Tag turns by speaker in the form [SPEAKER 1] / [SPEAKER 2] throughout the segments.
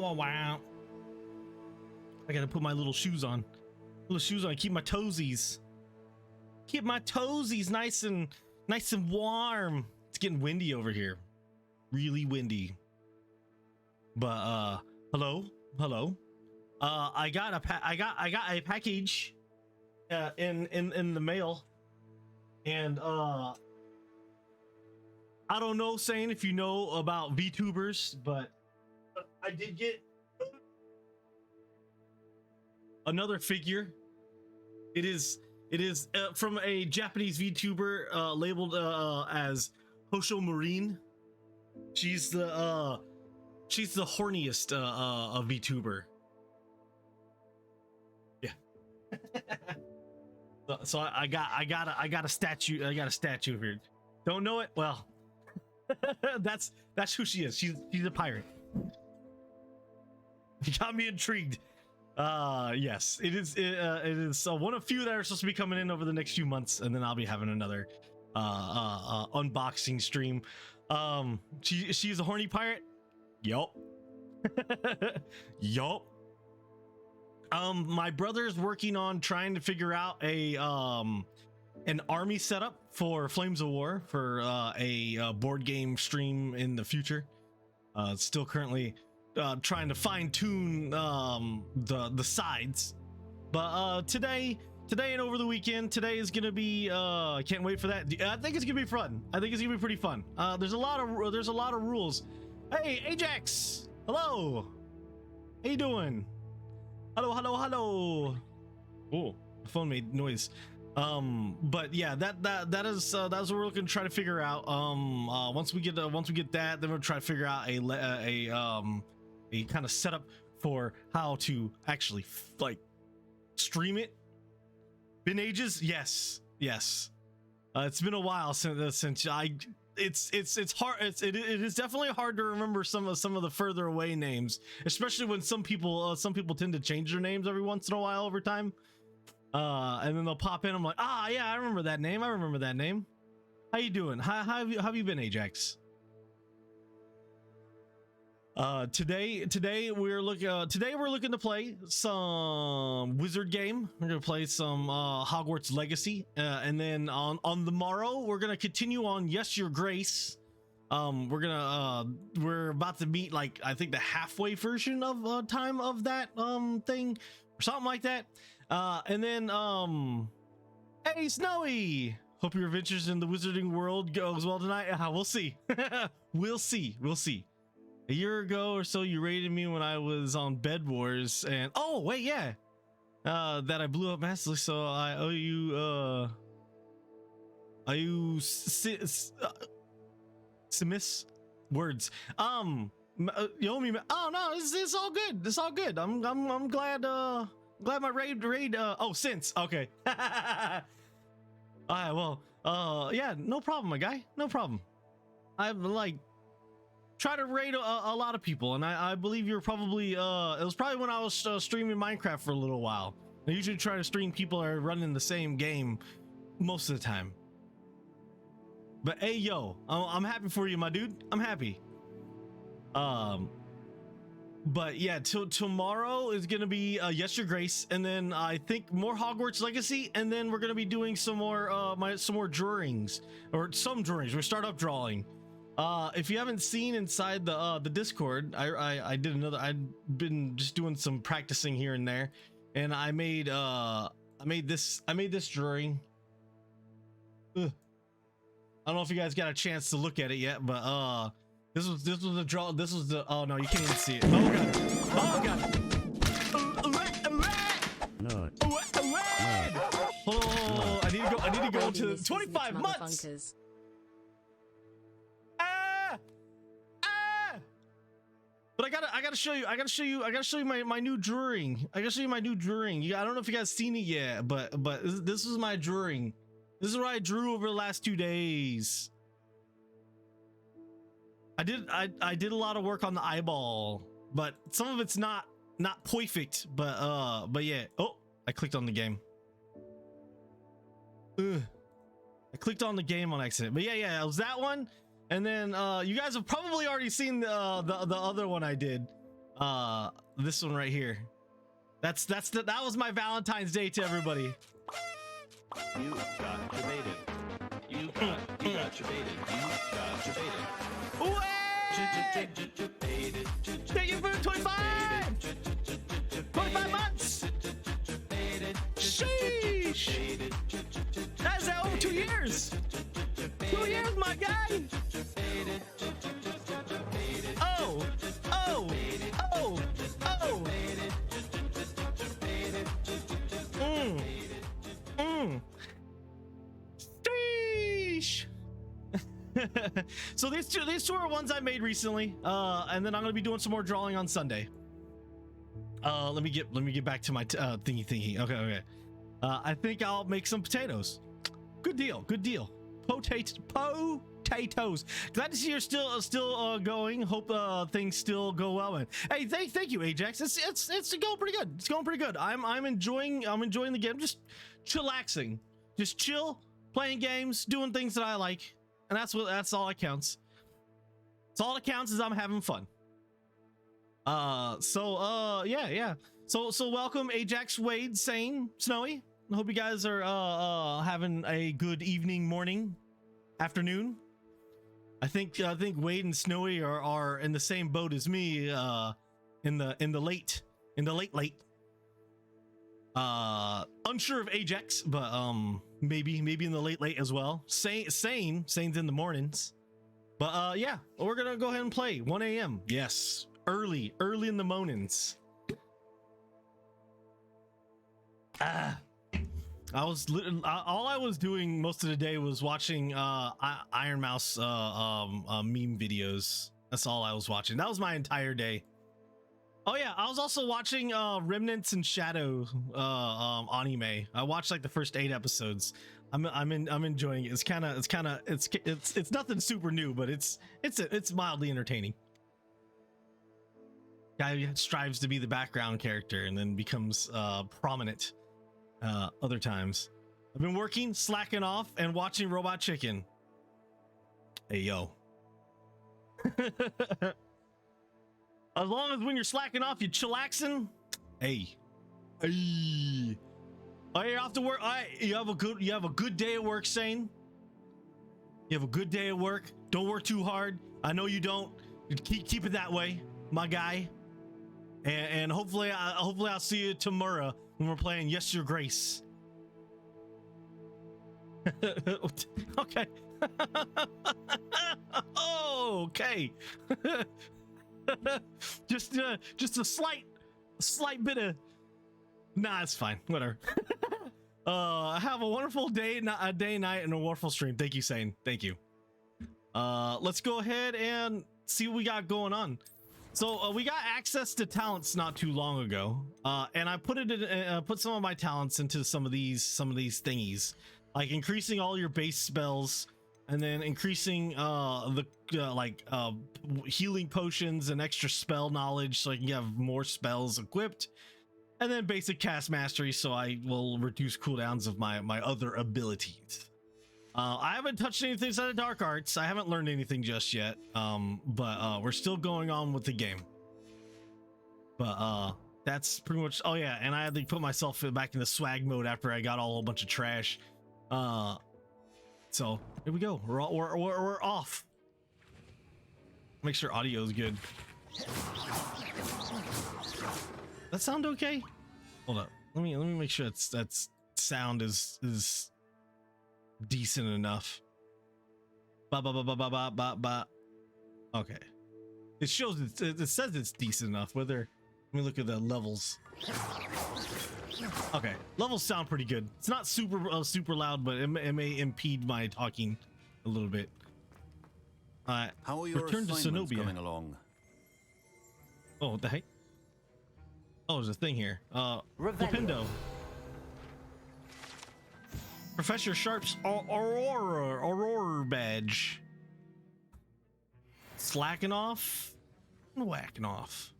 [SPEAKER 1] wow, wow. I gotta put my little shoes on. Keep my toesies. Keep my toesies nice and warm. It's getting windy over here. Really windy. But hello. I got a package in the mail, and I don't know, saying if you know about VTubers, but I did get another figure. It is from a Japanese VTuber labeled as Hosho Marine. She's the horniest of VTuber. Yeah. So I got a statue. I got a statue here. Don't know it? Well, that's who she is. She's a pirate. You got me intrigued. Yes, it is one of few that are supposed to be coming in over the next few months, and then I'll be having another unboxing stream. She's a horny pirate. Yup. Yup. My brother's working on trying to figure out an army setup for Flames of War for a board game stream in the future. Still currently trying to fine-tune the sides, but today and over the weekend, today is gonna be I can't wait for that. I think it's gonna be fun. I think it's gonna be pretty fun. There's a lot of rules. Hey, Ajax, hello, how you doing? Hello. Oh, the phone made noise. But yeah, that is what we're looking to try to figure out. Once we get that, then we'll try to figure out a kind of setup for how to actually like stream it. Been ages? Yes. It's been a while since it's hard. It is definitely hard to remember some of the further away names, especially when some people tend to change their names every once in a while over time. And then they'll pop in. I'm like, yeah, I remember that name. How you doing? How have you been, Ajax? Today we're looking to play some Wizard game. We're gonna play some Hogwarts Legacy, and then on the morrow we're gonna continue on Yes Your Grace. We're about to meet, like, I think the halfway version of time of that thing or something like that. And then hey Snowy, hope your adventures in the wizarding world goes well tonight. We'll see. we'll see. A year ago or so, you raided me when I was on Bed Wars, and oh wait, yeah, that I blew up massively. So I owe you. Simis words. You owe me. Oh no, it's all good. It's all good. I'm glad. Glad my raid. Oh, since okay. All right. Well. Yeah. No problem, my guy. No problem. I'm like. Try to raid a lot of people, and I believe you're probably it was probably when I was streaming Minecraft for a little while. I usually try to stream people that are running the same game most of the time. But hey, yo, I'm happy for you, my dude. I'm happy. But yeah, tomorrow is gonna be Yes Your Grace, and then I think more Hogwarts Legacy, and then we're gonna be doing some more drawings, or some drawings. We start up drawing. If you haven't seen inside the Discord, I did another. I've been just doing some practicing here and there, and I made this drawing. Ugh. I don't know if you guys got a chance to look at it yet, but this was the draw. This was the. Oh no, you can't even see it. Oh god. No. Oh, I need to go to 25 months. But I gotta show you my new drawing. I don't know if you guys seen it yet, but this was my drawing. This is what I drew over the last 2 days. I did a lot of work on the eyeball, but some of it's not perfect. But yeah. Oh, I clicked on the game. Ugh. I clicked on the game on accident. But yeah, it was that one. And then you guys have probably already seen the other one I did. This one right here. That was my Valentine's Day to everybody.
[SPEAKER 2] You got your baited. You got your baited. You got your baited.
[SPEAKER 1] Thank you for 25 months. Sheesh. That's over 2 years. 2 years, my guy. Oh. Sheesh. So these two are ones I made recently, and then I'm gonna be doing some more drawing on Sunday. Let me get back to my thingy. Okay. I think I'll make some potatoes. Good deal. Potatoes. Glad to see you're still going. Hope things still go well. And hey, thank you, Ajax. It's going pretty good. It's going pretty good. I'm enjoying the game. Just chillaxing, just chill, playing games, doing things that I like, and that's all that counts. That's all that counts is I'm having fun. Yeah. So welcome, Ajax, Wade, Sane, Snowy. I hope you guys are having a good evening, morning, afternoon. I think Wade and Snowy are in the same boat as me, in the late. Unsure of Ajax, but maybe in the late as well. Sane's in the mornings. But yeah, we're gonna go ahead and play 1 a.m. Yes, early in the mornings. All I was doing most of the day was watching Iron Mouse meme videos. That's all I was watching. That was my entire day. Oh yeah, I was also watching Remnants and Shadow anime. I watched like the first 8 episodes. I'm enjoying it. It's nothing super new, but it's mildly entertaining. Guy strives to be the background character and then becomes prominent other times. I've been working, slacking off, and watching Robot Chicken. Hey yo. As long as when you're slacking off, you're chillaxing. Hey. Oh, you're off to work. All right, you have a good day at work, Sane. You have a good day at work. Don't work too hard. I know you don't. Keep it that way, my guy. And hopefully I'll see you tomorrow when we're playing Yes Your Grace. Okay. Oh, okay. just a slight bit of. Nah, it's fine. Whatever. Have a wonderful day, night, and a wonderful stream. Thank you, Sane. Thank you. Let's go ahead and see what we got going on. So we got access to talents not too long ago, and I put some of my talents into some of these thingies, like increasing all your base spells, and then increasing the healing potions and extra spell knowledge, so I can have more spells equipped, and then basic cast mastery, so I will reduce cooldowns of my other abilities. I haven't touched anything inside of Dark Arts. I haven't learned anything just yet. But we're still going on with the game. But that's pretty much. Oh yeah, and I had to put myself back in the swag mode after I got a whole bunch of trash. So here we go. We're off. Make sure audio is good. That sound okay? Hold up. Let me make sure that's sound is decent enough. Ba. Okay. It shows it says it's decent enough. Let me look at the levels. Okay, levels sound pretty good. It's not super loud, but it may impede my talking a little bit. How are your return to Zenobia coming along? Oh, what the heck? Oh, there's a thing here. Rapindo. Professor Sharp's Aurora badge. Slacking off, whacking off.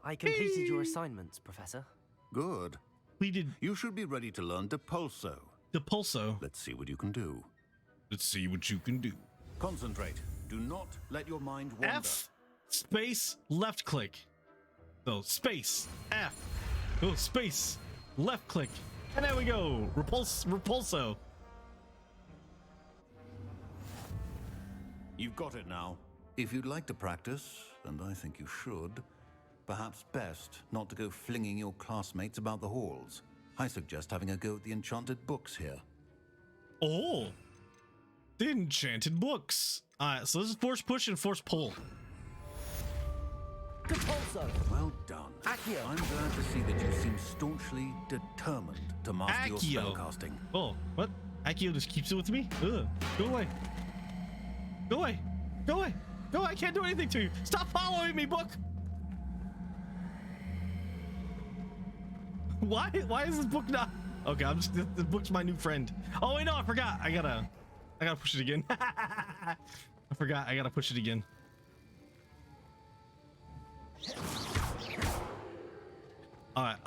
[SPEAKER 3] I completed your assignments, Professor.
[SPEAKER 4] Good. You should be ready to learn Depulso.
[SPEAKER 1] Depulso.
[SPEAKER 4] Let's see what you can do.
[SPEAKER 1] Let's see what you can do.
[SPEAKER 4] Concentrate. Do not let your mind wander.
[SPEAKER 1] F space left click. So space, F, oh space, left click, and there we go. Repulso.
[SPEAKER 4] You've got it now. If you'd like to practice, and I think you should, perhaps best not to go flinging your classmates about the halls. I suggest having a go at the enchanted books here.
[SPEAKER 1] Oh, the enchanted books. All right, so this is force push and force pull.
[SPEAKER 3] Repulso.
[SPEAKER 4] Well done.
[SPEAKER 3] Accio.
[SPEAKER 4] I'm glad to see that you seem staunchly determined to master your
[SPEAKER 1] Accio.
[SPEAKER 4] spellcasting.
[SPEAKER 1] Oh, what? Accio just keeps it with me? Ugh. Go away. Go away. Go away. Go away. I can't do anything to you. Stop following me, book. Why is this book not? Okay, this book's my new friend. Oh wait, no, I forgot. I gotta push it again. I forgot. I gotta push it again. All right.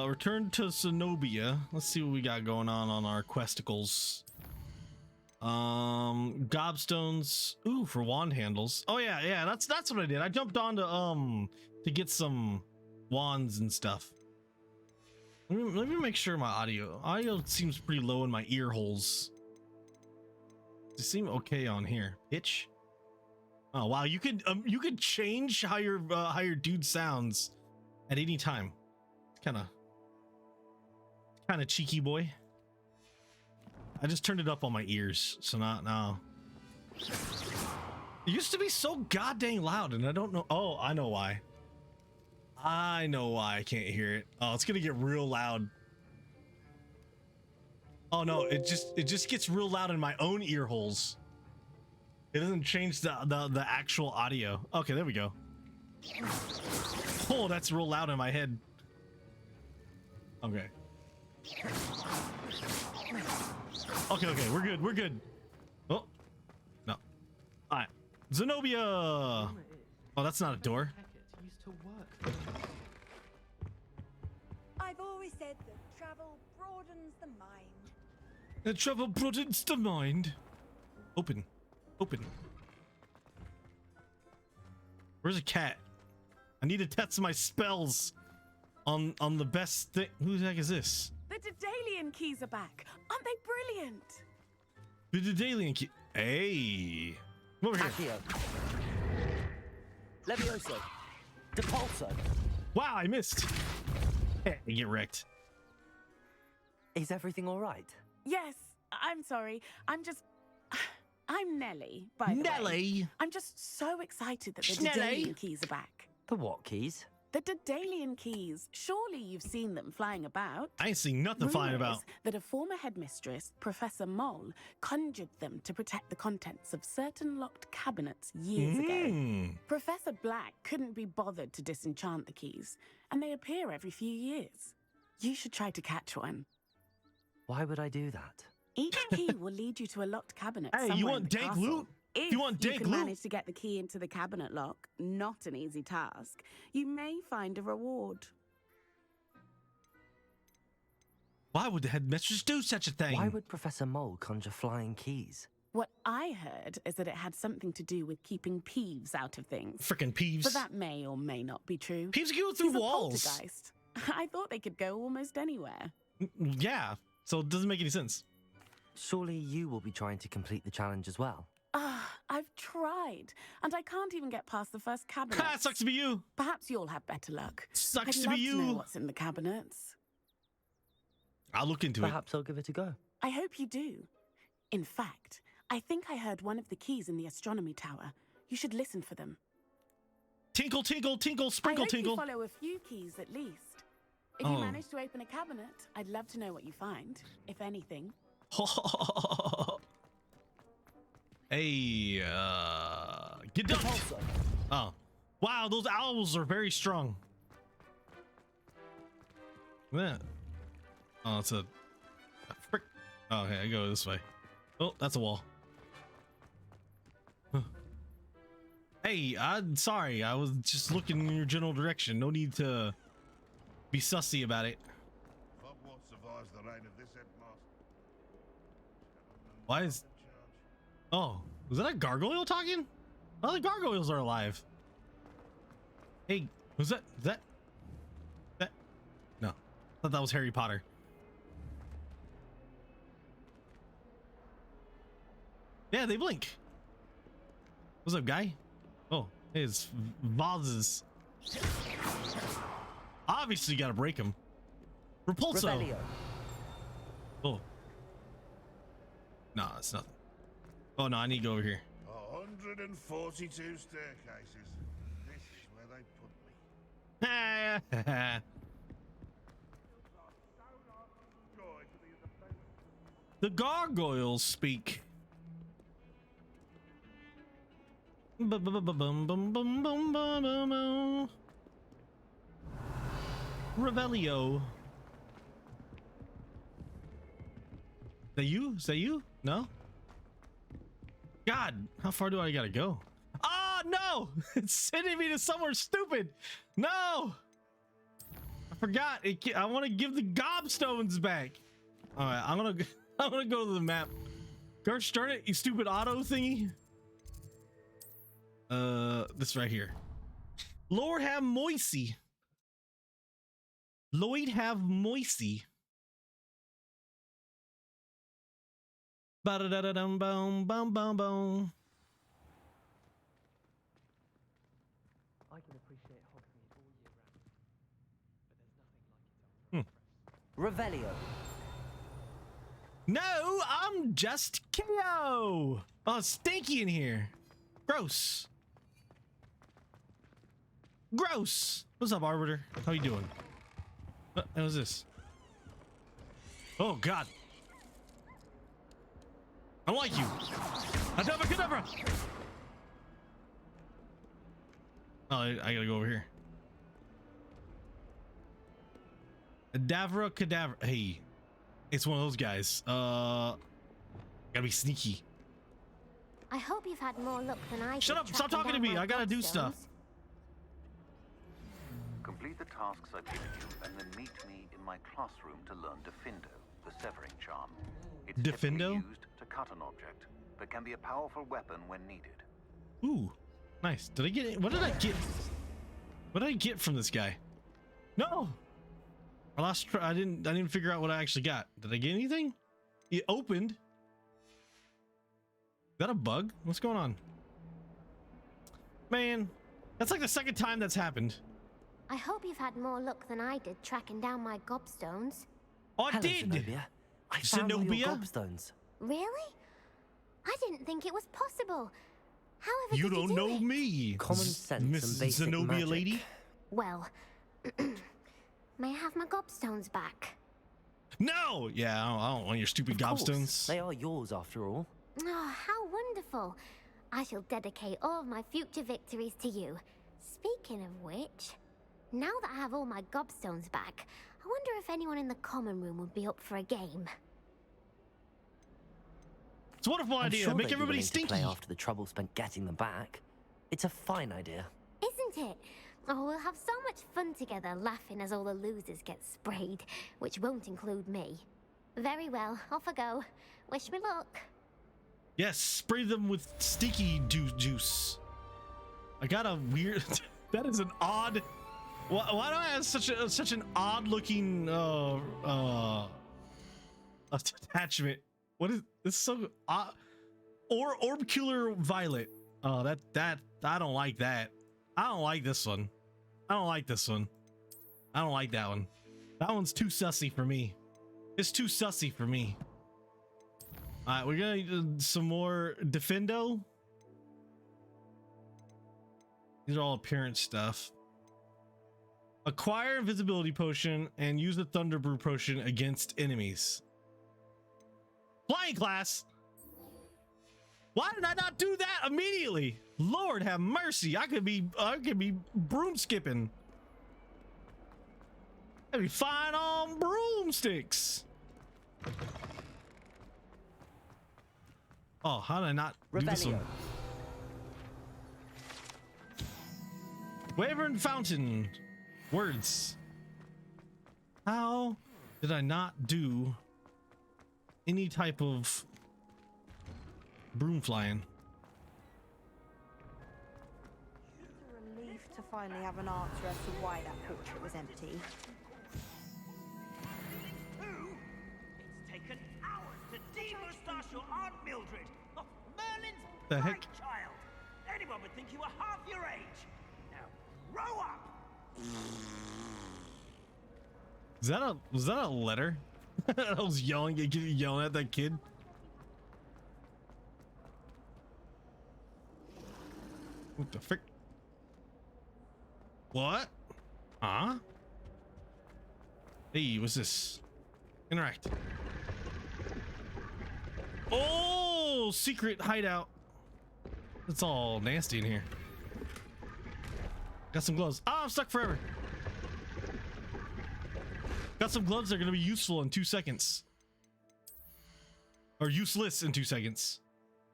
[SPEAKER 1] Return to Zenobia. Let's see what we got going on our questicles. Gobstones. Ooh, for wand handles. Oh yeah. That's what I did. I jumped on to get some wands and stuff. Let me make sure my audio seems pretty low in my ear holes. Does it seem okay on here? Pitch. Oh wow, you could change how your dude sounds at any time. Kind of cheeky, boy. I just turned it up on my ears, so not now. It used to be so goddamn loud, and I don't know. Oh, I know why. I know why I can't hear it. Oh, it's gonna get real loud. Oh no, it just gets real loud in my own ear holes. It doesn't change the actual audio. Okay, there we go. Oh, that's real loud in my head. Okay. Okay, we're good. Oh, no. All right, Zenobia. Oh, that's not a door.
[SPEAKER 5] I've always said that travel broadens the mind.
[SPEAKER 1] Travel broadens the mind. Open. Where's a cat? I need to test my spells on the best thing. Who the heck is this?
[SPEAKER 6] The Daedalian keys are back. Aren't they brilliant?
[SPEAKER 1] The Daedalian key. Hey. Come over here.
[SPEAKER 3] Accio. Levioso. Repulso.
[SPEAKER 1] Wow, I missed. Hey, get wrecked.
[SPEAKER 3] Is everything all right?
[SPEAKER 6] Yes, I'm sorry. I'm Nelly, by the way.
[SPEAKER 1] Nelly.
[SPEAKER 6] I'm just so excited that the
[SPEAKER 1] Schnelly.
[SPEAKER 6] Daedalian keys are back.
[SPEAKER 3] The what keys?
[SPEAKER 6] The Daedalian keys. Surely you've seen them flying about.
[SPEAKER 1] I ain't seen nothing flying
[SPEAKER 6] Rumour
[SPEAKER 1] about.
[SPEAKER 6] is that a former headmistress, Professor Moll, conjured them to protect the contents of certain locked cabinets years ago. Professor Black couldn't be bothered to disenchant the keys, and they appear every few years. You should try to catch one.
[SPEAKER 3] Why would I do that?
[SPEAKER 6] Each key will lead you to a locked cabinet.
[SPEAKER 1] Hey,
[SPEAKER 6] somewhere
[SPEAKER 1] you
[SPEAKER 6] in
[SPEAKER 1] want
[SPEAKER 6] the
[SPEAKER 1] dank
[SPEAKER 6] castle.
[SPEAKER 1] loot?
[SPEAKER 6] If
[SPEAKER 1] you want dank
[SPEAKER 6] can
[SPEAKER 1] loot?
[SPEAKER 6] manage to get the key into the cabinet lock, not an easy task, you may find a reward.
[SPEAKER 1] Why would the headmistress do such a thing?
[SPEAKER 3] Why would Professor Mole conjure flying keys?
[SPEAKER 6] What I heard is that it had something to do with keeping Peeves out of things.
[SPEAKER 1] Frickin' Peeves.
[SPEAKER 6] But that may or may not be true.
[SPEAKER 1] Peeves can go through
[SPEAKER 6] He's
[SPEAKER 1] walls.
[SPEAKER 6] A poltergeist. I thought they could go almost anywhere.
[SPEAKER 1] Yeah, so it doesn't make any sense.
[SPEAKER 3] Surely you will be trying to complete the challenge as well.
[SPEAKER 6] I've tried, and I can't even get past the first cabinet.
[SPEAKER 1] Ha, sucks to be you.
[SPEAKER 6] Perhaps you'll have better luck.
[SPEAKER 1] Sucks
[SPEAKER 6] I'd
[SPEAKER 1] to
[SPEAKER 6] love
[SPEAKER 1] be you.
[SPEAKER 6] To know what's in the cabinets.
[SPEAKER 1] I'll look into
[SPEAKER 3] Perhaps I'll give it a go.
[SPEAKER 6] I hope you do. In fact, I think I heard one of the keys in the astronomy tower. You should listen for them.
[SPEAKER 1] it. Tinkle, tinkle, tinkle, sprinkle,
[SPEAKER 6] I hope
[SPEAKER 1] tinkle.
[SPEAKER 6] you follow a few keys at least. If you manage to open a cabinet, I'd love to know what you find, if anything.
[SPEAKER 1] Hey, get done. Oh, wow, those owls are very strong. Yeah. Oh, it's a frick. Oh, okay, I go this way. Oh, that's a wall. Huh. Hey, I'm sorry. I was just looking in your general direction. No need to be sussy about it.
[SPEAKER 7] What survives the reign of this headmaster?
[SPEAKER 1] Why is... Oh, was that a gargoyle talking? Oh, the gargoyles are alive. Hey, was that... thought that was Harry Potter. Yeah, they blink. What's up, guy? Oh, his vases. Obviously, gotta break him. Repulso.
[SPEAKER 3] Revelio.
[SPEAKER 1] Oh. Nah, it's nothing. Oh no, I need to go over here.
[SPEAKER 7] 142 staircases. This is where they put me.
[SPEAKER 1] The gargoyles speak. Revelio. Is that you? Is that you? No? God, how far do I gotta go? Ah, no! It's sending me to somewhere stupid. No! I forgot. I want to give the gobstones back. All right, I'm gonna go to the map. Gosh darn it, you stupid auto thingy. This right here. Lord have moisty. Lloyd have moisty. Ba-da-da-da-dum, boom, boom, boom, boom.
[SPEAKER 3] I can appreciate Hogsmeade all year round, but there's nothing like its own Revelio.
[SPEAKER 1] No, I'm just Keo. Oh, it's stinky in here. Gross. Gross. What's up, Arbiter? How you doing? What was this? Oh, God. I like you. Adabra. Oh, I gotta go over here. Adavra Cadaver. Hey, it's one of those guys. Gotta be sneaky.
[SPEAKER 8] I hope you've had more luck than I did.
[SPEAKER 1] Shut up! Stop
[SPEAKER 8] tracking
[SPEAKER 1] talking to
[SPEAKER 8] down
[SPEAKER 1] me.
[SPEAKER 8] my
[SPEAKER 1] I gotta do
[SPEAKER 8] gobstones.
[SPEAKER 1] stuff.
[SPEAKER 4] Complete the tasks I've given you, and then meet me in my classroom to learn Defindo, the severing charm. It's typically
[SPEAKER 1] Defindo?
[SPEAKER 4] used to cut an object, but can be a powerful weapon when needed.
[SPEAKER 1] Ooh, nice. Did I get it? What did I get? What did I get from this guy? No, I lost. I didn't figure out what I actually got. Did I get anything? It opened. Is that a bug? What's going on? Man, that's like the second time that's happened.
[SPEAKER 8] I hope you've had more luck than I did tracking down my gobstones.
[SPEAKER 1] I
[SPEAKER 3] Hello,
[SPEAKER 1] did.
[SPEAKER 3] Zenobia. I found all
[SPEAKER 1] Zenobia?
[SPEAKER 3] your gobstones.
[SPEAKER 8] Really? I didn't think it was possible. However,
[SPEAKER 1] You
[SPEAKER 8] did
[SPEAKER 1] don't
[SPEAKER 8] do
[SPEAKER 1] know
[SPEAKER 8] it?
[SPEAKER 1] me,
[SPEAKER 3] Common sense and
[SPEAKER 1] Miss
[SPEAKER 3] basic
[SPEAKER 1] Zenobia
[SPEAKER 3] magic.
[SPEAKER 1] lady.
[SPEAKER 8] Well, may I have my gobstones back?
[SPEAKER 1] No, yeah, I don't want your stupid
[SPEAKER 3] Of course,
[SPEAKER 1] gobstones.
[SPEAKER 3] They are yours after all.
[SPEAKER 8] Oh, how wonderful. I shall dedicate all of my future victories to you. Speaking of which, now that I have all my gobstones back, I wonder if anyone in the common room would be up for a game.
[SPEAKER 1] It's a wonderful
[SPEAKER 3] I'm
[SPEAKER 1] idea.
[SPEAKER 3] sure
[SPEAKER 1] Make
[SPEAKER 3] they'd be
[SPEAKER 1] everybody
[SPEAKER 3] willing to
[SPEAKER 1] stinky.
[SPEAKER 3] play after the trouble spent getting them back. It's a fine idea.
[SPEAKER 8] Isn't it? Oh, we'll have so much fun together, laughing as all the losers get sprayed, which won't include me. Very well, off I go. Wish me luck.
[SPEAKER 1] Yes, spray them with sticky juice. I got a weird. That is an odd. Why do I have such an odd looking attachment? What is this? So odd. Or orbicular violet. Oh, that I don't like that. I don't like this one. I don't like this one. I don't like that one. That one's too sussy for me. It's too sussy for me. All right, we're gonna do some more Defendo. These are all appearance stuff. Acquire invisibility potion and use the thunder brew potion against enemies. Flying class. Why did I not do that immediately? Lord have mercy. I could be broom skipping. I'd be fine on broomsticks. Oh, how did I not do this one?
[SPEAKER 3] Revelio.
[SPEAKER 1] Wyvern Fountain. Words. How did I not do any type of broom flying?
[SPEAKER 5] It's a relief to finally have an answer as to why that portrait was empty.
[SPEAKER 9] Mildred. Oh, Merlin's
[SPEAKER 1] The heck?
[SPEAKER 9] bright child. Anyone would think you were half your age. Now, grow up.
[SPEAKER 1] Was that a letter? I was yelling at that kid. What the frick? What? Huh? Hey, what's this? Interact. Oh, secret hideout. It's all nasty in here. Got some gloves. Ah, I'm stuck forever. Got some gloves that are gonna be useful in 2 seconds. Or useless in 2 seconds.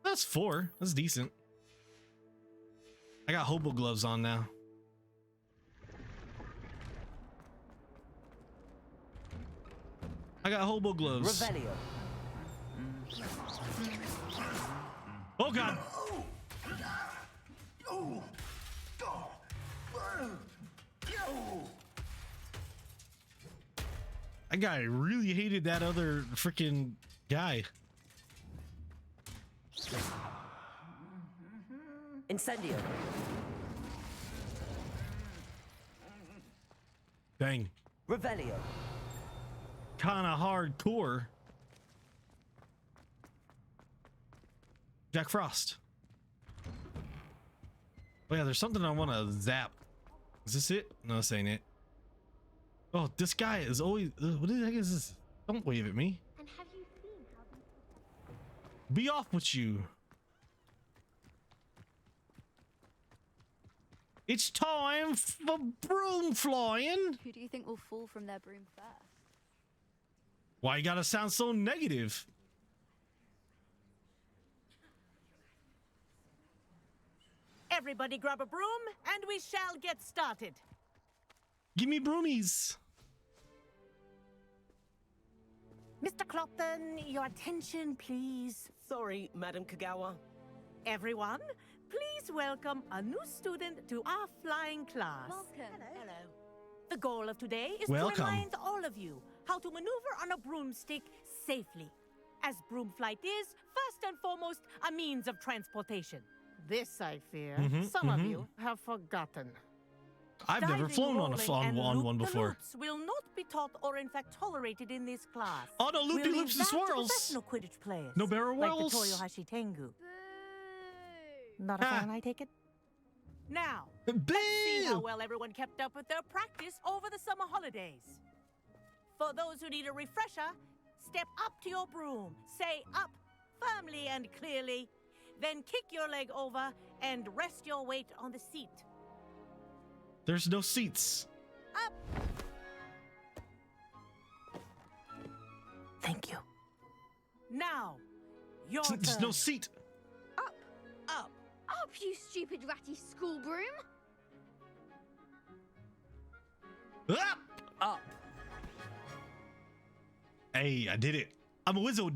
[SPEAKER 1] That's 4. That's decent. I got hobo gloves on now. I got hobo gloves.
[SPEAKER 3] Revelio.
[SPEAKER 1] Oh god. That guy really hated that other freaking guy.
[SPEAKER 3] Incendio.
[SPEAKER 1] Dang.
[SPEAKER 3] Revelio.
[SPEAKER 1] Kind of hardcore. Jack Frost. Oh yeah, there's something I want to zap. Is this it? No, this ain't it. Oh, this guy is always. What the heck is this? Don't wave at me.
[SPEAKER 8] And have you seen how
[SPEAKER 1] Be off with you. It's time for broom flying.
[SPEAKER 10] Who do you think will fall from their broom first?
[SPEAKER 1] Why you gotta sound so negative?
[SPEAKER 11] Everybody grab a broom and we shall get started.
[SPEAKER 1] Give me broomies.
[SPEAKER 11] Mr. Clopton, your attention, please.
[SPEAKER 12] Sorry, Madam Kagawa.
[SPEAKER 11] Everyone, please welcome a new student to our flying class.
[SPEAKER 10] Welcome.
[SPEAKER 11] Hello. The goal of today is
[SPEAKER 1] Welcome.
[SPEAKER 11] to remind all of you how to maneuver on a broomstick safely. As broom flight is, first and foremost, a means of transportation. This, I fear, some of you have forgotten.
[SPEAKER 1] I've never
[SPEAKER 11] Diving,
[SPEAKER 1] flown on
[SPEAKER 11] rolling, and
[SPEAKER 1] one before.
[SPEAKER 11] loop-de-loops will not be taught or in fact tolerated in this class.
[SPEAKER 1] Oh no, loopy
[SPEAKER 11] We'll
[SPEAKER 1] loops
[SPEAKER 11] leave
[SPEAKER 1] and
[SPEAKER 11] that to
[SPEAKER 1] swirls.
[SPEAKER 11] professional Quidditch players.
[SPEAKER 1] No barrel
[SPEAKER 11] like the
[SPEAKER 1] rolls.
[SPEAKER 11] Toyohashi Tengu.
[SPEAKER 10] Boo!
[SPEAKER 11] Not a fan, I take it? Now, let's see how well everyone kept up with their practice over the summer holidays. For those who need a refresher, step up to your broom, say up firmly and clearly, then kick your leg over and rest your weight on the seat.
[SPEAKER 1] There's no seats.
[SPEAKER 11] Up! Thank you. Now, your
[SPEAKER 1] There's
[SPEAKER 11] turn.
[SPEAKER 1] no seat.
[SPEAKER 10] Up!
[SPEAKER 11] Up!
[SPEAKER 10] Up, you stupid ratty school broom!
[SPEAKER 1] Up.
[SPEAKER 3] Up.
[SPEAKER 1] Hey, I did it. I'm a wizard.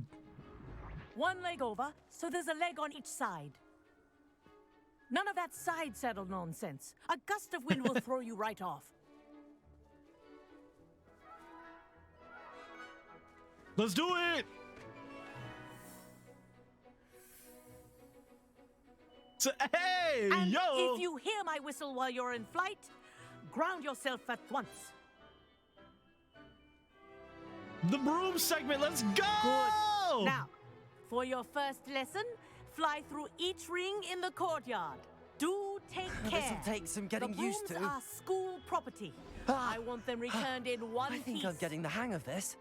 [SPEAKER 11] One leg over, so there's a leg on each side. None of that side saddle nonsense. A gust of wind will throw you right off.
[SPEAKER 1] Let's do it. So, hey,
[SPEAKER 11] And
[SPEAKER 1] yo.
[SPEAKER 11] if you hear my whistle while you're in flight, ground yourself at once.
[SPEAKER 1] The broom segment. Let's go.
[SPEAKER 11] Good. Now, for your first lesson, fly through each ring in the courtyard. Do take care.
[SPEAKER 3] This'll take some getting
[SPEAKER 11] the
[SPEAKER 3] used
[SPEAKER 11] brooms
[SPEAKER 3] to.
[SPEAKER 11] are school property.
[SPEAKER 3] Ah.
[SPEAKER 11] I want them returned in one
[SPEAKER 3] I think
[SPEAKER 11] piece.
[SPEAKER 3] I'm getting the hang of this.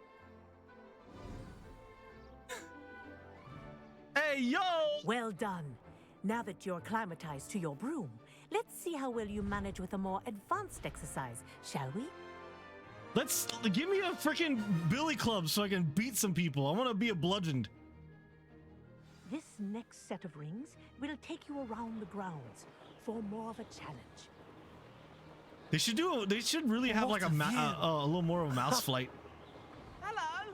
[SPEAKER 1] Hey, yo.
[SPEAKER 11] Well done. Now that you're acclimatized to your broom, let's see how well you manage with a more advanced exercise, shall we?
[SPEAKER 1] Let's give me a freaking billy club so I can beat some people. I want to be a bludgeoned.
[SPEAKER 11] This next set of rings will take you around the grounds for more of a challenge.
[SPEAKER 1] They should do. They should really have
[SPEAKER 3] What
[SPEAKER 1] like a little more of a mouse flight.
[SPEAKER 12] Hello.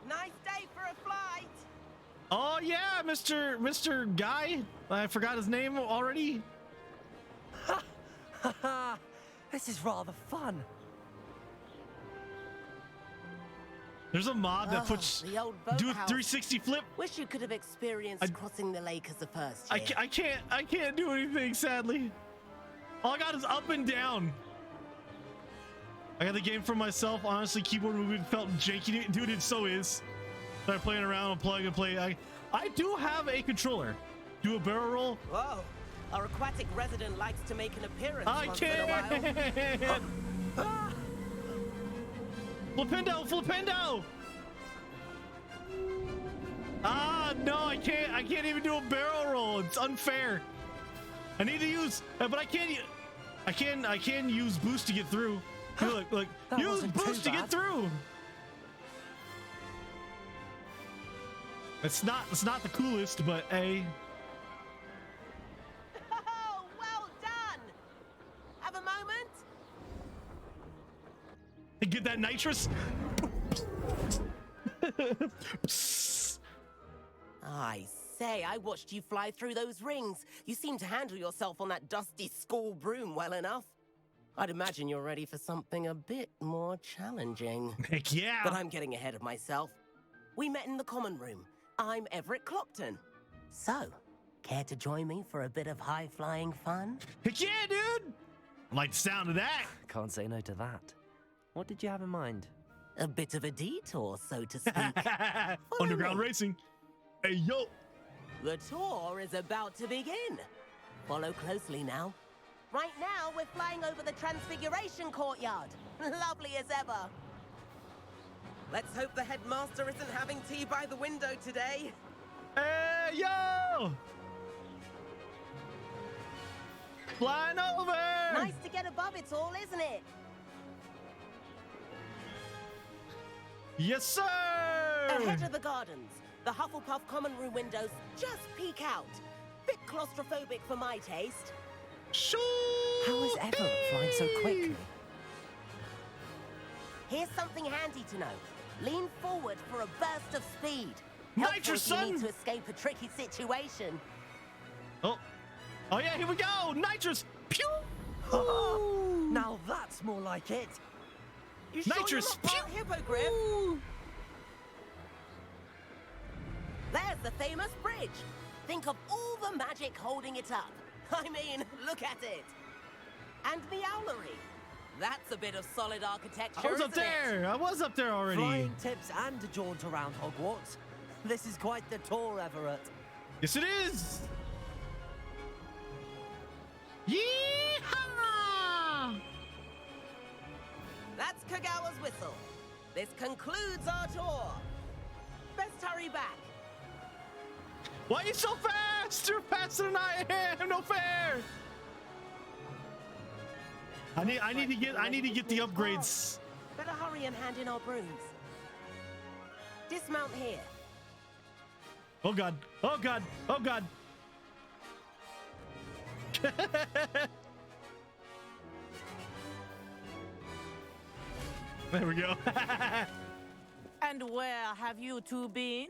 [SPEAKER 12] Nice day for a flight.
[SPEAKER 1] Oh yeah, Mr. Guy. I forgot his name already.
[SPEAKER 3] This is rather fun.
[SPEAKER 1] There's a mob that puts
[SPEAKER 12] the old
[SPEAKER 1] do a
[SPEAKER 12] boathouse.
[SPEAKER 1] 360 flip.
[SPEAKER 12] Wish you could have experienced crossing the lake as a first year.
[SPEAKER 1] I can't do anything, sadly. All I got is up and down. I got the game for myself. Honestly, keyboard movement felt janky. Dude, it so is. Start playing around, plug and play. I do have a controller. Do a barrel roll.
[SPEAKER 12] Whoa. Our aquatic resident likes to make an appearance
[SPEAKER 1] I
[SPEAKER 12] once in a
[SPEAKER 1] can't.
[SPEAKER 12] while.
[SPEAKER 1] Flipendo! Ah, no, I can't even do a barrel roll. It's unfair. I need to use, but I can use boost to get through. Look, use boost to get through. It's not the coolest, but a.
[SPEAKER 12] Oh, well done. Have a moment.
[SPEAKER 1] And get that nitrous.
[SPEAKER 12] I say, I watched you fly through those rings. You seem to handle yourself on that dusty school broom well enough. I'd imagine you're ready for something a bit more challenging.
[SPEAKER 1] Heck yeah.
[SPEAKER 12] But I'm getting ahead of myself. We met in the common room. I'm Everett Clopton. So, care to join me for a bit of high-flying fun?
[SPEAKER 1] Heck yeah, dude! I like the sound of that.
[SPEAKER 3] Can't say no to that. What did you have in mind?
[SPEAKER 12] A bit of a detour, so to speak.
[SPEAKER 1] Underground racing. Hey, yo.
[SPEAKER 12] The tour is about to begin. Follow closely now. Right now, we're flying over the Transfiguration Courtyard. Lovely as ever. Let's hope the headmaster isn't having tea by the window today.
[SPEAKER 1] Hey, yo! Flying over!
[SPEAKER 12] Nice to get above it all, isn't it?
[SPEAKER 1] Yes, sir!
[SPEAKER 12] Ahead of the gardens, the Hufflepuff common room windows just peek out. Bit claustrophobic for my taste.
[SPEAKER 3] How is Everett flying so quickly?
[SPEAKER 12] Here's something handy to know. Lean forward for a burst of speed.
[SPEAKER 1] Nitrous,
[SPEAKER 12] Helpful if you need
[SPEAKER 1] son!
[SPEAKER 12] to escape a tricky situation.
[SPEAKER 1] Oh yeah, here we go! Nitrous! Pew!
[SPEAKER 3] Now that's more like it.
[SPEAKER 12] You sure
[SPEAKER 1] Nitrous!
[SPEAKER 12] you're not part hippogriff? There's the famous bridge. Think of all the magic holding it up. I mean, look at it. And the owlery. That's a bit of solid architecture,
[SPEAKER 1] I was up there! I was up there already!
[SPEAKER 3] Flying tips and a jaunt around Hogwarts. This is quite the tour, Everett.
[SPEAKER 1] Yes, it is! Yeehaw!
[SPEAKER 12] That's Kagawa's whistle. This concludes our tour. Best hurry back.
[SPEAKER 1] Why are you so fast? You're faster than I am! No fair! I need to get the upgrades.
[SPEAKER 12] Better hurry and hand in our brooms. Dismount here.
[SPEAKER 1] Oh god. Oh god. Oh god. There we go.
[SPEAKER 11] And where have you two been?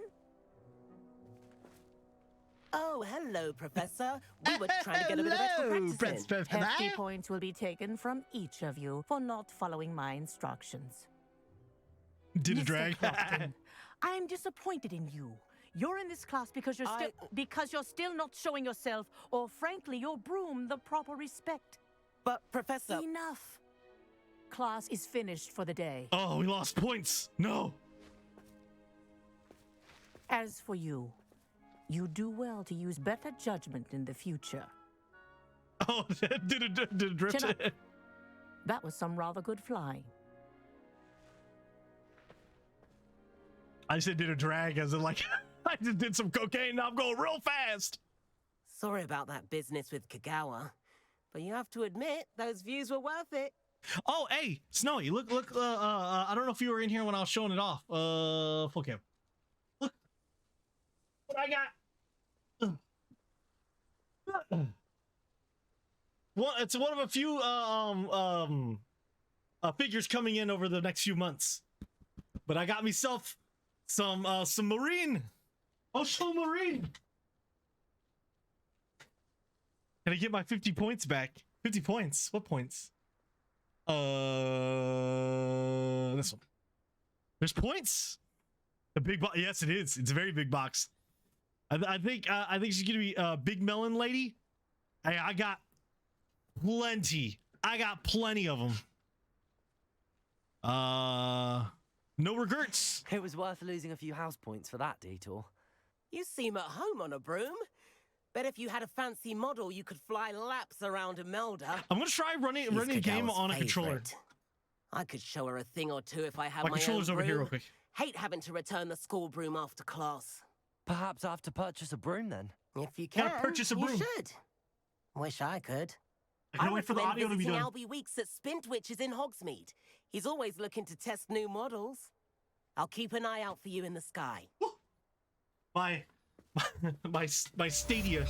[SPEAKER 12] Oh, hello, Professor. We were trying to get a bit of extra practice in.
[SPEAKER 11] Hefty points will be taken from each of you for not following my instructions.
[SPEAKER 1] Did a
[SPEAKER 11] Mr.
[SPEAKER 1] drag.
[SPEAKER 11] Clopton, I am disappointed in you. You're in this class because you're still not showing yourself, or frankly, your broom the proper respect.
[SPEAKER 12] But, Professor...
[SPEAKER 11] Enough. Class is finished for the day.
[SPEAKER 1] Oh, we lost points. No.
[SPEAKER 11] As for you, you do well to use better judgment in the future.
[SPEAKER 1] Oh, did a drift.
[SPEAKER 11] Chin up. That was some rather good flying.
[SPEAKER 1] I said did a drag as in like I just did some cocaine. Now I'm going real fast.
[SPEAKER 12] Sorry about that business with Kagawa, but you have to admit those views were worth it.
[SPEAKER 1] Oh, hey, Snowy, look. I don't know if you were in here when I was showing it off. Full cam. Look what I got. Well, it's one of a few figures coming in over the next few months. But I got myself some marine. Also marine. Can I get my 50 points back? 50 points. What points? This one. There's points. A big box. Yes, it is. It's a very big box. I think she's gonna be Big Melon Lady. I got plenty. I got plenty of them. No regrets.
[SPEAKER 3] It was worth losing a few house points for that detour.
[SPEAKER 12] You seem at home on a broom. Bet if you had a fancy model, you could fly laps around Imelda.
[SPEAKER 1] I'm gonna try running a game on a controller.
[SPEAKER 12] I could show her a thing or two if I had
[SPEAKER 1] my
[SPEAKER 12] my
[SPEAKER 1] controller's
[SPEAKER 12] own
[SPEAKER 1] over here
[SPEAKER 12] broom.
[SPEAKER 1] real quick.
[SPEAKER 12] Hate having to return the school broom after class.
[SPEAKER 3] Perhaps I have to purchase a broom then.
[SPEAKER 12] If you can,
[SPEAKER 1] Gotta purchase a broom.
[SPEAKER 12] you should. Wish I could.
[SPEAKER 1] I can't wait for the audio to be done.
[SPEAKER 12] Albie Weeks at Spintwitches in Hogsmeade. He's always looking to test new models. I'll keep an eye out for you in the sky.
[SPEAKER 1] My Stadia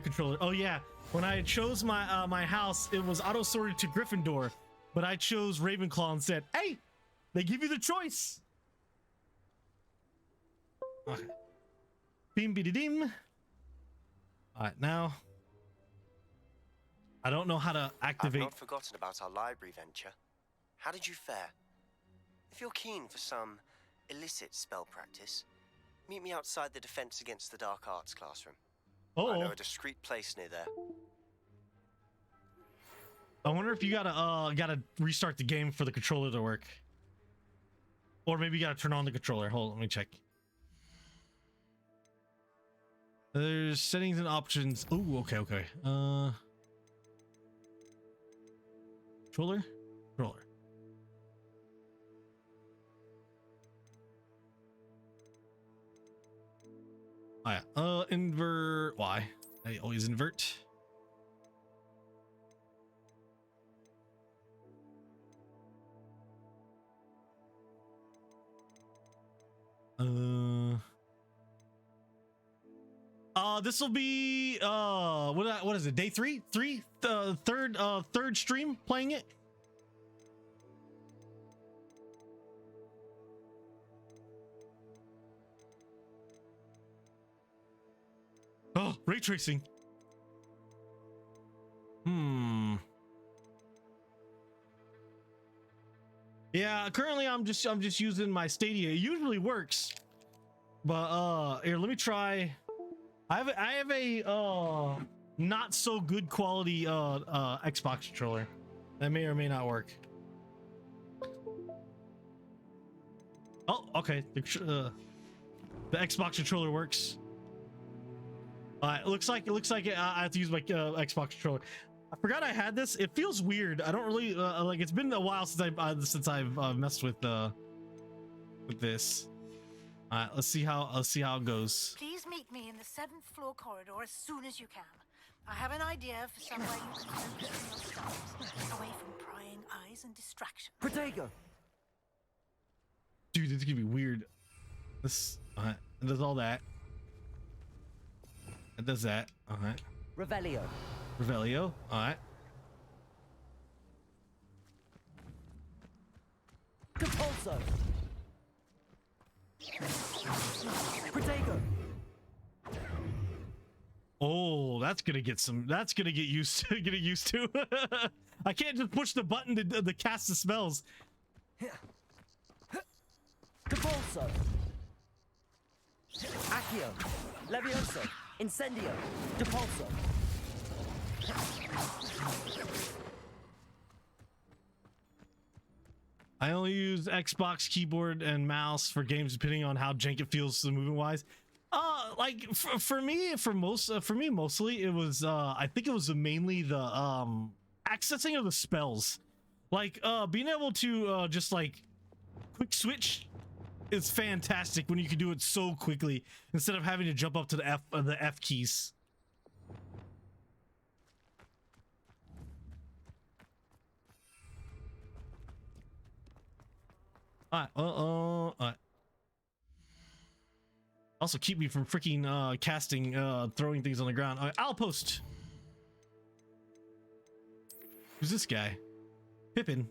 [SPEAKER 1] controller. Oh yeah, when I chose my my house, it was auto sorted to Gryffindor, but I chose Ravenclaw and said, "Hey, they give you the choice." Okay. Beam bidi dim. All right, now I don't know how to activate.
[SPEAKER 13] I've not forgotten about our library venture. How did you fare? If you're keen for some illicit spell practice, meet me outside the Defense Against the Dark Arts classroom.
[SPEAKER 1] Oh.
[SPEAKER 13] I know a discreet place near there.
[SPEAKER 1] I wonder if you gotta restart the game for the controller to work, or maybe you gotta turn on the controller. Hold on, let me check. There's settings and options. Oh, okay. Controller. Oh yeah. Invert. Why? I always invert. This will be what is it? Day three? Third stream playing it. Oh, ray tracing. Yeah, currently I'm just using my Stadia. It usually works. But here, let me try. I have a not so good quality Xbox controller. That may or may not work. Oh, okay. The Xbox controller works. It looks like I have to use my Xbox controller. I forgot I had this. It feels weird. I don't really like. It's been a while since I've messed with this. All right, let's see how it goes.
[SPEAKER 14] Please meet me in the 7th floor corridor as soon as you can. I have an idea for somewhere you can focus on your studies, away from prying eyes and distraction.
[SPEAKER 3] Protego!
[SPEAKER 1] Dude, this is gonna be weird. This it does all that. It does that. All right. Revelio. All right.
[SPEAKER 3] Compulso. Protego.
[SPEAKER 1] Oh, that's gonna get used to. I can't just push the button to cast the spells.
[SPEAKER 3] Compulso. Accio. Levioso. Incendio. Depulso.
[SPEAKER 1] I only use Xbox keyboard and mouse for games depending on how jank it feels moving wise. Like for me mostly it was I think it was mainly the accessing of the spells. Like being able to just like quick switch is fantastic when you can do it so quickly instead of having to jump up to the F keys. All right. Also keep me from freaking casting throwing things on the ground. All right, Outpost. Who's this guy? Pippin.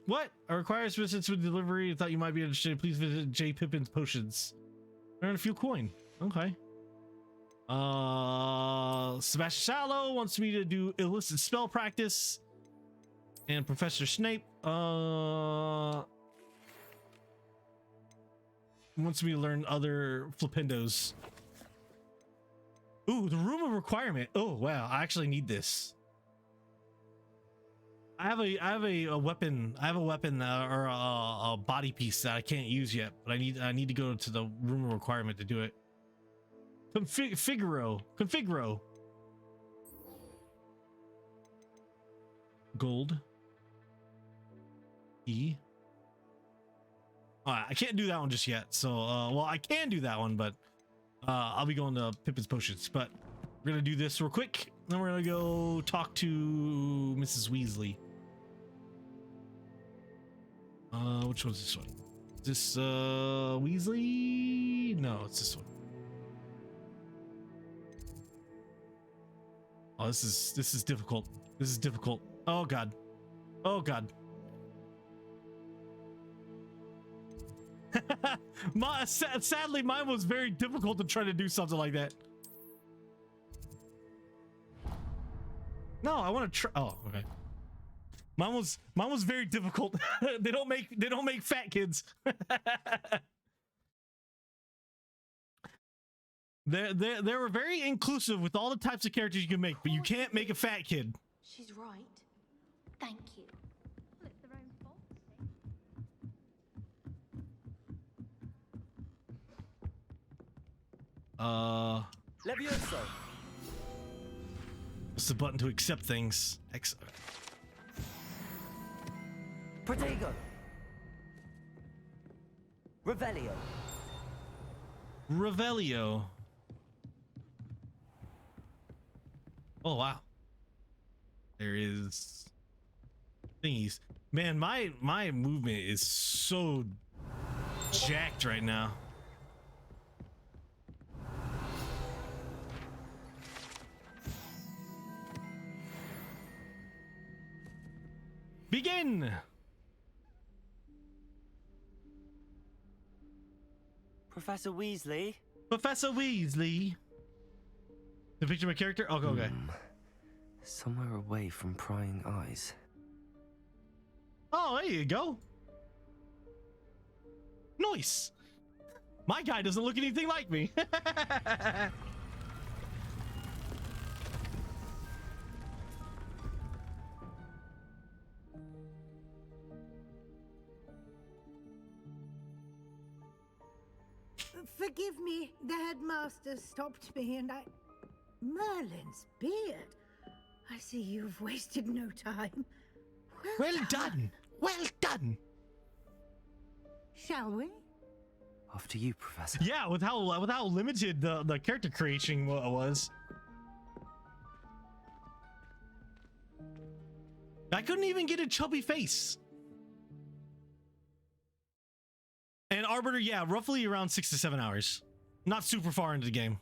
[SPEAKER 1] What? I require assistance with delivery. I thought you might be interested. Please visit J. Pippin's Potions. Earn a few coin. Okay. Sebastian Sallow wants me to do illicit spell practice. And Professor Snape. wants me to learn other flipendos. Ooh, the room of requirement. Oh wow, I actually need this. I have a weapon. I have a weapon or a body piece that I can't use yet, but I need to go to the room of requirement to do it. Configuro. Gold. E. I can't do that one just yet. So, well, I can do that one, but I'll be going to Pippin's Potions. But we're gonna do this real quick. Then we're gonna go talk to Mrs. Weasley. Which one's this one? Is this Weasley? No, it's this one. Oh, this is difficult. This is difficult. Oh god. Oh god. Sadly, mine was very difficult to try to do something like that. No, I want to try. Oh, okay. Mine was very difficult. they don't make fat kids. They were very inclusive with all the types of characters you can make, but you can't make a fat kid.
[SPEAKER 10] She's right. Thank you. Well, it's their own fault.
[SPEAKER 3] Levioso.
[SPEAKER 1] It's the button to accept things. Excellent.
[SPEAKER 3] Protego. Revelio.
[SPEAKER 1] Revelio. Oh wow. There is thingies. Man, my movement is so jacked right now. Begin.
[SPEAKER 3] Professor Weasley.
[SPEAKER 1] Professor Weasley. The picture of my character? Okay, okay.
[SPEAKER 15] Somewhere away from prying eyes.
[SPEAKER 1] Oh, there you go. Nice. My guy doesn't look anything like me.
[SPEAKER 14] Forgive me, the headmaster stopped me and I... Merlin's beard. I see you've wasted no time.
[SPEAKER 1] Well done. Well done.
[SPEAKER 14] Shall we?
[SPEAKER 15] After you, Professor.
[SPEAKER 1] Yeah, with how limited the character creation was. I couldn't even get a chubby face. And Arbiter, yeah, roughly around 6 to 7 hours. Not super far into the game.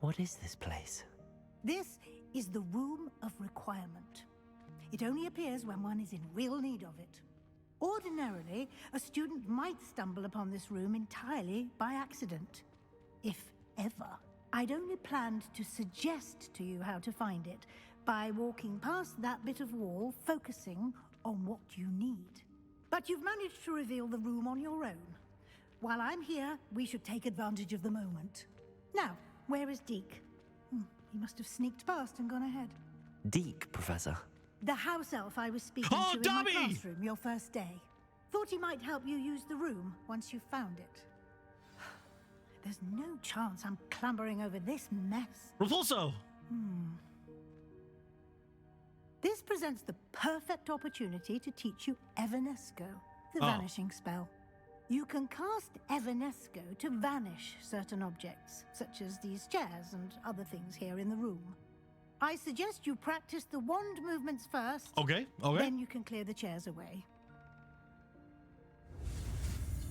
[SPEAKER 15] What is this place?
[SPEAKER 14] This is the Room of Requirement. It only appears when one is in real need of it. Ordinarily, a student might stumble upon this room entirely by accident. If ever. I'd only planned to suggest to you how to find it by walking past that bit of wall, focusing on what you need. But you've managed to reveal the room on your own. While I'm here, we should take advantage of the moment. Now, where is Deke? He must have sneaked past and gone ahead.
[SPEAKER 15] Deke, Professor.
[SPEAKER 14] The house elf I was speaking to in my classroom your first day. Thought he might help you use the room once you found it. There's no chance I'm clambering over this mess.
[SPEAKER 1] Repulso!
[SPEAKER 14] This presents the perfect opportunity to teach you Evanesco, the vanishing spell. You can cast Evanesco to vanish certain objects, such as these chairs and other things here in the room. I suggest you practice the wand movements first.
[SPEAKER 1] Okay, okay.
[SPEAKER 14] Then you can clear the chairs away.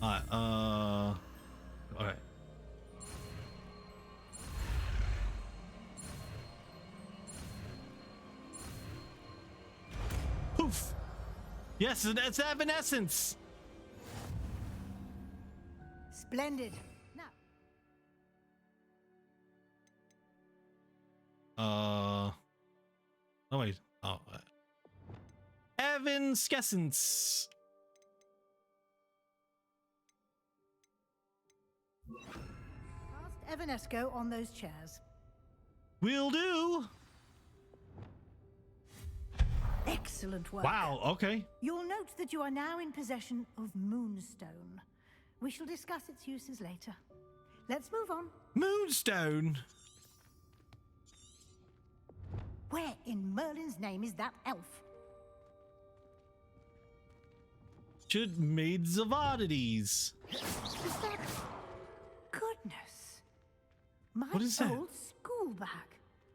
[SPEAKER 1] Okay. Poof. Yes, it's Evanescence.
[SPEAKER 14] Splendid. Now.
[SPEAKER 1] Oh wait. Oh. Evanescence.
[SPEAKER 14] Cast Evanesco on those chairs.
[SPEAKER 1] Will do.
[SPEAKER 14] Excellent work.
[SPEAKER 1] Wow, okay.
[SPEAKER 14] You'll note that you are now in possession of Moonstone. We shall discuss its uses later. Let's move on.
[SPEAKER 1] Moonstone.
[SPEAKER 14] Where in Merlin's name is that elf?
[SPEAKER 1] Should Maids of Oddities.
[SPEAKER 14] Is that... Goodness. My
[SPEAKER 1] What is that?
[SPEAKER 14] old school bag.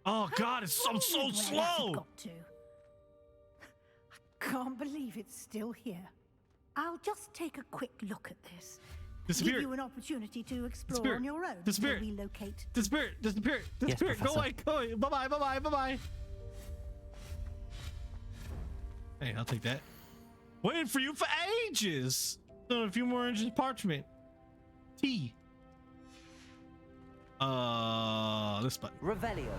[SPEAKER 1] Oh God, I'm so
[SPEAKER 14] Where has it
[SPEAKER 1] slow.
[SPEAKER 14] got to? I can't believe it's still here. I'll just take a quick look at this.
[SPEAKER 1] Disappear.
[SPEAKER 14] Give you an opportunity to explore
[SPEAKER 1] Disappear.
[SPEAKER 14] on your own.
[SPEAKER 1] Disappear.
[SPEAKER 14] Until we locate.
[SPEAKER 1] Disappear. Disappear. Disappear. Go
[SPEAKER 15] Professor.
[SPEAKER 1] away. Go away. Bye bye. Bye bye. Bye bye. Hey, I'll take that. Waiting for you for ages. So a few more inches of parchment. T. This button.
[SPEAKER 12] Revelio.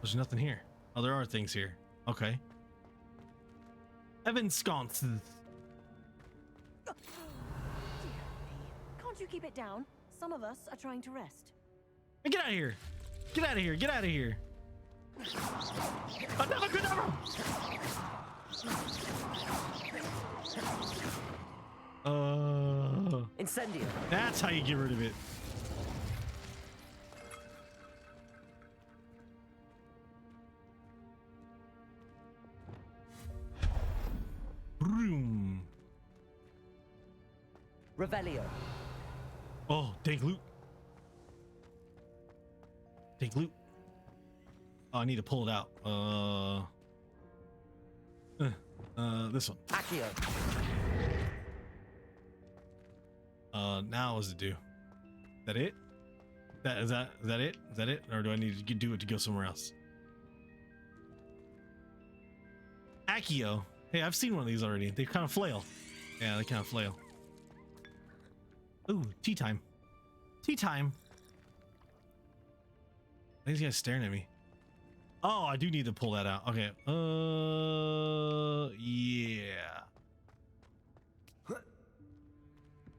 [SPEAKER 1] There's nothing here. Oh, there are things here. Okay. Evan sconces.
[SPEAKER 16] Can't you keep it down? Some of us are trying to rest.
[SPEAKER 1] Get out of here. Get out of here. Get out of here. Another cadaver.
[SPEAKER 12] Incendio.
[SPEAKER 1] That's how you get rid of it. Broom.
[SPEAKER 12] Revelio.
[SPEAKER 1] Oh, dank loot. Dank loot. Oh, I need to pull it out. This one.
[SPEAKER 12] Accio.
[SPEAKER 1] Now what does it do? That it? Is that it? Is that it? Or do I need to do it to go somewhere else? Accio. Hey, I've seen one of these already. They kind of flail. Yeah, they kind of flail. Ooh, tea time. Tea time. These guys staring at me. Oh, I do need to pull that out. Okay.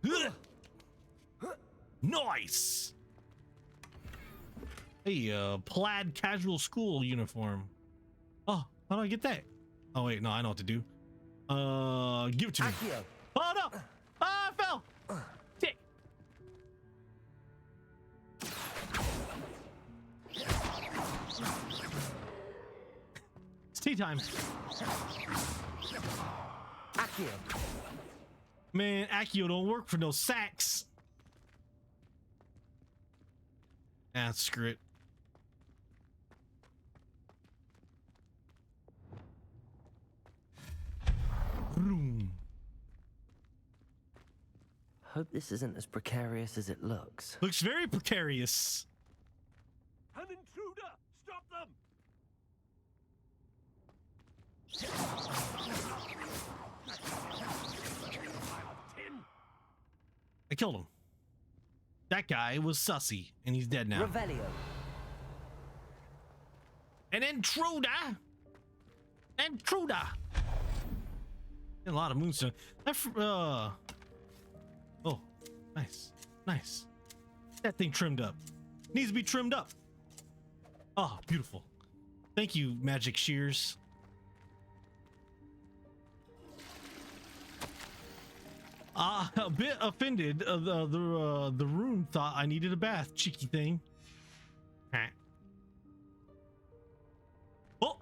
[SPEAKER 1] Yeah. Nice. Hey, plaid casual school uniform. Oh, how do I get that? Oh wait, no, I know what to do. Give it to me.
[SPEAKER 12] Accio.
[SPEAKER 1] Oh no! Ah, I fell. Tick. It's tea time.
[SPEAKER 12] Accio.
[SPEAKER 1] Man, Accio don't work for no sacks. Ah, screw it. Vroom.
[SPEAKER 15] Hope this isn't as precarious as it looks.
[SPEAKER 1] Looks very precarious.
[SPEAKER 9] An intruder! Stop them!
[SPEAKER 1] I killed him. That guy was sussy, and he's dead now.
[SPEAKER 12] Revelio.
[SPEAKER 1] An intruder! Intruder! A lot of moonstone. Oh, nice. Nice. That thing trimmed up. Needs to be trimmed up. Oh, beautiful. Thank you, magic shears. A bit offended. The room thought I needed a bath. Cheeky thing. Oh.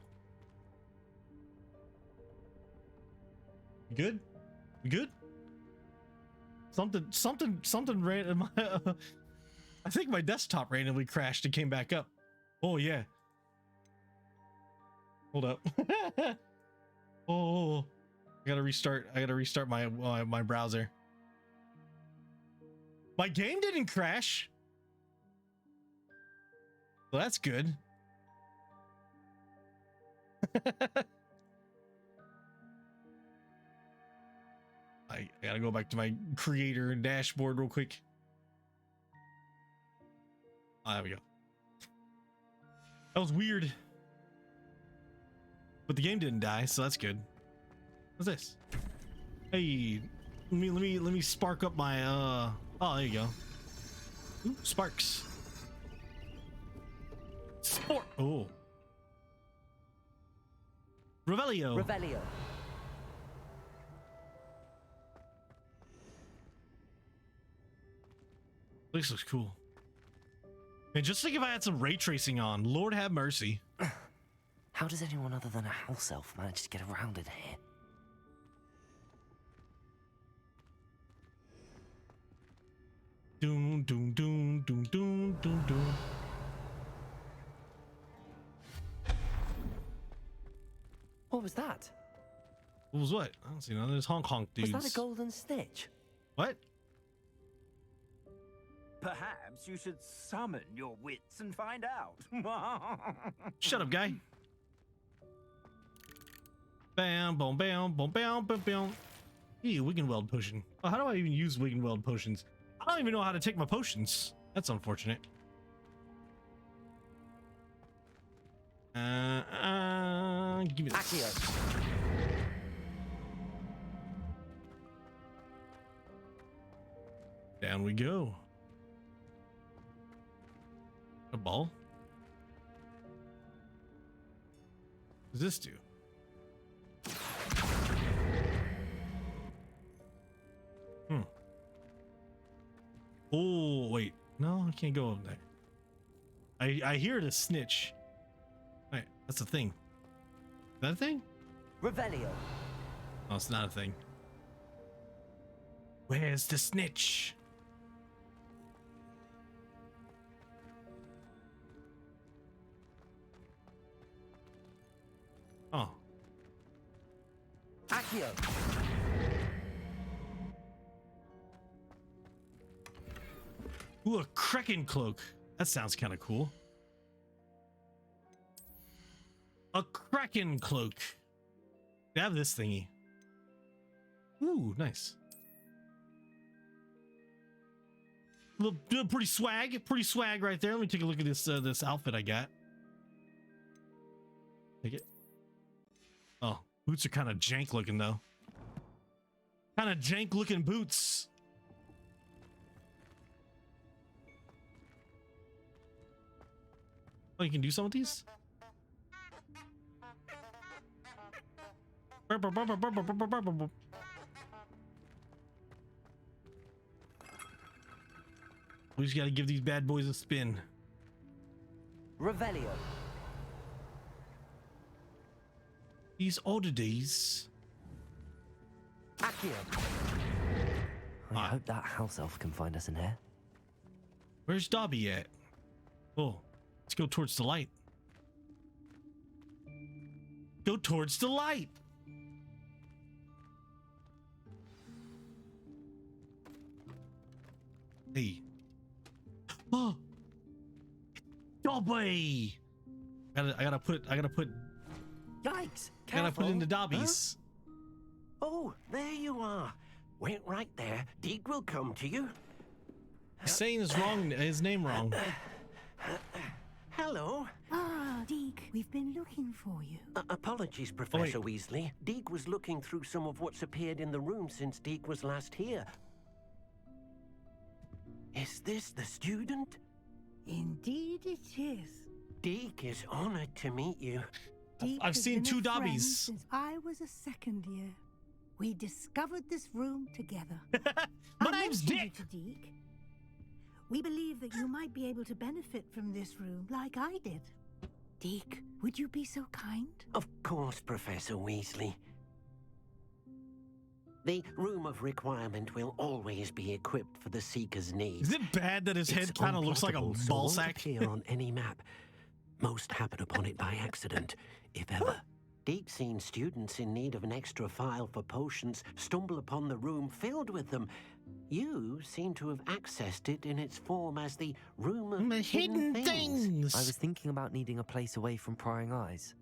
[SPEAKER 1] You good? You good? Something ran. I think my desktop randomly crashed and came back up. Oh yeah. Hold up. Oh. I gotta restart my my browser. My game didn't crash. Well, that's good. I gotta go back to my creator dashboard real quick. Oh, there we go. That was weird. But the game didn't die, so that's good. What's this? Hey, let me spark up my oh, there you go. Ooh, sparks. Sport. Oh. Revelio.
[SPEAKER 12] Revelio.
[SPEAKER 1] This looks cool. And just think if I had some ray tracing on. Lord have mercy.
[SPEAKER 15] How does anyone other than a house elf manage to get around in here?
[SPEAKER 1] Doom, doom, doom, doom, doom, doom, doom.
[SPEAKER 15] What was that?
[SPEAKER 1] What was what? I don't see none of those honk honk dudes.
[SPEAKER 15] Was that a golden snitch?
[SPEAKER 1] What?
[SPEAKER 9] Perhaps you should summon your wits and find out.
[SPEAKER 1] Shut up, guy. Bam, boom, bam, boom, bam, bam, bam. Ew, Wiggenweld potion. Oh, how do I even use Wiggenweld potions? I don't even know how to take my potions. That's unfortunate. Give me this. Down we go. A ball? What does this do? Oh, wait. No, I can't go over there. I hear it a snitch. Wait, that's a thing. Is that a thing?
[SPEAKER 12] Revelio.
[SPEAKER 1] Oh, it's not a thing. Where's the snitch? Oh.
[SPEAKER 12] Accio.
[SPEAKER 1] Ooh, a Kraken cloak. That sounds kind of cool. A Kraken cloak. I have this thingy. Ooh, nice. Pretty swag right there. Let me take a look at this this outfit I got. Take it. Oh, boots are kind of jank looking though. Kind of jank looking boots. Oh, you can do some of these? We just gotta give these bad boys a spin.
[SPEAKER 12] Revelio.
[SPEAKER 1] These oddities.
[SPEAKER 12] Accio.
[SPEAKER 15] I hope that house elf can find us in here.
[SPEAKER 1] Where's Dobby at? Oh, let's go towards the light. Go towards the light. Hey. Oh. Dobby. I gotta put
[SPEAKER 9] Yikes!
[SPEAKER 1] I gotta put it into Dobby's.
[SPEAKER 9] Huh? Oh, there you are. Wait right there. Deke will come to you.
[SPEAKER 1] He's saying his name wrong.
[SPEAKER 9] Hello.
[SPEAKER 14] Ah, Deke, we've been looking for you.
[SPEAKER 9] Apologies, Professor Weasley. Deke was looking through some of what's appeared in the room since Deke was last here. Is this the student?
[SPEAKER 14] Indeed it is.
[SPEAKER 9] Deke is honored to meet you.
[SPEAKER 14] Deke
[SPEAKER 1] I've
[SPEAKER 14] has
[SPEAKER 1] seen
[SPEAKER 14] been
[SPEAKER 1] two
[SPEAKER 14] a friend
[SPEAKER 1] Dobbies.
[SPEAKER 14] since I was a second year. We discovered this room together.
[SPEAKER 1] My name's Dick.
[SPEAKER 14] To Deke. We believe that you might be able to benefit from this room like I did. Deke, would you be so kind?
[SPEAKER 9] Of course, Professor Weasley. The room of requirement will always be equipped for the seeker's needs.
[SPEAKER 1] Is it bad that his head kind of looks like a
[SPEAKER 9] unplottable, so
[SPEAKER 1] ball
[SPEAKER 9] won't
[SPEAKER 1] sack?
[SPEAKER 9] appear on any map. Most happen upon it by accident, if ever. Deep-seen students in need of an extra file for potions stumble upon the room filled with them. You seem to have accessed it in its form as the room of hidden things.
[SPEAKER 15] I was thinking about needing a place away from prying eyes.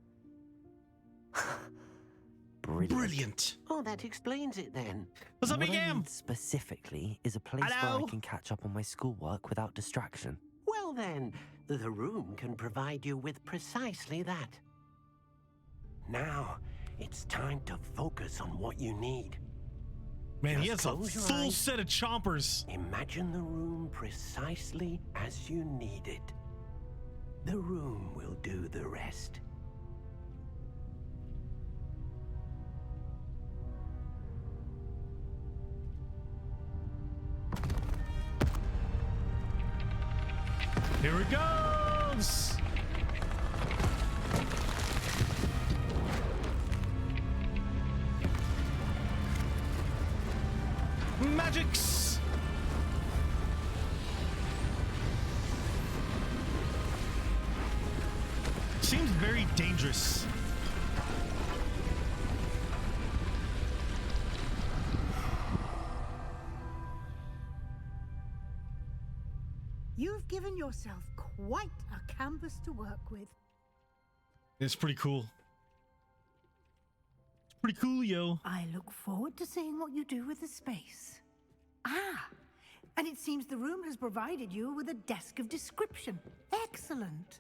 [SPEAKER 1] Brilliant.
[SPEAKER 9] Oh, that explains it then.
[SPEAKER 1] What's up,
[SPEAKER 15] What I
[SPEAKER 1] Big
[SPEAKER 15] need specifically is a place where
[SPEAKER 1] Hello?
[SPEAKER 15] I can catch up on my schoolwork without distraction.
[SPEAKER 9] Well then, the room can provide you with precisely that. Now, it's time to focus on what you need.
[SPEAKER 1] Man, he
[SPEAKER 9] Just
[SPEAKER 1] has a
[SPEAKER 9] close your
[SPEAKER 1] full
[SPEAKER 9] eyes.
[SPEAKER 1] set of chompers.
[SPEAKER 9] Imagine the room precisely as you need it. The room will do the rest.
[SPEAKER 1] Here it goes. Magics. Seems very dangerous.
[SPEAKER 14] You've given yourself quite a canvas to work with.
[SPEAKER 1] It's pretty cool. It's pretty cool, yo.
[SPEAKER 14] I look forward to seeing what you do with the space. Ah, and it seems the room has provided you with a desk of description. Excellent.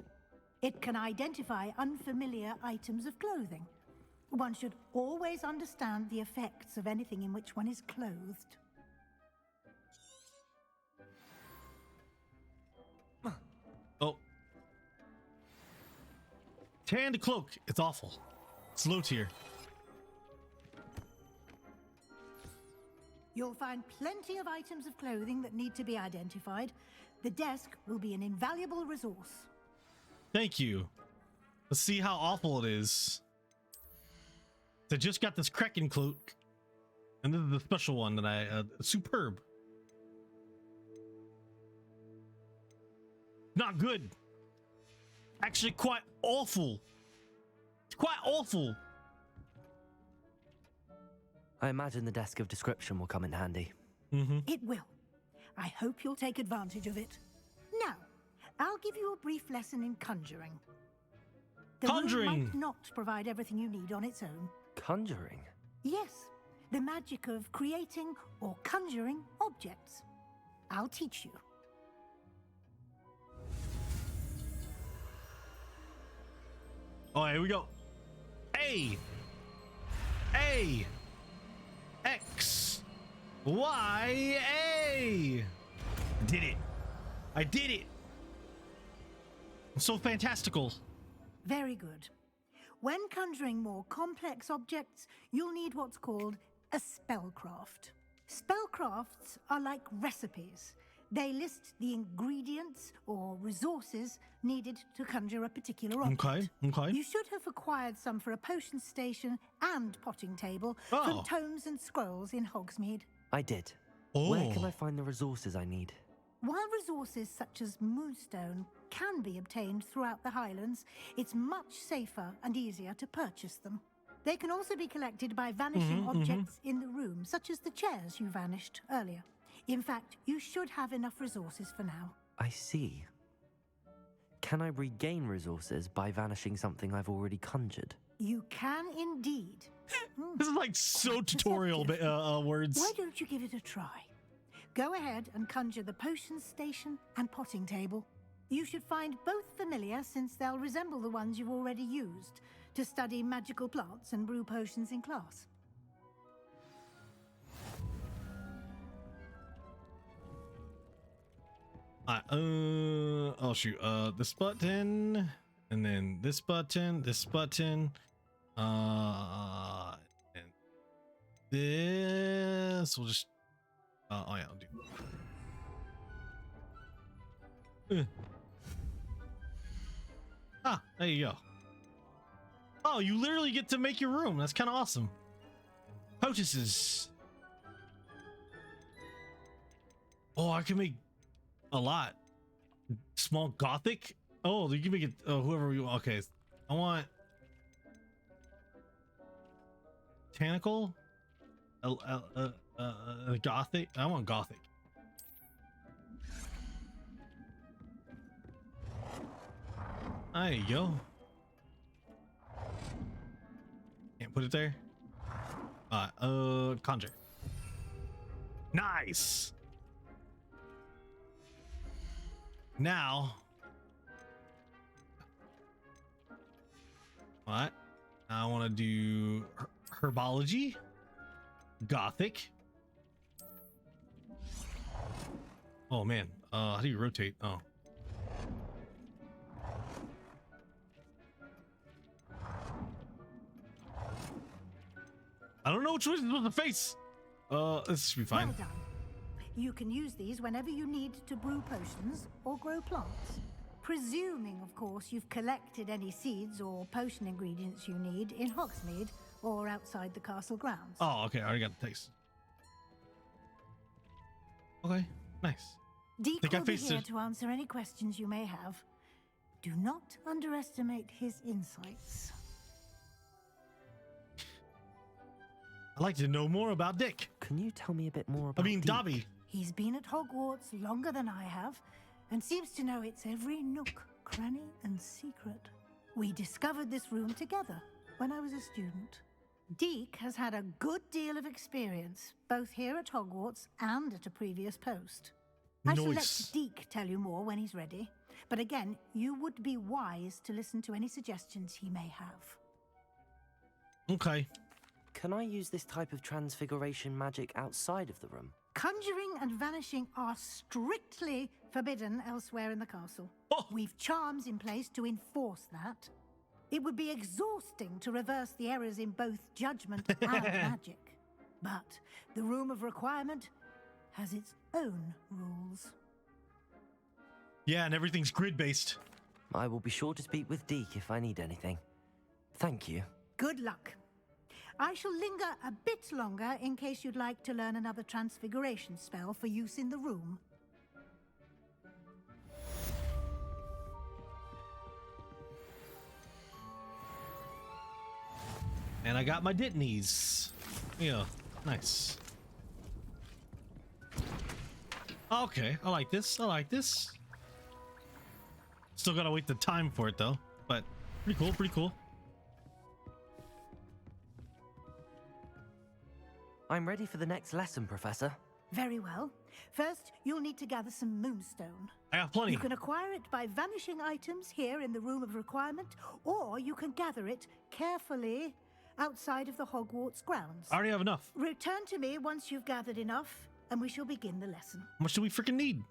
[SPEAKER 14] It can identify unfamiliar items of clothing. One should always understand the effects of anything in which one is clothed.
[SPEAKER 1] Oh. Tanned cloak. It's awful. It's low tier.
[SPEAKER 14] You'll find plenty of items of clothing that need to be identified. The desk will be an invaluable resource.
[SPEAKER 1] Thank you. Let's see how awful it is. I just got this Kraken cloak. And this is the special one that I... superb. Not good. Actually quite awful. It's quite awful.
[SPEAKER 15] I imagine the desk of description will come in handy.
[SPEAKER 14] It will. I hope you'll take advantage of it. Now, I'll give you a brief lesson in conjuring. The
[SPEAKER 1] Conjuring!
[SPEAKER 14] room might not provide everything you need on its own.
[SPEAKER 15] Conjuring?
[SPEAKER 14] Yes, the magic of creating or conjuring objects. I'll teach you.
[SPEAKER 1] Oh, here we go. A. X. Y. A. I did it. I did it. I'm so fantastical.
[SPEAKER 14] Very good. When conjuring more complex objects, you'll need what's called a spellcraft. Spellcrafts are like recipes. They list the ingredients or resources needed to conjure a particular object.
[SPEAKER 1] Okay.
[SPEAKER 14] You should have acquired some for a potion station and potting table from tomes and scrolls in Hogsmeade.
[SPEAKER 15] I did. Where can I find the resources I need?
[SPEAKER 14] While resources such as moonstone can be obtained throughout the Highlands, it's much safer and easier to purchase them. They can also be collected by vanishing objects in the room, such as the chairs you vanished earlier. In fact, you should have enough resources for now.
[SPEAKER 15] I see. Can I regain resources by vanishing something I've already conjured?
[SPEAKER 14] You can indeed.
[SPEAKER 1] This is like so tutorial words.
[SPEAKER 14] Why don't you give it a try? Go ahead and conjure the potion station and potting table. You should find both familiar, since they'll resemble the ones you've already used to study magical plants and brew potions in class.
[SPEAKER 1] Oh shoot, this button, and then this button, and this, we'll just, oh yeah, I'll do. There you go. Oh, you literally get to make your room. That's kind of awesome. Potuses. Oh, I can make a lot. Small gothic. Oh, you can make it whoever you want. Okay, I want botanical, gothic. I want gothic. There you go. Can't put it there. Conjure. Nice. Now, what? I want to do herbology, gothic, Oh man, how do you rotate? Oh. I don't know which one was the face. This should be fine.
[SPEAKER 14] Well done. You can use these whenever you need to brew potions or grow plants. Presuming, of course, you've collected any seeds or potion ingredients you need in Hogsmeade or outside the castle grounds.
[SPEAKER 1] Oh, okay. I already got the taste. Okay, nice.
[SPEAKER 14] Deek will be here to answer any questions you may have. Do not underestimate his insights.
[SPEAKER 1] I'd like to know more about Dick.
[SPEAKER 15] Can you tell me a bit more about Deek?
[SPEAKER 1] Dobby.
[SPEAKER 14] He's been at Hogwarts longer than I have, and seems to know its every nook, cranny, and secret. We discovered this room together when I was a student. Deek has had a good deal of experience, both here at Hogwarts and at a previous post. I shall let Deek tell you more when he's ready, but again, you would be wise to listen to any suggestions he may have.
[SPEAKER 1] Okay.
[SPEAKER 15] Can I use this type of transfiguration magic outside of the room?
[SPEAKER 14] Conjuring and vanishing are strictly forbidden elsewhere in the castle.
[SPEAKER 1] Oh.
[SPEAKER 14] We've charms in place to enforce that. It would be exhausting to reverse the errors in both judgment and magic. But the Room of Requirement has its own rules.
[SPEAKER 1] Yeah, and everything's grid-based.
[SPEAKER 15] I will be sure to speak with Deek if I need anything. Thank you.
[SPEAKER 14] Good luck. I shall linger a bit longer in case you'd like to learn another transfiguration spell for use in the room.
[SPEAKER 1] And I got my Ditnies. Yeah, nice. Okay, I like this. I like this. Still gotta wait the time for it though, but pretty cool, pretty cool.
[SPEAKER 15] I'm ready for the next lesson, Professor.
[SPEAKER 14] Very well. First, you'll need to gather some moonstone.
[SPEAKER 1] I got plenty.
[SPEAKER 14] You can acquire it by vanishing items here in the Room of Requirement, or you can gather it carefully outside of the Hogwarts grounds.
[SPEAKER 1] I already have enough.
[SPEAKER 14] Return to me once you've gathered enough, and we shall begin the lesson.
[SPEAKER 1] How much do we freaking need?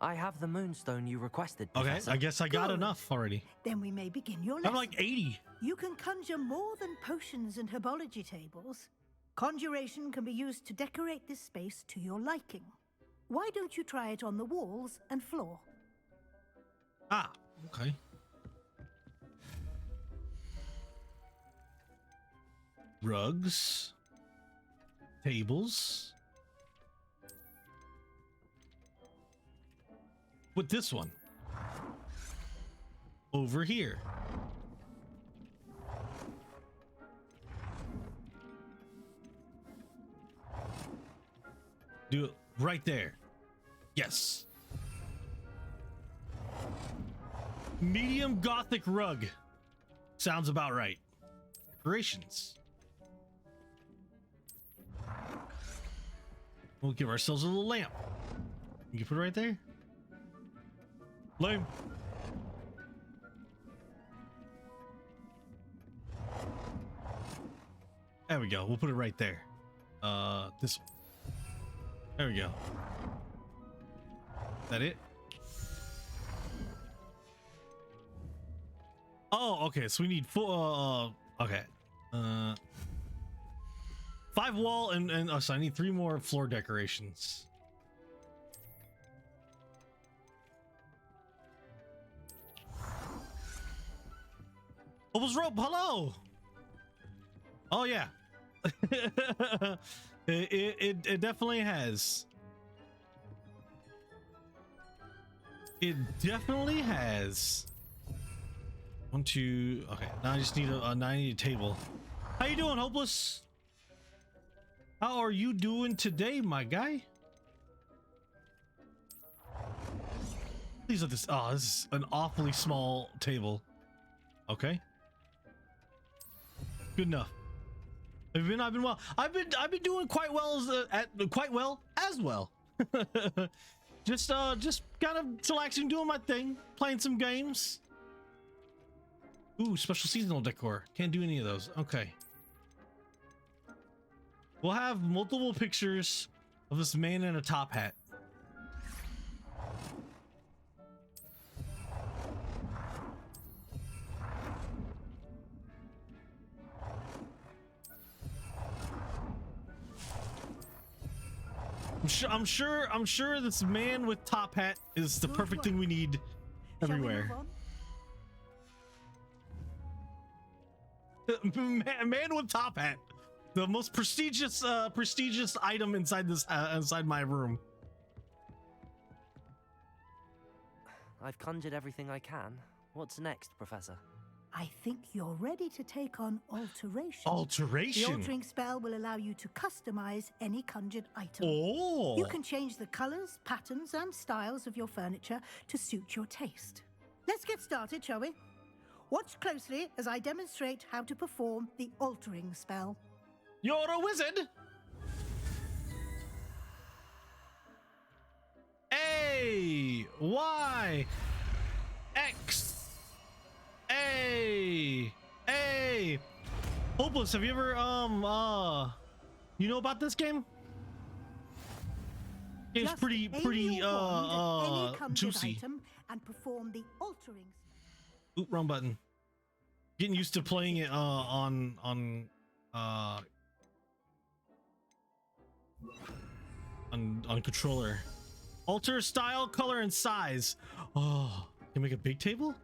[SPEAKER 15] I have the moonstone you requested,
[SPEAKER 1] Okay,
[SPEAKER 15] Professor.
[SPEAKER 1] I guess I got
[SPEAKER 14] Good.
[SPEAKER 1] enough already.
[SPEAKER 14] Then we may begin your lesson.
[SPEAKER 1] I'm like 80.
[SPEAKER 14] You can conjure more than potions and herbology tables. Conjuration can be used to decorate this space to your liking. Why don't you try it on the walls and floor?
[SPEAKER 1] Ah, okay. Rugs. Tables. Put this one over here. Do it right there. Yes. Medium Gothic rug. Sounds about right. Decorations. We'll give ourselves a little lamp. You can put it right there. Lame. There we go. We'll put it right there. This one. There we go. That it? Oh, okay. So we need 4. Okay. 5 wall and oh, so I need 3 more floor decorations. Opal's rope, hello. Oh yeah. it definitely has. It definitely has. 1, 2. Okay, now I just need now I need a table. How you doing, Hopeless? How are you doing today, my guy? Please let this. Oh, this is an awfully small table. Okay. Good enough. I've been well. I've been doing quite well as well. Just kind of chillaxing, doing my thing, playing some games. Ooh, special seasonal decor. Can't do any of those. Okay. We'll have multiple pictures of this man in a top hat. I'm sure this man with top hat is the perfect thing we need everywhere. Man with top hat, the most prestigious item inside this inside my room.
[SPEAKER 15] I've conjured everything I can. What's next, Professor?
[SPEAKER 14] I think you're ready to take on alteration.
[SPEAKER 1] Alteration?
[SPEAKER 14] The altering spell will allow you to customize any conjured item.
[SPEAKER 1] Oh!
[SPEAKER 14] You can change the colors, patterns, and styles of your furniture to suit your taste. Let's get started, shall we? Watch closely as I demonstrate how to perform the altering spell.
[SPEAKER 1] You're a wizard! A, Y, X. Hey, Hopeless, have you ever you know about this game? It's pretty juicy.
[SPEAKER 14] And perform the altering.
[SPEAKER 1] Oop, wrong button. Getting used to playing it on controller. Alter style, color, and size. Oh, can we make a big table?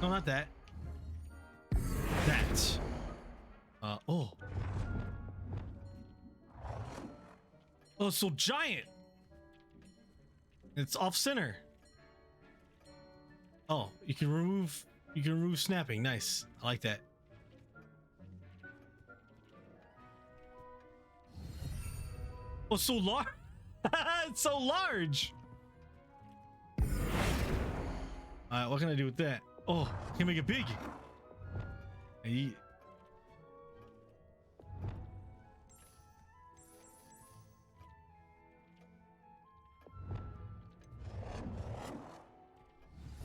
[SPEAKER 1] No, not that. That. Oh. Oh, it's so giant. It's off center. Oh, you can remove snapping. Nice. I like that. Oh, so large. It's so large. Alright, what can I do with that? Oh, I can make it big. Hey.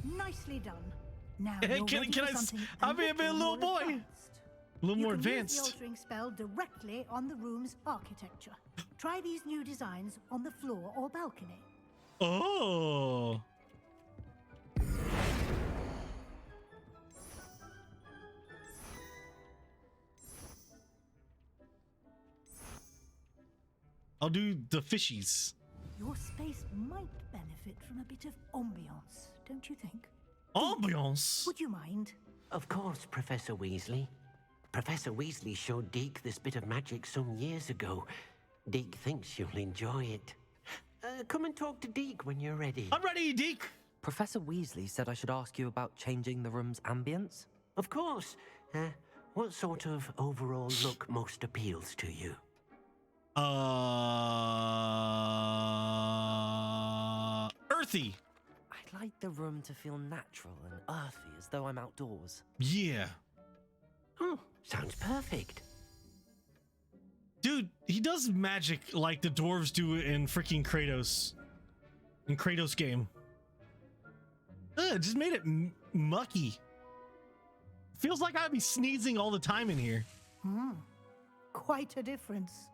[SPEAKER 14] Nicely done. Now,
[SPEAKER 1] hey, can I'll be a little boy. A little more advanced.
[SPEAKER 14] Use the altering spell directly on the room's architecture. Try these new designs on the floor or balcony.
[SPEAKER 1] Oh. I'll do the fishies.
[SPEAKER 14] Your space might benefit from a bit of ambiance, don't you think?
[SPEAKER 1] Ambiance?
[SPEAKER 14] Would you mind?
[SPEAKER 9] Of course, Professor Weasley. Professor Weasley showed Deke this bit of magic some years ago. Deke thinks you'll enjoy it. Come and talk to Deke when you're ready.
[SPEAKER 1] I'm ready, Deke!
[SPEAKER 15] Professor Weasley said I should ask you about changing the room's ambience.
[SPEAKER 9] Of course. What sort of overall look most appeals to you?
[SPEAKER 1] Earthy.
[SPEAKER 15] I'd like the room to feel natural and earthy, as though I'm outdoors.
[SPEAKER 1] Yeah.
[SPEAKER 9] Oh, sounds perfect.
[SPEAKER 1] Dude, he does magic like the dwarves do in freaking Kratos. In Kratos game. It just made it mucky. Feels like I'd be sneezing all the time in here.
[SPEAKER 14] Quite a difference.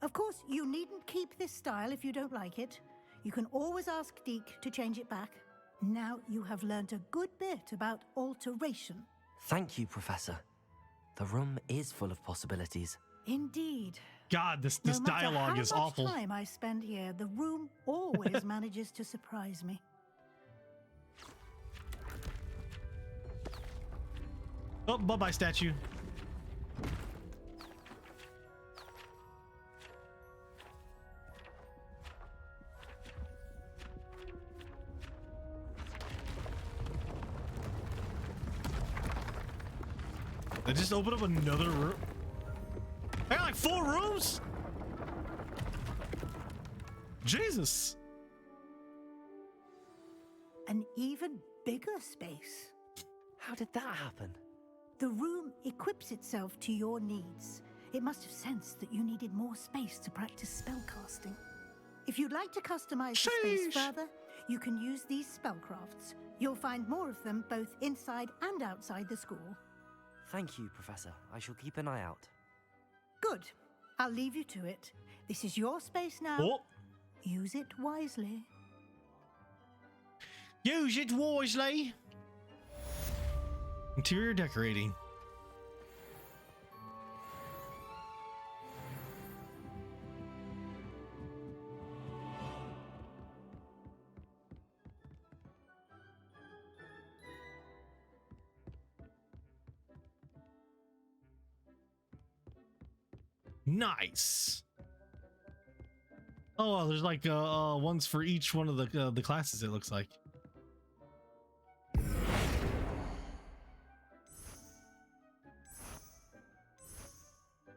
[SPEAKER 14] Of course, you needn't keep this style if you don't like it. You can always ask Deke to change it back. Now you have learned a good bit about alteration.
[SPEAKER 15] Thank you, Professor. The room is full of possibilities.
[SPEAKER 14] Indeed.
[SPEAKER 1] God, this dialogue is awful.
[SPEAKER 14] No matter how much time I spend here, the room always manages to surprise me.
[SPEAKER 1] Oh, bye-bye, statue. I just opened up another room. I got like 4 rooms? Jesus.
[SPEAKER 14] An even bigger space.
[SPEAKER 15] How did that happen?
[SPEAKER 14] The room equips itself to your needs. It must have sensed that you needed more space to practice spellcasting. If you'd like to customize the space further, you can use these spellcrafts. You'll find more of them both inside and outside the school.
[SPEAKER 15] Thank you, Professor. I shall keep an eye out.
[SPEAKER 14] Good. I'll leave you to it. This is your space now.
[SPEAKER 1] Oh.
[SPEAKER 14] Use it wisely.
[SPEAKER 1] Use it wisely. Interior decorating. Nice. Oh, there's like ones for each one of the classes, it looks like.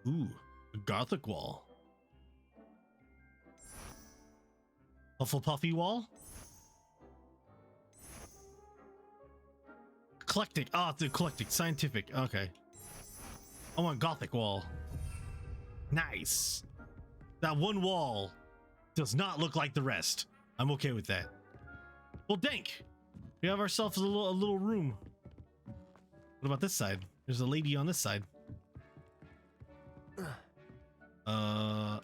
[SPEAKER 1] Ooh, a Gothic wall. Hufflepuffy wall. Eclectic. Oh, it's eclectic. Scientific. Okay. I want Gothic wall. Nice. That one wall does not look like the rest. I'm okay with that. Well, dank. We have ourselves a little room. What about this side? There's a lady on this side. Oh.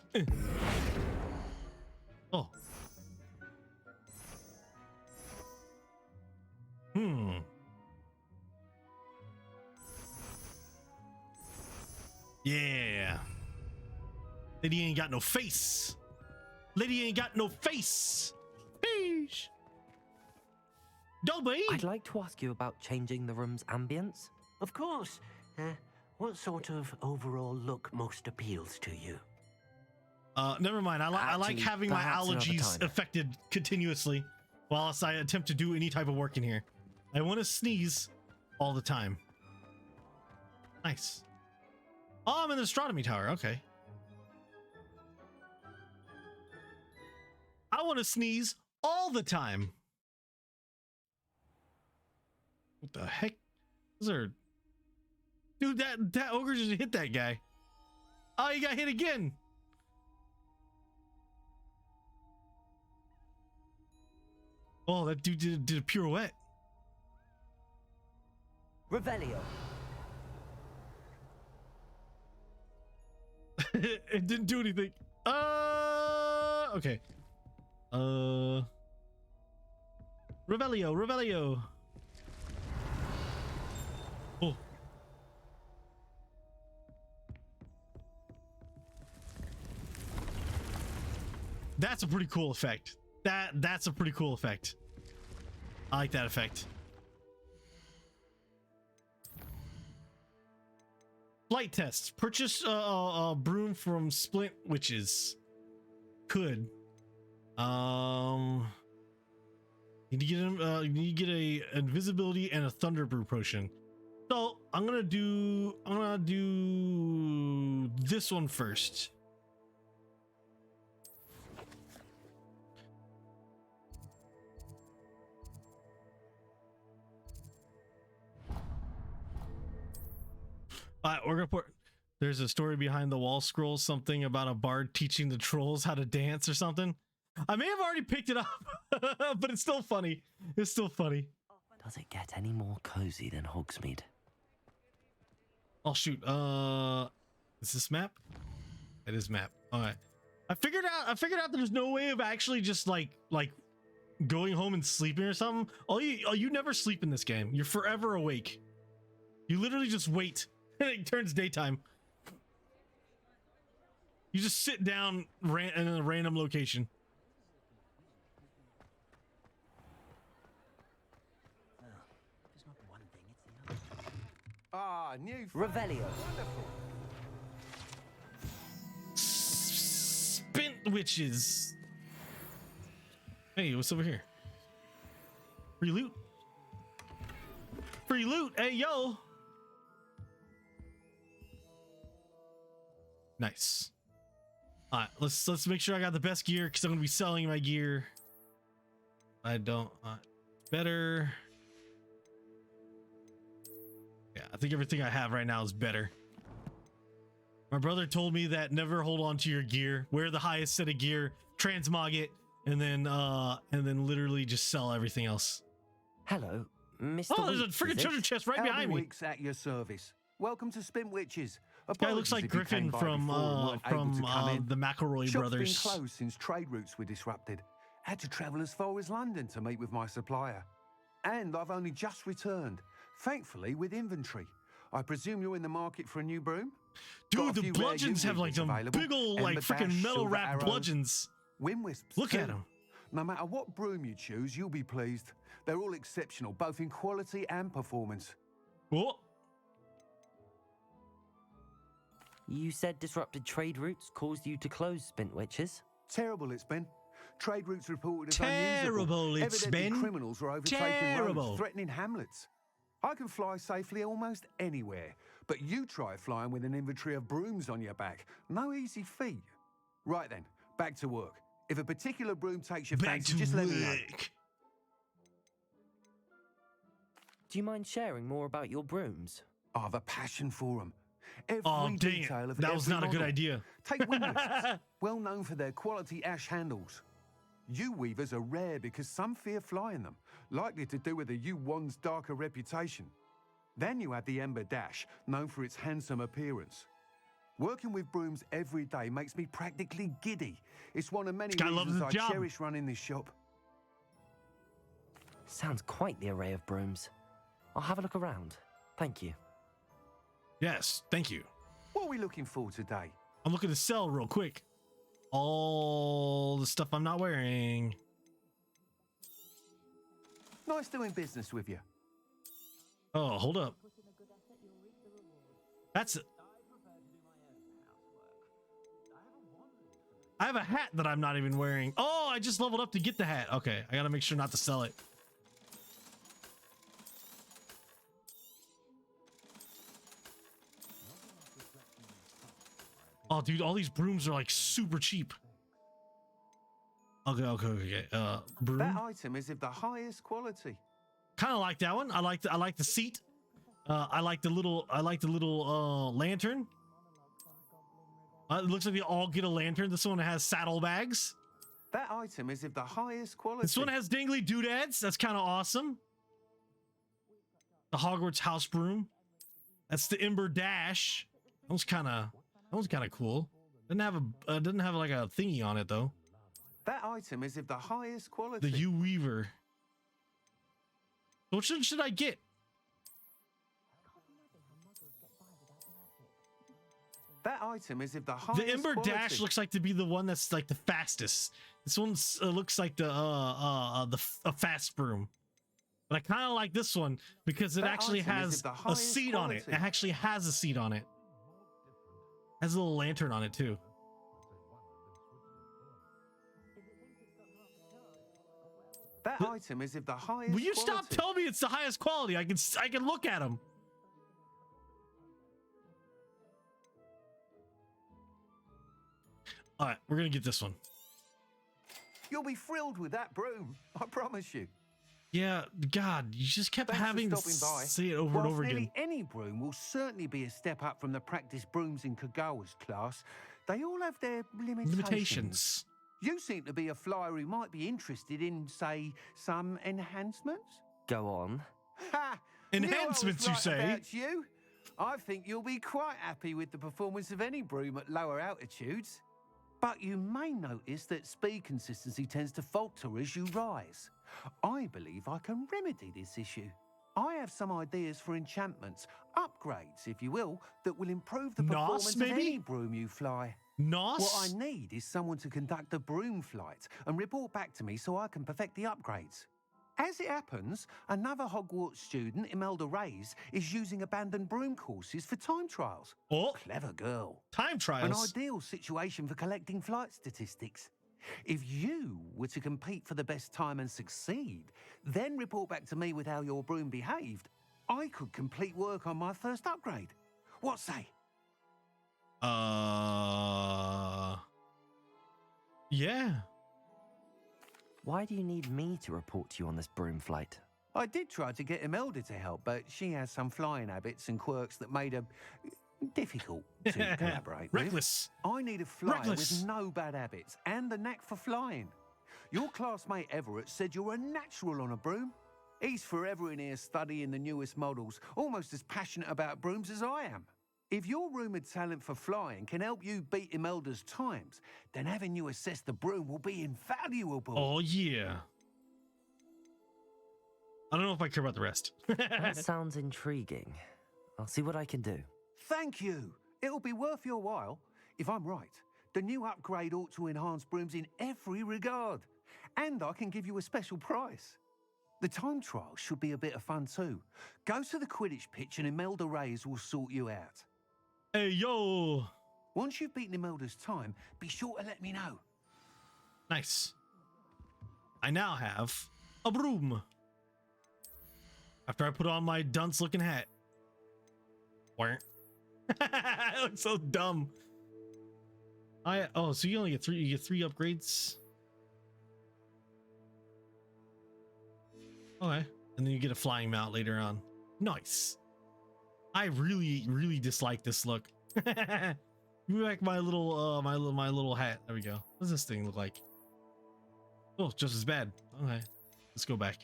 [SPEAKER 1] Yeah. Lady ain't got no face. Lady ain't got no face. Beige. Dobby.
[SPEAKER 15] I'd like to ask you about changing the room's ambience.
[SPEAKER 9] Of course. What sort of overall look most appeals to you?
[SPEAKER 1] Never mind. I like having my
[SPEAKER 15] perhaps another
[SPEAKER 1] allergies
[SPEAKER 15] time.
[SPEAKER 1] affected continuously whilst I attempt to do any type of work in here. I want to sneeze all the time. Nice. Oh, I'm in the astronomy tower. Okay. I want to sneeze all the time. What the heck? Is there... Dude, that ogre just hit that guy. Oh, he got hit again. Oh, that dude did a pirouette.
[SPEAKER 3] Revelio.
[SPEAKER 1] It didn't do anything. Okay. Revelio. Oh. That's a pretty cool effect. That's a pretty cool effect. I like that effect. Flight tests. Purchase a broom from Splint Witches. Could. You need to get a invisibility and a thunder brew potion. So I'm gonna do this one first. We're gonna put. There's a story behind the wall scroll, something about a bard teaching the trolls how to dance or something. I may have already picked it up, but it's still funny. It's still funny.
[SPEAKER 15] Does it get any more cozy than Hogsmeade?
[SPEAKER 1] Oh shoot. Is this map? It is map. All right. I figured out there's no way of actually just like going home and sleeping or something. You never sleep in this game. You're forever awake. You literally just wait and it turns daytime. You just sit down in a random location.
[SPEAKER 3] Ah, new Revelio. Wonderful.
[SPEAKER 1] Spint witches. Hey, what's over here? Free loot. Free loot. Hey, yo. Nice. All right, let's make sure I got the best gear because I'm gonna be selling my gear. I don't better. Yeah, I think everything I have right now is better. My brother told me that never hold on to your gear. Wear the highest set of gear, transmog it, and then literally just sell everything else.
[SPEAKER 15] Hello, Mr.
[SPEAKER 1] Oh, there's a
[SPEAKER 15] Weeks,
[SPEAKER 1] freaking
[SPEAKER 15] is it?
[SPEAKER 1] treasure chest right behind me.
[SPEAKER 17] Weeks at your service. Welcome to Spin Witches.
[SPEAKER 1] Guy looks like Griffin from the McElroy brothers.
[SPEAKER 17] Shop's been closed since trade routes were disrupted. Had to travel as far as London to meet with my supplier. And I've only just returned, thankfully with inventory. I presume you're in the market for a new broom?
[SPEAKER 1] Dude, the bludgeons have like some big ol' like freaking metal wrapped bludgeons.
[SPEAKER 17] Wind wisps.
[SPEAKER 1] Look at them.
[SPEAKER 17] No matter what broom you choose, you'll be pleased. They're all exceptional, both in quality and performance.
[SPEAKER 1] What?
[SPEAKER 15] You said disrupted trade routes caused you to close Spint Witches?
[SPEAKER 17] Terrible it's been. Trade routes reported as
[SPEAKER 1] terrible
[SPEAKER 17] unusable.
[SPEAKER 1] It's
[SPEAKER 17] Evidently
[SPEAKER 1] been.
[SPEAKER 17] Criminals were overtaking roads, threatening hamlets. I can fly safely almost anywhere, but you try flying with an inventory of brooms on your back. No easy feat. Right then, back to work. If a particular broom takes your fancy, just let me know.
[SPEAKER 15] Do you mind sharing more about your brooms?
[SPEAKER 17] I have a passion for them.
[SPEAKER 1] Every detail of that was not a good idea.
[SPEAKER 17] Take wind wisps, well known for their quality ash handles. U-weavers are rare because some fear flying them, likely to do with the U-one's darker reputation. Then you have the Ember Dash, known for its handsome appearance. Working with brooms every day makes me practically giddy. It's one of many reasons I cherish running this shop.
[SPEAKER 15] Sounds quite the array of brooms. I'll have a look around. Thank you.
[SPEAKER 1] Yes, thank you.
[SPEAKER 17] What are we looking for today?
[SPEAKER 1] I'm looking to sell real quick all the stuff I'm not wearing.
[SPEAKER 17] Nice doing business with you.
[SPEAKER 1] Oh, hold up. That's it. I have a hat that I'm not even wearing. Oh, I just leveled up to get the hat. Okay, I gotta make sure not to sell it. Oh, dude, all these brooms are like super cheap. Okay. Broom.
[SPEAKER 17] That item is of the highest quality.
[SPEAKER 1] Kind of like that one. I like the seat. I like the little lantern. It looks like they all get a lantern. This one has saddlebags.
[SPEAKER 17] That item is of the highest quality.
[SPEAKER 1] This one has dangly doodads. That's kind of awesome. The Hogwarts house broom. That's the Ember Dash. That was kind of cool. Didn't have like a thingy on it though.
[SPEAKER 17] That item is of the highest quality.
[SPEAKER 1] The U-weaver. What should I get?
[SPEAKER 17] That item is of the highest
[SPEAKER 1] The Ember
[SPEAKER 17] quality.
[SPEAKER 1] Dash looks like to be the one that's like the fastest. This one looks like a fast broom. But I kind of like this one because it actually has a seat on it. It actually has a seat on it. Has a little lantern on it too.
[SPEAKER 17] That item is of the highest.
[SPEAKER 1] Will you
[SPEAKER 17] quality.
[SPEAKER 1] stop telling me it's the highest quality? I can look at them. All right, we're gonna get this one.
[SPEAKER 17] You'll be thrilled with that broom, I promise you.
[SPEAKER 1] Yeah, God, you just kept having to say it over and over again.
[SPEAKER 17] Nearly any broom will certainly be a step up from the practice brooms in Kagawa's class. They all have their limitations. You seem to be a flyer who might be interested in, say, some enhancements?
[SPEAKER 15] Go on.
[SPEAKER 17] Ha!
[SPEAKER 1] Enhancements, you say?
[SPEAKER 17] About you. I think you'll be quite happy with the performance of any broom at lower altitudes. But you may notice that speed consistency tends to falter as you rise. I believe I can remedy this issue. I have some ideas for enchantments, upgrades, if you will, that will improve the performance of any broom you fly.
[SPEAKER 1] Nos?
[SPEAKER 17] What I need is someone to conduct a broom flight and report back to me so I can perfect the upgrades. As it happens, another Hogwarts student, Imelda Reyes, is using abandoned broom courses for time trials.
[SPEAKER 1] Oh,
[SPEAKER 17] clever girl.
[SPEAKER 1] Time trials?
[SPEAKER 17] An ideal situation for collecting flight statistics. If you were to compete for the best time and succeed, then report back to me with how your broom behaved, I could complete work on my first upgrade. What say?
[SPEAKER 1] Yeah.
[SPEAKER 15] Why do you need me to report to you on this broom flight?
[SPEAKER 17] I did try to get Imelda to help, but she has some flying habits and quirks that made her difficult to collaborate with.
[SPEAKER 1] Reckless.
[SPEAKER 17] I need a flyer with no bad habits and the knack for flying. Your classmate Everett said you're a natural on a broom. He's forever in here studying the newest models, almost as passionate about brooms as I am. If your rumoured talent for flying can help you beat Imelda's times, then having you assess the broom will be invaluable.
[SPEAKER 1] Oh, yeah. I don't know if I care about the rest.
[SPEAKER 15] That sounds intriguing. I'll see what I can do.
[SPEAKER 17] Thank you. It'll be worth your while. If I'm right, the new upgrade ought to enhance brooms in every regard. And I can give you a special price. The time trial should be a bit of fun too. Go to the Quidditch pitch and Imelda Reyes will sort you out.
[SPEAKER 1] Hey, yo!
[SPEAKER 17] Once you've beaten Imelda's time, be sure to let me know.
[SPEAKER 1] Nice. I now have a broom. After I put on my dunce-looking hat. It looks so dumb. So you only get three. You get 3 upgrades. Okay, and then you get a flying mount later on. Nice. I really dislike this look. Give me back my little my little hat. There we go. What does this thing look like? Oh, just as bad. Okay, let's go back.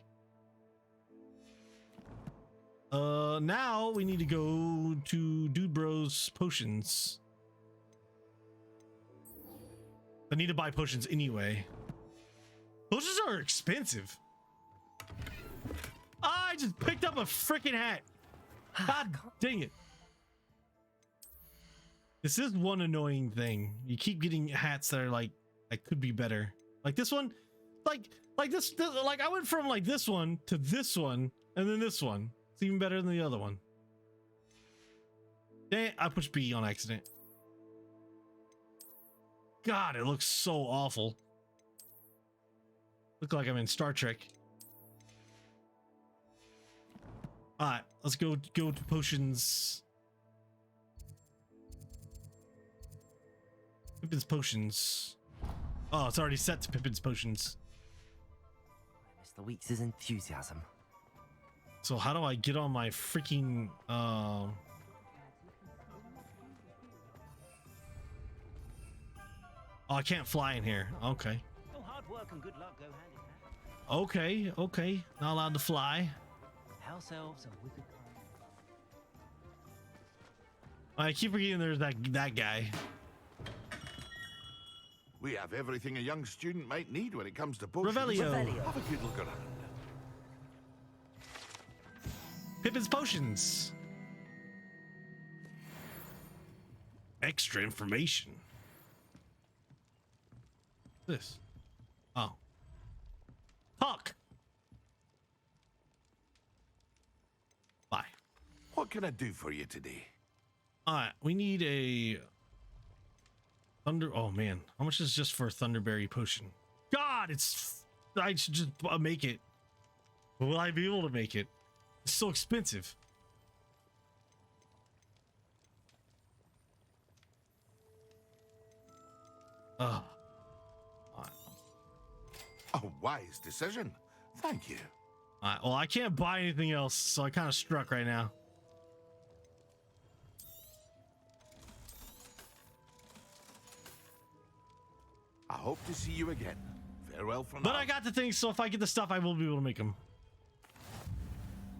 [SPEAKER 1] Now we need to go to Dude Bro's potions. I need to buy potions anyway. Potions are expensive. I just picked up a freaking hat. God dang it. This is one annoying thing. You keep getting hats that are like could be better. Like this one, like this like I went from like this one to this one and then this one. It's even better than the other one. Dang it, I pushed B on accident. God, it looks so awful. Look like I'm in Star Trek. All right, let's go to potions. Pippin's potions. Oh, it's already set to Pippin's potions.
[SPEAKER 15] Mr. Weeks' enthusiasm.
[SPEAKER 1] So how do I get on my freaking Oh, I can't fly in here. Okay.
[SPEAKER 18] Oh, hard work and good luck go hand in hand.
[SPEAKER 1] Okay. Not allowed to fly.
[SPEAKER 18] House elves and wicked.
[SPEAKER 1] I keep forgetting there's that guy.
[SPEAKER 7] We have everything a young student might need when it comes to potions.
[SPEAKER 1] Revelio.
[SPEAKER 7] Have a good look around.
[SPEAKER 1] Pippin's potions. Extra information. This. Oh. Talk. Bye.
[SPEAKER 7] What can I do for you today?
[SPEAKER 1] All right, we need a thunder. Oh man, how much is just for a thunderberry potion? God, I should just make it. Will I be able to make it? It's so expensive. Oh.
[SPEAKER 7] A wise decision. Thank you.
[SPEAKER 1] All right, well, I can't buy anything else, so I kind of struck right now.
[SPEAKER 7] I hope to see you again. Farewell for now.
[SPEAKER 1] But I got the things, so if I get the stuff, I will be able to make them.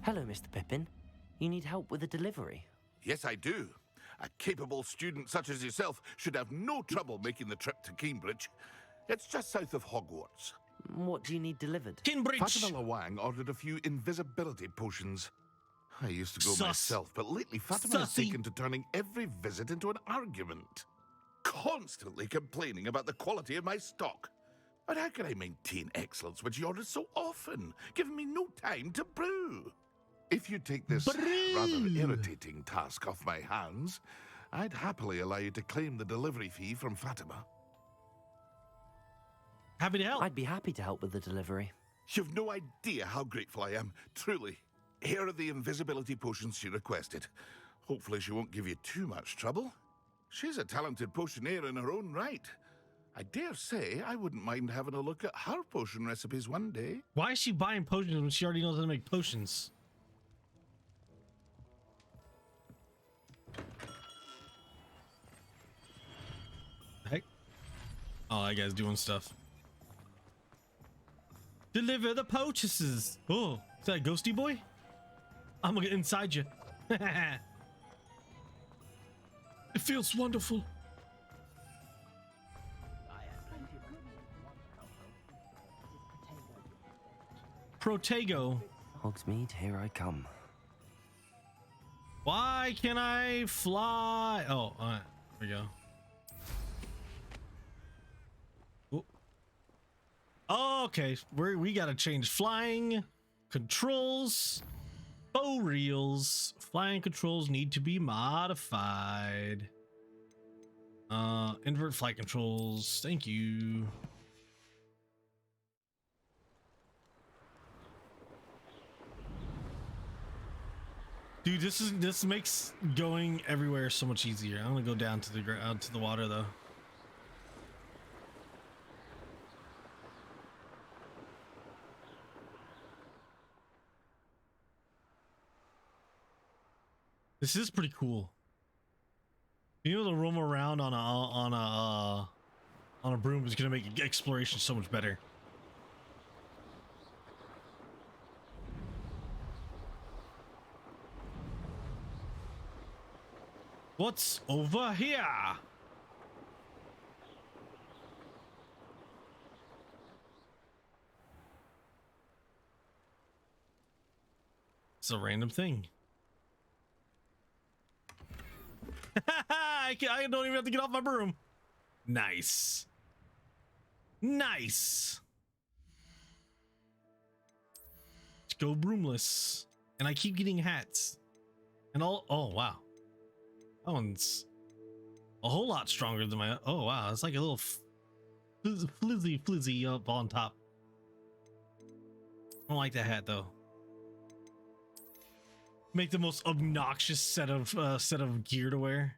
[SPEAKER 15] Hello, Mr. Pippin. You need help with a delivery?
[SPEAKER 7] Yes, I do. A capable student such as yourself should have no trouble making the trip to Cambridge. It's just south of Hogwarts.
[SPEAKER 15] What do you need delivered?
[SPEAKER 1] Cambridge!
[SPEAKER 7] Fatima Lawang ordered a few invisibility potions. I used to go myself, but lately Fatima has taken to turning every visit into an argument. Constantly complaining about the quality of my stock. But how can I maintain excellence when she orders so often, giving me no time to brew? If you take this rather irritating task off my hands, I'd happily allow you to claim the delivery fee from Fatima.
[SPEAKER 1] Happy to help.
[SPEAKER 15] I'd be happy to help with the delivery.
[SPEAKER 7] You've no idea how grateful I am, truly. Here are the invisibility potions she requested. Hopefully she won't give you too much trouble. She's a talented potioneer in her own right. I dare say I wouldn't mind having a look at her potion recipes one day.
[SPEAKER 1] Why is she buying potions when she already knows how to make potions? Heck? Oh, that guy's doing stuff. Deliver the poultices. Oh, Is that a ghosty boy? I'm gonna get inside you. It feels wonderful. Protego.
[SPEAKER 15] Hogsmeade, here I come.
[SPEAKER 1] Why can I fly? Oh, all right. There we go. Oh, okay, we gotta change flying controls. Oh, reels. Flying controls need to be modified. Invert flight controls. Thank you. Dude, this makes going everywhere so much easier. I'm gonna go down to the ground, to the water though. This is pretty cool. Being able to roam around on a broom is gonna make exploration so much better. What's over here? It's a random thing. I don't even have to get off my broom. Nice. Nice. Let's go broomless. And I keep getting hats. And all. Oh, wow. That one's a whole lot stronger than my. Oh, wow. It's like a little flizzy up on top. I don't like that hat, though. Make the most obnoxious set of gear to wear.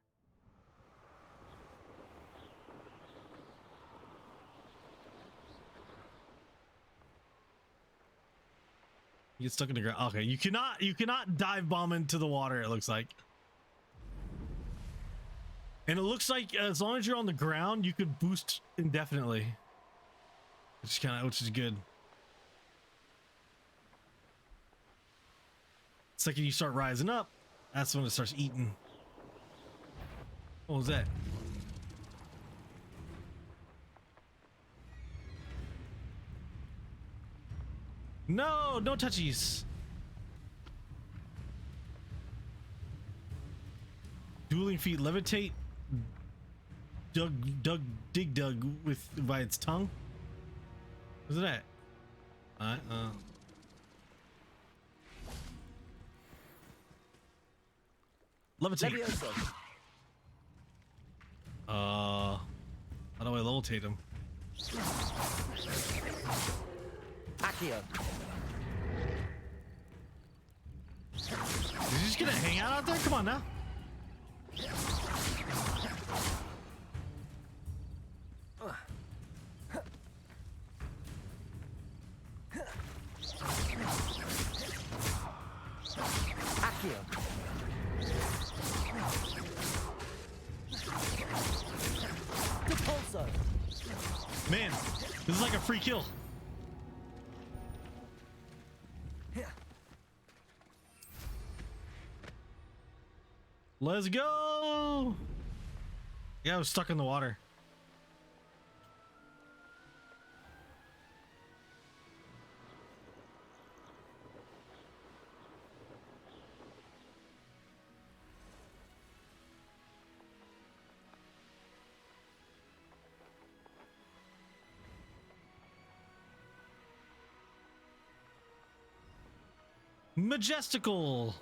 [SPEAKER 1] You get stuck in the ground. Okay, you cannot dive bomb into the water, it looks like. And it looks like as long as you're on the ground, you could boost indefinitely. Which is good. It's like when you start rising up, that's when it starts eating. What was that? No, no touchies. Dueling feet, levitate, dig dug with by its tongue. What's it at? Levitate. How do I levitate him?
[SPEAKER 3] Accio.
[SPEAKER 1] Is he just gonna hang out there? Come on now.
[SPEAKER 3] Accio. Repulso.
[SPEAKER 1] Man, this is like a free kill. Let's go. Yeah, I was stuck in the water. Majestical.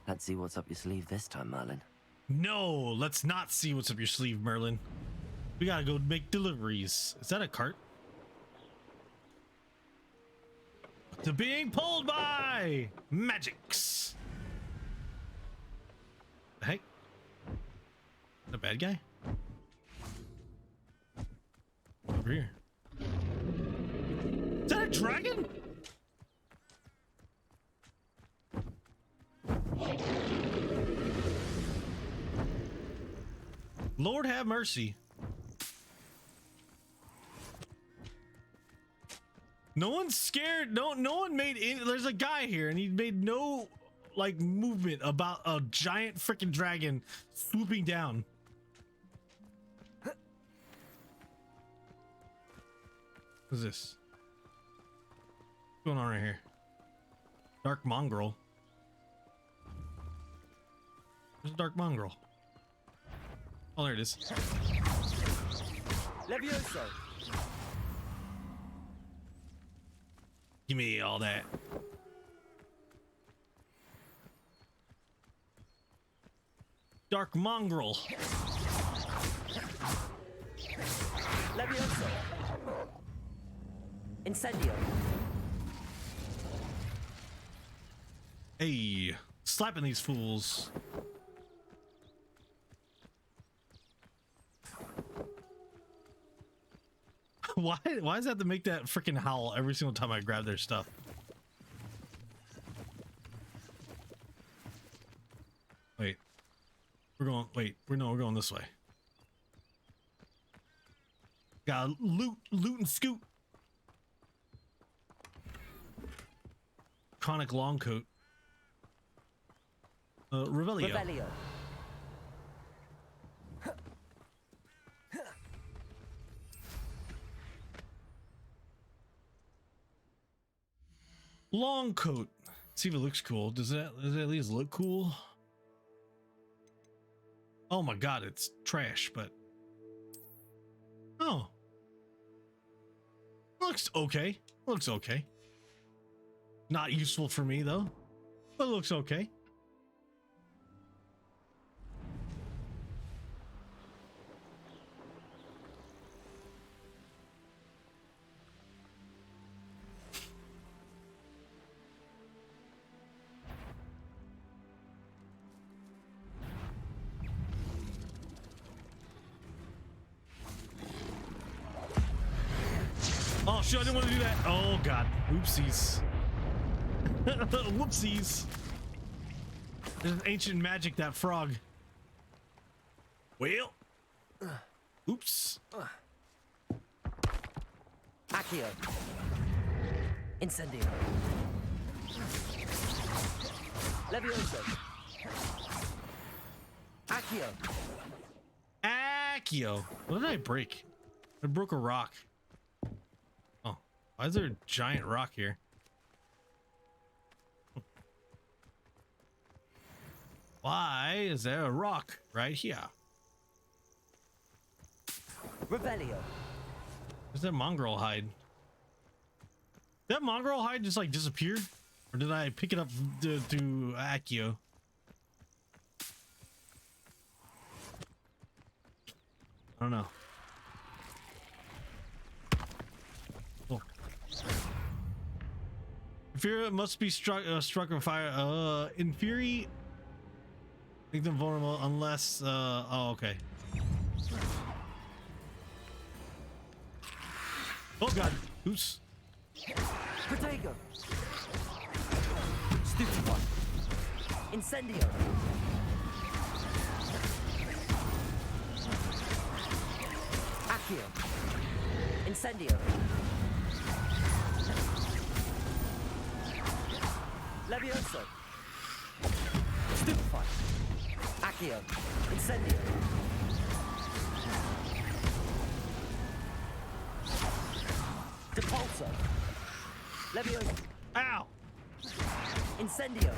[SPEAKER 15] Let's see what's up your sleeve this time, Merlin.
[SPEAKER 1] No, let's not see what's up your sleeve, Merlin. We gotta go make deliveries. Is that a cart? To being pulled by magics. The heck? The bad guy? Over here. Is that a dragon? Lord have mercy. No one's scared. No one made any. There's a guy here, and he made no like movement about a giant freaking dragon swooping down. What's this? What's going on right here? Dark mongrel. There's a dark mongrel. Oh, there it is.
[SPEAKER 3] Levioso.
[SPEAKER 1] Give me all that. Dark mongrel.
[SPEAKER 3] Levioso. Incendio.
[SPEAKER 1] Hey, slapping these fools. Why does that have to make that freaking howl every single time I grab their stuff? Wait. We're going this way. Got loot and scoot. Conic long coat. Revelio.
[SPEAKER 3] Revelio.
[SPEAKER 1] Long coat. See if it looks cool. Does it at least look cool? Oh my god, it's trash, but oh, looks okay. Looks okay. Not useful for me though, but looks okay. Oh shit, I didn't want to do that. Oh god. Oopsies. Whoopsies. There's an ancient magic, that frog. Well. Oops.
[SPEAKER 3] Accio. Incendio. Levioso. Accio.
[SPEAKER 1] Accio. What did I break? I broke a rock. Oh, why is there a giant rock here? Why is there a rock right here?
[SPEAKER 3] Revelio.
[SPEAKER 1] Where's that mongrel hide? Did that mongrel hide just like disappear? Or did I pick it up to Accio? I don't know. Oh. Inferi must be struck with fire. Inferi make them vulnerable unless oh okay. Oh god. Oops.
[SPEAKER 3] Protego. Stupefy. Incendio. Accio. Incendio. Levioso. Stupefy. Accio. Incendio. Depulso. Levioso.
[SPEAKER 1] Ow!
[SPEAKER 3] Incendio.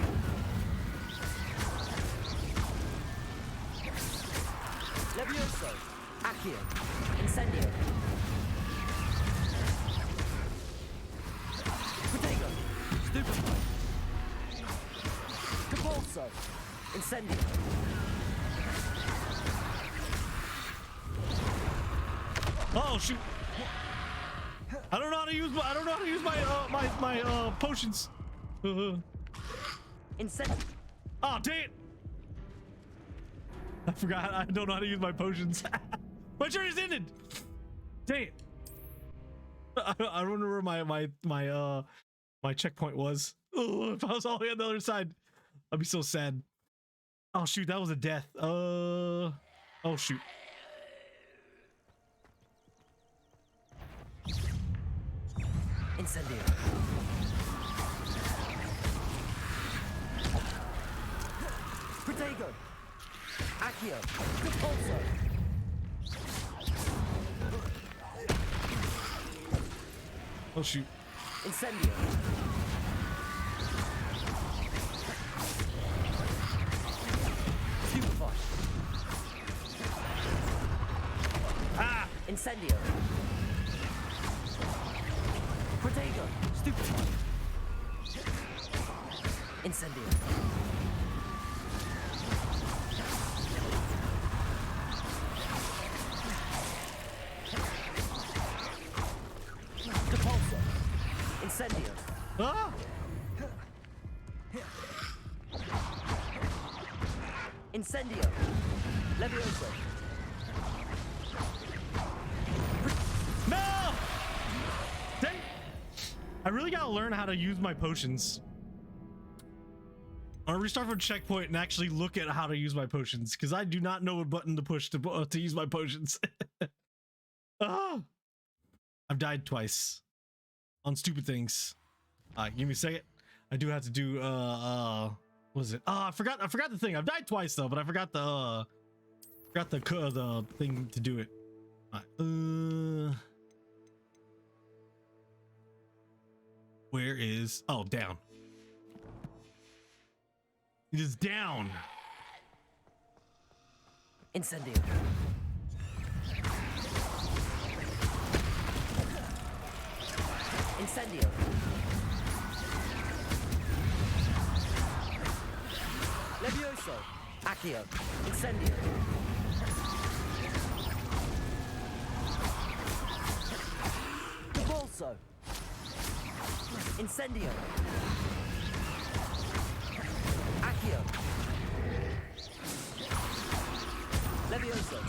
[SPEAKER 3] Levioso. Accio. Incendio. Protego. Stupefy. Depulso. Incendio.
[SPEAKER 1] Oh shoot! I don't know how to use my potions.
[SPEAKER 3] Incendio.
[SPEAKER 1] Oh dang it! I forgot. I don't know how to use my potions. My journey's ended. Dang it! I don't know where my checkpoint was. Oh, if I was all the way on the other side, I'd be so sad. Oh shoot, that was a death. Oh shoot.
[SPEAKER 12] Incendio. Protego. Accio. Repulso.
[SPEAKER 1] Oh shoot.
[SPEAKER 12] Incendio. Stupefy.
[SPEAKER 1] Ah!
[SPEAKER 12] Incendio. Protego. Stupefy. Incendio. Repulso. Incendio.
[SPEAKER 1] Ah!
[SPEAKER 12] Incendio. Levioso.
[SPEAKER 1] No! Dang. I really gotta learn how to use my potions. I'm gonna restart from checkpoint and actually look at how to use my potions, because I do not know what button to push to use my potions. Ah! I've died twice on stupid things. Give me a second. I do have to do what was it? I forgot the thing. I've died twice though, but I forgot the thing to do it. Where is, oh, down. It is down.
[SPEAKER 12] Incendio. Incendio. Levioso. Accio. Incendio. Repulso. Incendio. Accio. Levioso.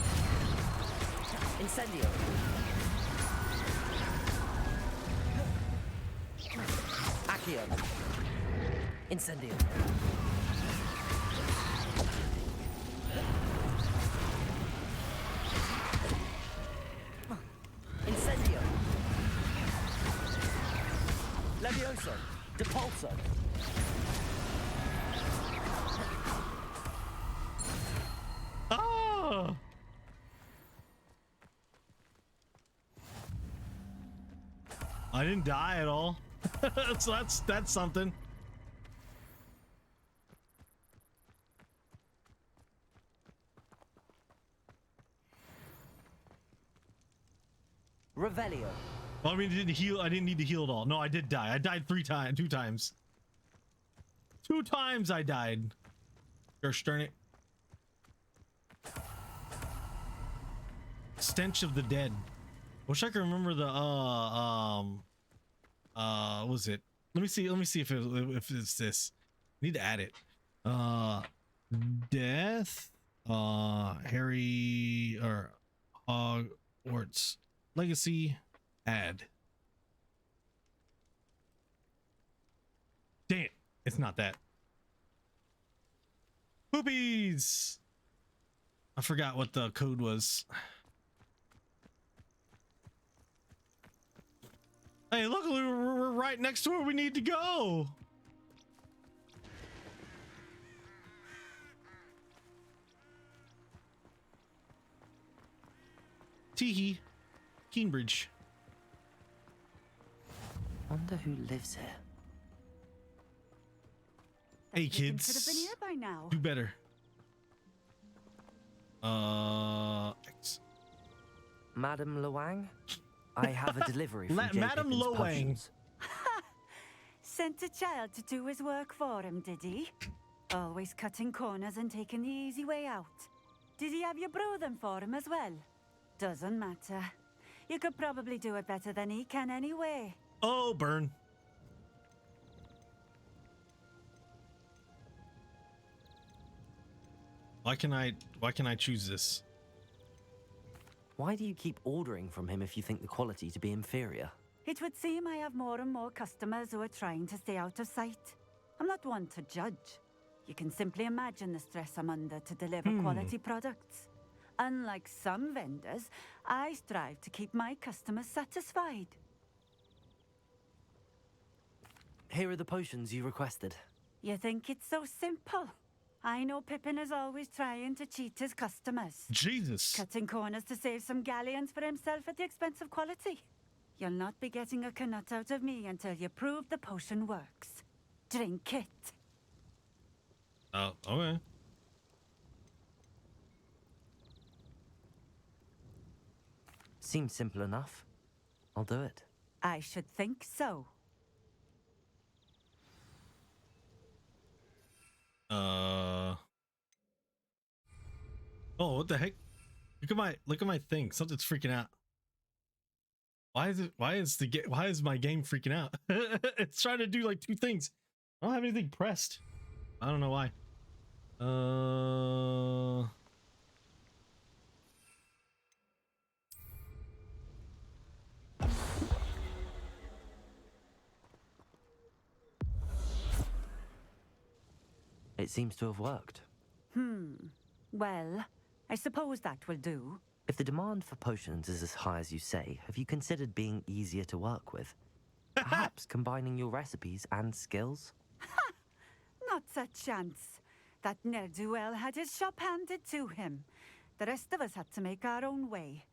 [SPEAKER 12] Incendio. Accio. Incendio. Incendio. Levioso. Depulso.
[SPEAKER 1] Oh! I didn't die at all. So that's something.
[SPEAKER 12] Revelio.
[SPEAKER 1] Well, I mean, didn't heal. I didn't need to heal at all. No, I did die. I died 2 times. 2 times I died. Gosh darn it. Stench of the Dead. Wish I could remember the what was it? Let me see if it's this. Need to add it. Death. Harry or Hogwarts Legacy. Add. Dang it! It's not that. Poopies. I forgot what the code was. Hey, look, we're right next to where we need to go. Teehee. Keenbridge.
[SPEAKER 15] Wonder who lives here.
[SPEAKER 1] Hey, kids.
[SPEAKER 5] Could have been here by now.
[SPEAKER 1] Do better. X.
[SPEAKER 15] Madam Luang? I have a delivery from
[SPEAKER 1] Madam Luang.
[SPEAKER 5] Sent a child to do his work for him, did he? Always cutting corners and taking the easy way out. Did he have you brew them for him as well? Doesn't matter. You could probably do it better than he can anyway.
[SPEAKER 1] Oh, burn. Why can I choose this?
[SPEAKER 15] Why do you keep ordering from him if you think the quality to be inferior?
[SPEAKER 5] It would seem I have more and more customers who are trying to stay out of sight. I'm not one to judge. You can simply imagine the stress I'm under to deliver quality products. Unlike some vendors, I strive to keep my customers satisfied.
[SPEAKER 15] here are the potions you requested.
[SPEAKER 5] You think it's so simple? I know Pippin is always trying to cheat his customers.
[SPEAKER 1] Jesus.
[SPEAKER 5] Cutting corners to save some galleons for himself at the expense of quality. You'll not be getting a canut out of me until you prove the potion works. Drink it.
[SPEAKER 1] Oh, okay.
[SPEAKER 15] Seems simple enough. I'll do it.
[SPEAKER 5] I should think so.
[SPEAKER 1] Oh, what the heck? Look at my thing. Something's freaking out. Why is my game freaking out? It's trying to do like two things. I don't have anything pressed. I don't know why.
[SPEAKER 15] It seems to have worked.
[SPEAKER 5] Well, I suppose that will do.
[SPEAKER 15] If the demand for potions is as high as you say, have you considered being easier to work with? Perhaps combining your recipes and skills?
[SPEAKER 5] Not a chance. That ne'er-do-well had his shop handed to him. The rest of us had to make our own way.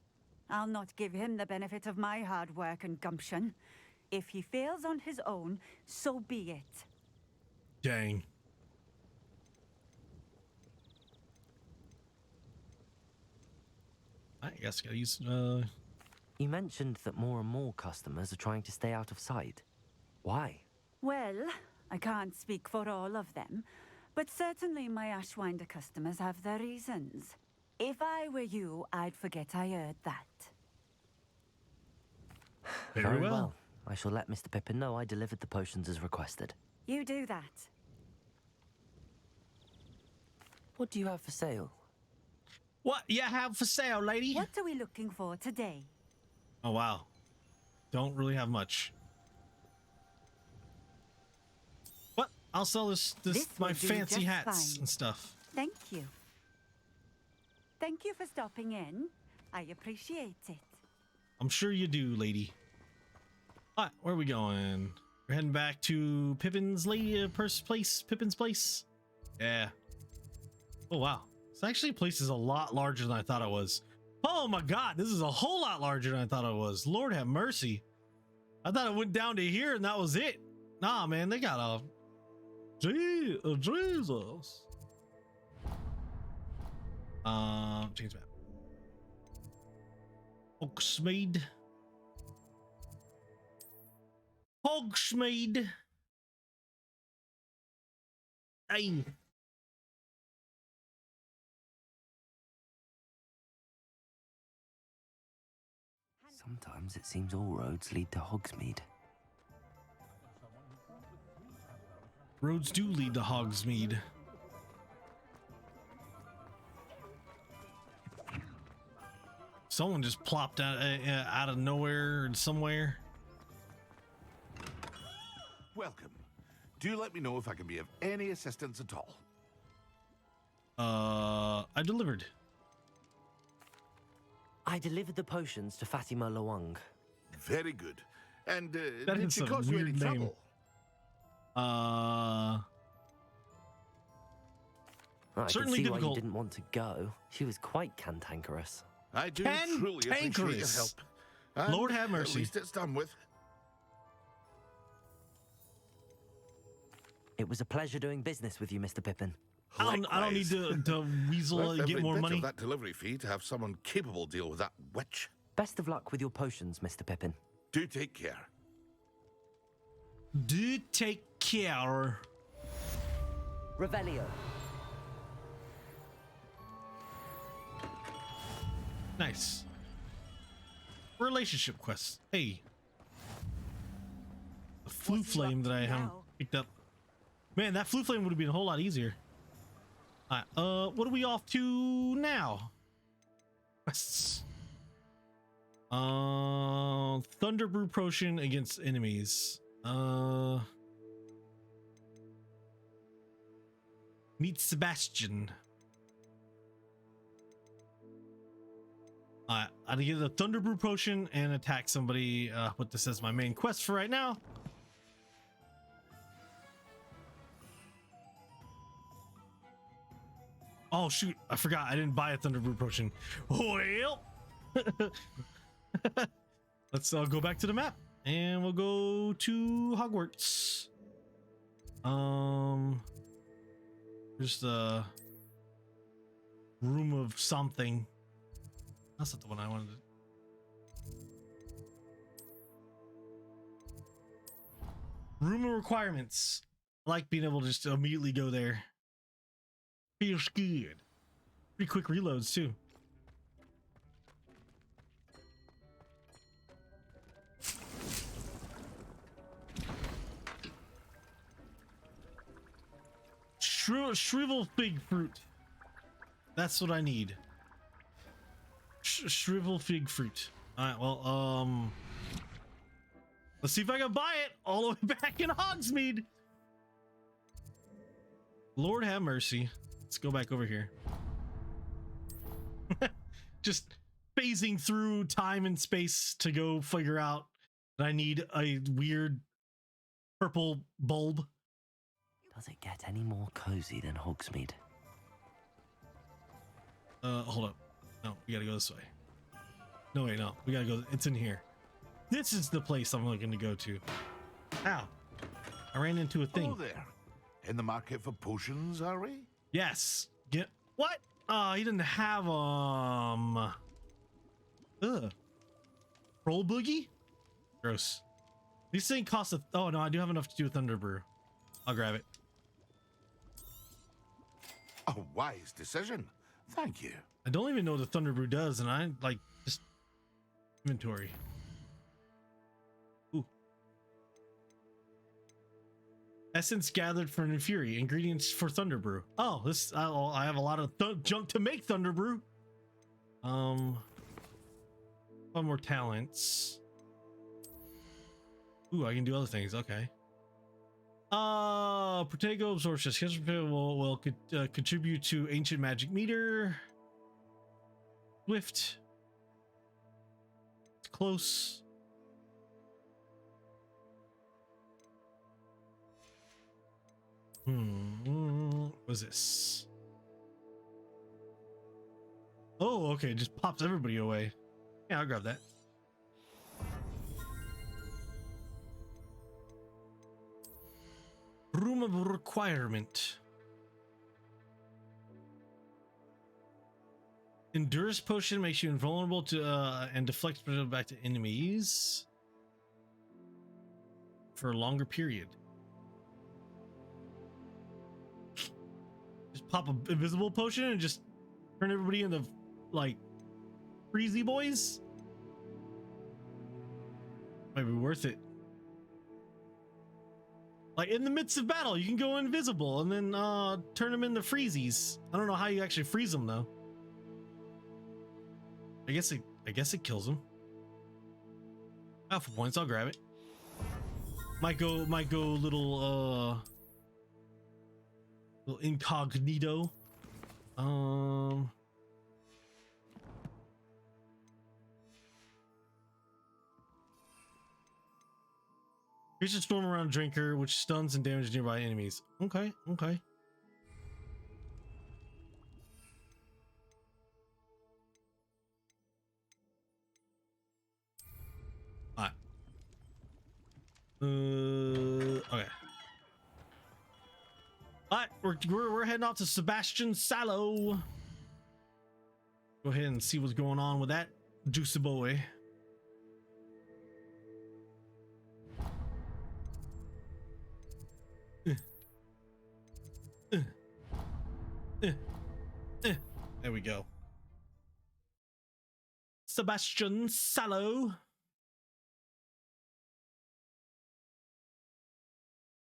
[SPEAKER 5] I'll not give him the benefit of my hard work and gumption. If he fails on his own, so be it.
[SPEAKER 1] Dang. I guess I gotta use,
[SPEAKER 15] You mentioned that more and more customers are trying to stay out of sight. Why?
[SPEAKER 5] Well, I can't speak for all of them, but certainly my Ashwinder customers have their reasons. If I were you, I'd forget I heard that.
[SPEAKER 1] Very well.
[SPEAKER 15] I shall let Mr. Pippin know I delivered the potions as requested.
[SPEAKER 5] You do that.
[SPEAKER 15] What do you have for sale?
[SPEAKER 1] What you have for sale, lady?
[SPEAKER 5] What are we looking for today?
[SPEAKER 1] Oh, wow. Don't really have much. What? I'll sell this my fancy hats and stuff.
[SPEAKER 5] Thank you. Thank you for stopping in. I appreciate it.
[SPEAKER 1] I'm sure you do, lady. All right, where are we going? We're heading back to Pippin's Pippin's place. Yeah. Oh, wow. This actually place is a lot larger than I thought it was. Oh my god, this is a whole lot larger than I thought it was. Lord have mercy. I thought it went down to here and that was it. Nah, man, they got a... Jesus. Change map. Hogsmeade. Hogsmeade. Hey.
[SPEAKER 15] Sometimes it seems all roads lead to Hogsmeade.
[SPEAKER 1] Roads do lead to Hogsmeade. Someone just plopped out of nowhere and somewhere.
[SPEAKER 7] Welcome. Do let me know if I can be of any assistance at all.
[SPEAKER 1] I delivered.
[SPEAKER 15] I delivered the potions to Fatima Lawang.
[SPEAKER 7] Very good. And
[SPEAKER 1] That
[SPEAKER 7] did
[SPEAKER 1] is
[SPEAKER 7] she
[SPEAKER 1] a
[SPEAKER 7] cause you any
[SPEAKER 1] weird name.
[SPEAKER 7] trouble?
[SPEAKER 15] I
[SPEAKER 1] Certainly
[SPEAKER 15] can see why
[SPEAKER 1] difficult.
[SPEAKER 15] you didn't want to go. She was quite cantankerous.
[SPEAKER 7] I do truly appreciate your help. And
[SPEAKER 1] Lord have mercy.
[SPEAKER 7] At least it's done with.
[SPEAKER 15] It was a pleasure doing business with you, Mr. Pippin.
[SPEAKER 1] I don't need to weasel
[SPEAKER 7] Worth
[SPEAKER 1] and get
[SPEAKER 7] every
[SPEAKER 1] more
[SPEAKER 7] bit
[SPEAKER 1] money.
[SPEAKER 7] of that delivery fee to have someone capable deal with that witch.
[SPEAKER 15] Best of luck with your potions, Mr. Pippin.
[SPEAKER 7] Do take care.
[SPEAKER 1] Do take care.
[SPEAKER 12] Revelio.
[SPEAKER 1] Nice. Relationship quest. Hey. The flue flame that I haven't picked up. Man, that flue flame would have been a whole lot easier. Alright, what are we off to now? Quests. Thunder Brew Potion against enemies. Meet Sebastian. I had to get a Thunder Brew Potion and attack somebody. What this is my main quest for right now. Oh shoot, I forgot. I didn't buy a Thunder Brew potion. Well, let's go back to the map and we'll go to Hogwarts. There's the room of something. That's not the one I wanted. Room of requirements. I like being able to just immediately go there. Feels good. Pretty quick reloads too. Shrivel fig fruit. That's what I need. Shrivel fig fruit. All right, well, let's see if I can buy it all the way back in Hogsmeade. Lord have mercy. Let's go back over here. Just phasing through time and space to go figure out that I need a weird purple bulb.
[SPEAKER 15] Does it get any more cozy than Hogsmeade?
[SPEAKER 1] Hold up. No, we gotta go this way. No, wait, no. We gotta go. It's in here. This is the place I'm looking to go to. Ow. I ran into a thing.
[SPEAKER 7] Oh, there. In the market for potions, are we?
[SPEAKER 1] Yes. Get what? He didn't have Roll boogie? Gross. These things cost a oh no, I do have enough to do a Thunder Brew. I'll grab it.
[SPEAKER 7] A wise decision. Thank you.
[SPEAKER 1] I don't even know what the Thunder Brew does, and I like just inventory. Ooh. Essence gathered for an Fury. Ingredients for Thunder Brew. Oh, this I have a lot of junk to make Thunder Brew. One more talents. Ooh, I can do other things. Okay. Protego absorption will contribute to ancient magic meter. Swift. It's close. What's this? Oh, okay. It just pops everybody away. Yeah, I'll grab that. Room of requirement. Endurance potion makes you invulnerable to and deflects projectiles back to enemies for a longer period. Just pop an invisible potion and just turn everybody into like freezy boys. Might be worth it. Like in the midst of battle, you can go invisible and then turn them into freezies. I don't know how you actually freeze them though. I guess it kills them. Alpha points, I'll grab it. Might go little incognito. Here's a storm around drinker, which stuns and damages nearby enemies. Okay, okay. Alright. Okay. Alright, we're heading off to Sebastian Sallow. Go ahead and see what's going on with that juicy boy. There we go. Sebastian Sallow.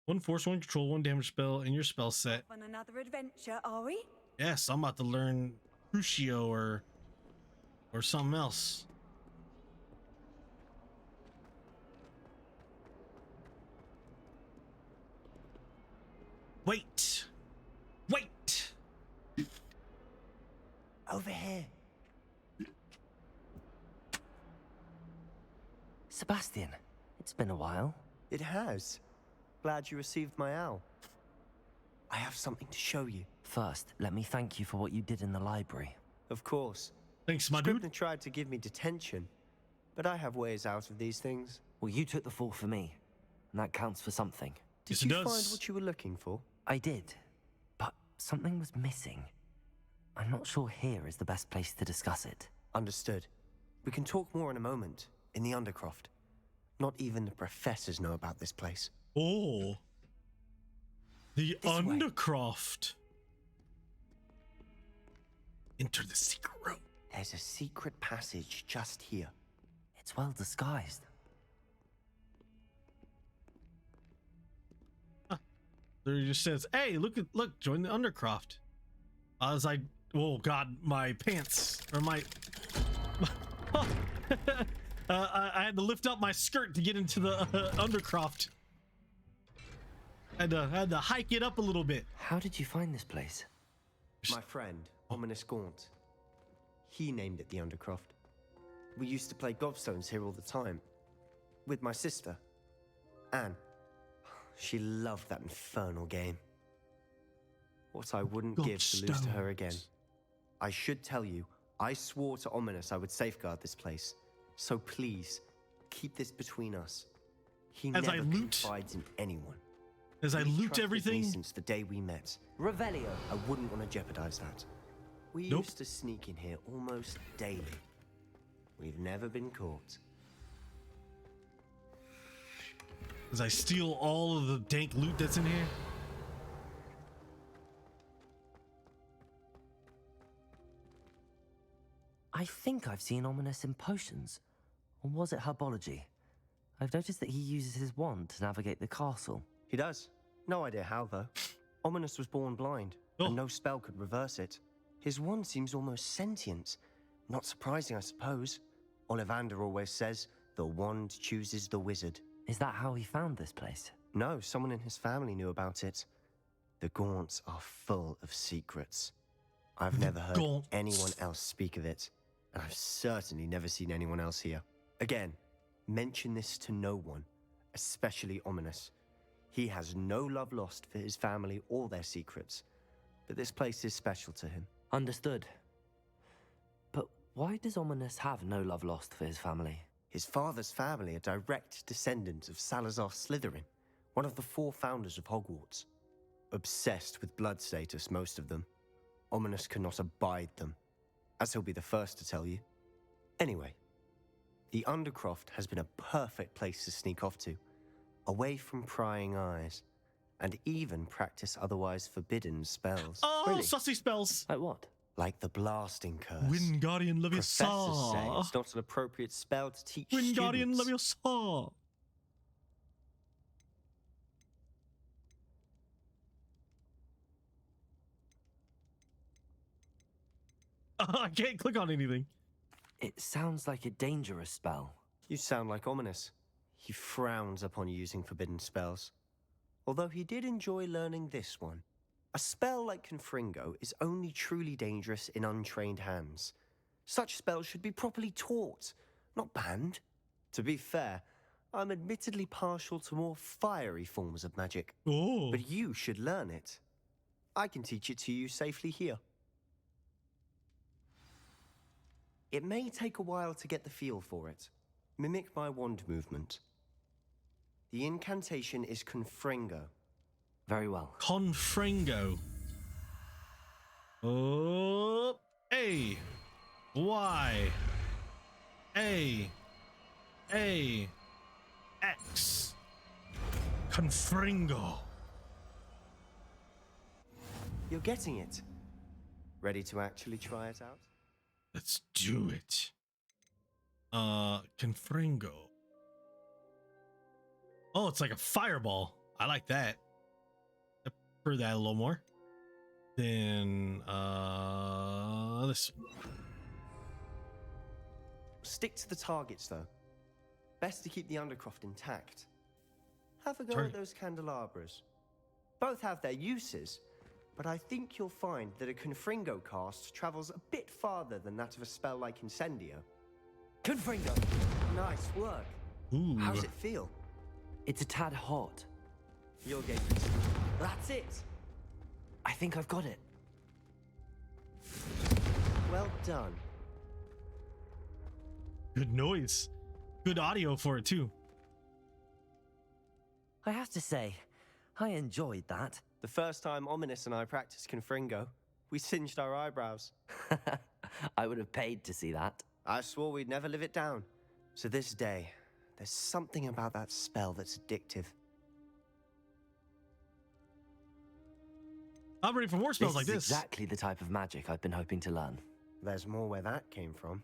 [SPEAKER 1] One force, one control, one damage spell in your spell set.
[SPEAKER 5] On another adventure, are we?
[SPEAKER 1] Yes, I'm about to learn Crucio or something else. Wait.
[SPEAKER 3] Over here.
[SPEAKER 15] Sebastian, it's been a while.
[SPEAKER 13] It has. Glad you received my owl. I have something to show you.
[SPEAKER 15] First, let me thank you for what you did in the library.
[SPEAKER 13] Of course.
[SPEAKER 1] Thanks, my dude.
[SPEAKER 13] Scribner tried to give me detention, but I have ways out of these things.
[SPEAKER 15] Well, you took the fall for me, and that counts for something.
[SPEAKER 13] Did you find what you were looking for?
[SPEAKER 15] I did, but something was missing. I'm not sure here is the best place to discuss it.
[SPEAKER 13] Understood. We can talk more in a moment, in the Undercroft. Not even the professors know about this place.
[SPEAKER 1] Oh. The Undercroft. Enter the secret room.
[SPEAKER 13] There's a secret passage just here.
[SPEAKER 15] It's well disguised.
[SPEAKER 1] There he just says, "Hey, look, join the Undercroft." As I, oh god, my pants or my, I had to lift up my skirt to get into the Undercroft. I had to hike it up a little bit.
[SPEAKER 15] How did you find this place?
[SPEAKER 13] My friend, Ominous Gaunt. He named it the Undercroft. We used to play gobstones here all the time. With my sister, Anne. She loved that infernal game. What I wouldn't give to lose to her again. I should tell you, I swore to Ominous I would safeguard this place. So please, keep this between us. He never confides in anyone.
[SPEAKER 1] As I loot everything
[SPEAKER 13] since the day we met.
[SPEAKER 15] Revelio.
[SPEAKER 13] I wouldn't want to jeopardize that. We used to sneak in here almost daily. We've never been caught.
[SPEAKER 1] As I steal all of the dank loot that's in here.
[SPEAKER 15] I think I've seen Ominous in potions. Or was it herbology? I've noticed that he uses his wand to navigate the castle.
[SPEAKER 13] He does. No idea how, though. Ominous was born blind, and no spell could reverse it. His wand seems almost sentient. Not surprising, I suppose. Ollivander always says, the wand chooses the wizard.
[SPEAKER 15] Is that how he found this place?
[SPEAKER 13] No, someone in his family knew about it. The Gaunts are full of secrets. I've never heard anyone else speak of it, and I've certainly never seen anyone else here. Again, mention this to no one, especially Ominous. He has no love lost for his family or their secrets, but this place is special to him.
[SPEAKER 15] Understood. But why does Ominous have no love lost for his family?
[SPEAKER 13] His father's family are direct descendants of Salazar Slytherin, one of the 4 founders of Hogwarts. Obsessed with blood status, most of them. Ominous cannot abide them, as he'll be the first to tell you. Anyway, the Undercroft has been a perfect place to sneak off to, away from prying eyes, and even practice otherwise forbidden spells.
[SPEAKER 1] Oh, really? Sussy spells!
[SPEAKER 15] Like what?
[SPEAKER 13] Like the blasting curse.
[SPEAKER 1] Wingardium Leviosa.
[SPEAKER 13] Professors say it's not an appropriate spell to teach
[SPEAKER 1] Wingardium
[SPEAKER 13] students.
[SPEAKER 1] Leviosa. I can't click on anything.
[SPEAKER 15] It sounds like a dangerous spell.
[SPEAKER 13] You sound like Ominous. He frowns upon using forbidden spells. Although he did enjoy learning this one. A spell like Confringo is only truly dangerous in untrained hands. Such spells should be properly taught, not banned. To be fair, I'm admittedly partial to more fiery forms of magic.
[SPEAKER 1] Oh.
[SPEAKER 13] But you should learn it. I can teach it to you safely here. It may take a while to get the feel for it. Mimic my wand movement. The incantation is Confringo.
[SPEAKER 15] Very well.
[SPEAKER 1] Confringo. Oh, A, Y, A, X. Confringo.
[SPEAKER 13] You're getting it. Ready to actually try it out?
[SPEAKER 1] Let's do it. Confringo. Oh, it's like a fireball. I like that. I prefer that a little more. Then this.
[SPEAKER 13] Stick to the targets though. Best to keep the Undercroft intact. Have a go at those candelabras. Both have their uses, but I think you'll find that a Confringo cast travels a bit farther than that of a spell like Incendio. Confringo! Nice work.
[SPEAKER 1] Ooh.
[SPEAKER 13] How's it feel?
[SPEAKER 15] It's a tad hot.
[SPEAKER 13] You'll get used to it. That's it!
[SPEAKER 15] I think I've got it.
[SPEAKER 13] Well done.
[SPEAKER 1] Good noise. Good audio for it, too.
[SPEAKER 15] I have to say, I enjoyed that.
[SPEAKER 13] The first time Ominous and I practiced Confringo, we singed our eyebrows.
[SPEAKER 15] I would have paid to see that.
[SPEAKER 13] I swore we'd never live it down. So this day, there's something about that spell that's addictive.
[SPEAKER 1] I'm ready for more spells like this.
[SPEAKER 15] Exactly the type of magic I've been hoping to learn.
[SPEAKER 13] There's more where that came from.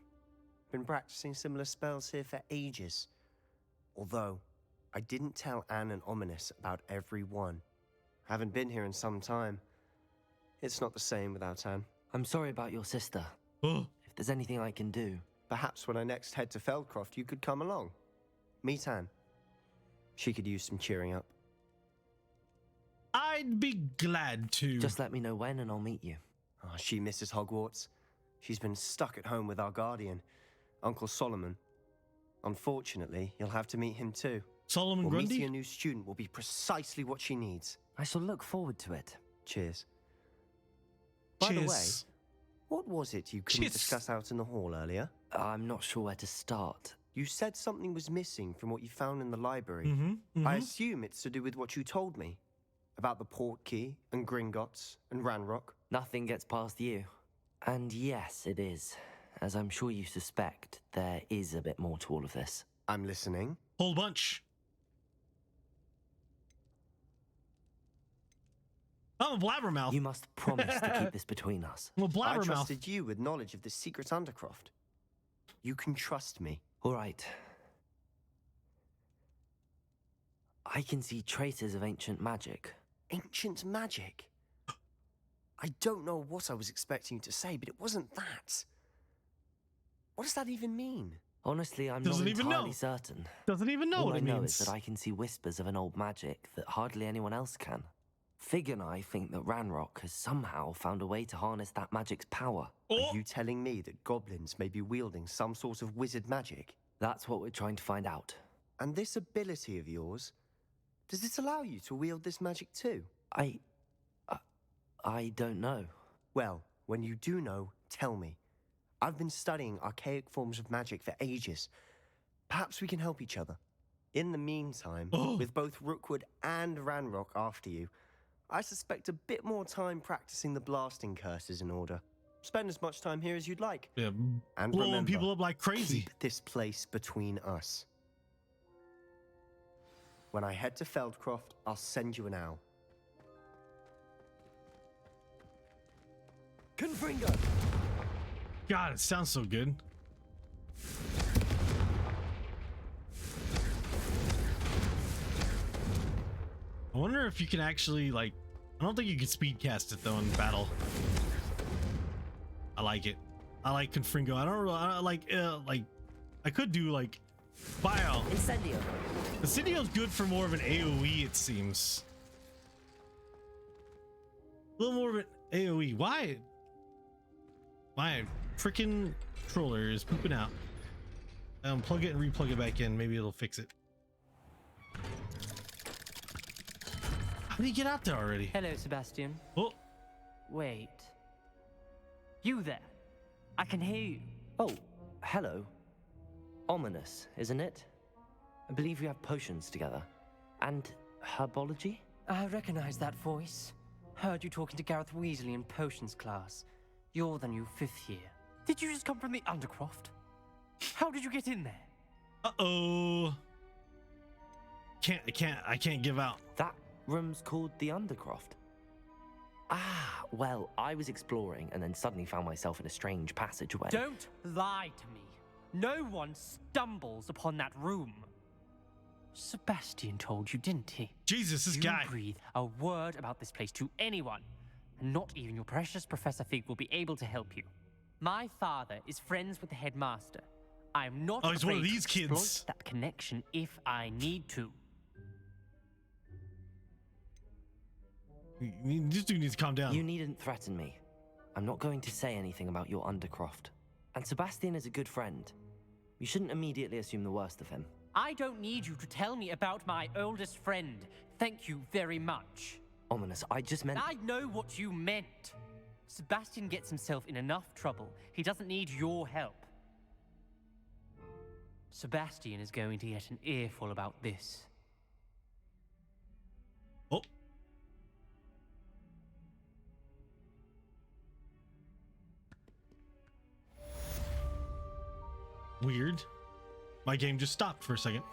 [SPEAKER 13] Been practicing similar spells here for ages. Although, I didn't tell Anne and Ominous about every one. Haven't been here in some time. It's not the same without Anne.
[SPEAKER 15] I'm sorry about your sister. If there's anything I can do.
[SPEAKER 13] Perhaps when I next head to Feldcroft, you could come along. Meet Anne. She could use some cheering up.
[SPEAKER 1] I'd be glad to.
[SPEAKER 15] Just let me know when and I'll meet you.
[SPEAKER 13] Oh, she misses Hogwarts. She's been stuck at home with our guardian, Uncle Solomon. Unfortunately, you'll have to meet him too.
[SPEAKER 1] Solomon Grundy?
[SPEAKER 13] Meeting a new student will be precisely what she needs.
[SPEAKER 15] I shall look forward to it.
[SPEAKER 13] Cheers. By the way, what was it you couldn't discuss out in the hall earlier?
[SPEAKER 15] I'm not sure where to start.
[SPEAKER 13] You said something was missing from what you found in the library. I assume it's to do with what you told me. About the port key, and Gringotts, and Ranrock.
[SPEAKER 15] Nothing gets past you. And yes, it is. As I'm sure you suspect, there is a bit more to all of this.
[SPEAKER 13] I'm listening.
[SPEAKER 1] Whole bunch. I'm a blabbermouth.
[SPEAKER 15] You must promise to keep this between us.
[SPEAKER 1] I'm a blabbermouth.
[SPEAKER 13] I trusted you with knowledge of the secret Undercroft. You can trust me.
[SPEAKER 15] All right. I can see traces of ancient magic.
[SPEAKER 13] Ancient magic? I don't know what I was expecting you to say, but it wasn't that. What does that even mean?
[SPEAKER 15] Honestly, I'm not entirely certain.
[SPEAKER 1] Doesn't even know
[SPEAKER 15] All
[SPEAKER 1] what it
[SPEAKER 15] I know
[SPEAKER 1] means.
[SPEAKER 15] is that I can see whispers of an old magic that hardly anyone else can. Fig and I think that Ranrock has somehow found a way to harness that magic's power.
[SPEAKER 13] Are you telling me that goblins may be wielding some sort of wizard magic?
[SPEAKER 15] That's what we're trying to find out.
[SPEAKER 13] And this ability of yours, does it allow you to wield this magic too?
[SPEAKER 15] I don't know.
[SPEAKER 13] Well, when you do know, tell me. I've been studying archaic forms of magic for ages. Perhaps we can help each other. In the meantime, with both Rookwood and Ranrock after you, I suspect a bit more time practicing the blasting curse is in order. Spend as much time here as you'd like.
[SPEAKER 1] Yeah,
[SPEAKER 13] and
[SPEAKER 1] blowing
[SPEAKER 13] remember,
[SPEAKER 1] people up like crazy.
[SPEAKER 13] Keep this place between us. When I head to Feldcroft, I'll send you an owl.
[SPEAKER 15] Confringo!
[SPEAKER 1] God, it sounds so good. I wonder if you can actually, like, I don't think you can speed cast it though in battle. I like it. I like Confringo. I don't really, like, I could do like Bio.
[SPEAKER 3] Incendio.
[SPEAKER 1] Incendio's good for more of an AoE, it seems. A little more of an AoE. Why? My freaking controller is pooping out. Plug it and replug it back in. Maybe it'll fix it. How did he get out there already?
[SPEAKER 19] Hello, Sebastian.
[SPEAKER 1] Oh.
[SPEAKER 19] Wait. You there? I can hear you.
[SPEAKER 15] Oh, hello. Ominous, isn't it? I believe we have potions together. And herbology?
[SPEAKER 19] I recognize that voice. Heard you talking to Gareth Weasley in potions class. You're the new 5th year. Did you just come from the Undercroft? How did you get in there?
[SPEAKER 1] Uh-oh. I can't give out.
[SPEAKER 15] That room's called the Undercroft. Ah, well, I was exploring and then suddenly found myself in a strange passageway.
[SPEAKER 19] Don't lie to me. No one stumbles upon that room. Sebastian told you, didn't he?
[SPEAKER 1] Jesus, this guy.
[SPEAKER 19] You breathe a word about this place to anyone, and not even your precious Professor Fig will be able to help you. My father is friends with the headmaster. I am not
[SPEAKER 1] he's one of
[SPEAKER 19] afraid
[SPEAKER 1] these
[SPEAKER 19] to exploit
[SPEAKER 1] kids.
[SPEAKER 19] that connection if I need to.
[SPEAKER 1] This dude needs to calm down.
[SPEAKER 15] You needn't threaten me. I'm not going to say anything about your Undercroft. And Sebastian is a good friend. You shouldn't immediately assume the worst of him.
[SPEAKER 19] I don't need you to tell me about my oldest friend. Thank you very much.
[SPEAKER 15] Ominous, I just meant...
[SPEAKER 19] I know what you meant. Sebastian gets himself in enough trouble. He doesn't need your help. Sebastian is going to get an earful about this.
[SPEAKER 1] Oh. Weird. My game just stopped for a second.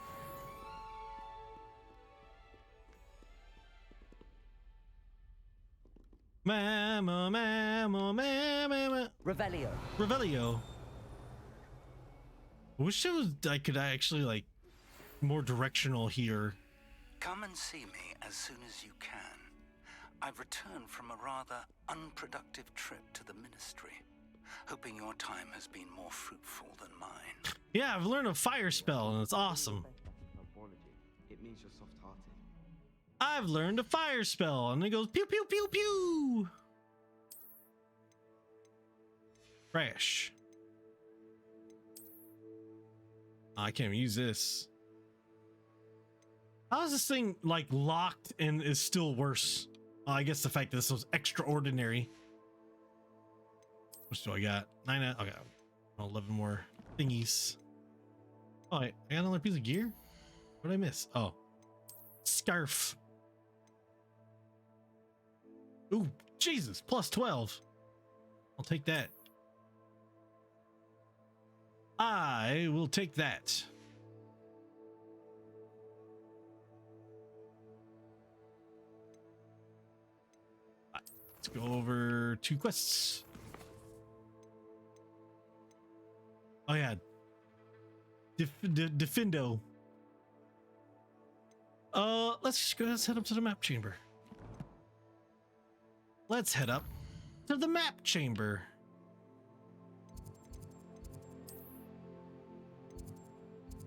[SPEAKER 1] Mama, mama, mama.
[SPEAKER 15] Revelio.
[SPEAKER 1] Revelio. I wish I could actually like more directional here.
[SPEAKER 20] Come and see me as soon as you can. I've returned from a rather unproductive trip to the Ministry, hoping your time has been more fruitful than mine.
[SPEAKER 1] Yeah, I've learned a fire spell and it's awesome.
[SPEAKER 21] It means you're soft-hearted.
[SPEAKER 1] I've learned a fire spell and it goes pew pew pew pew. Crash. I can't even use this. How is this thing like locked and is still worse? I guess the fact that this was extraordinary. What do I got? 9. Okay, 11 more thingies. Oh, I got another piece of gear. What did I miss? Oh, scarf. Ooh, Jesus! Plus 12. I'll take that. I will take that. Let's go over 2 quests. Oh yeah, Defendo. Let's head up to the map chamber. Let's head up to the map chamber.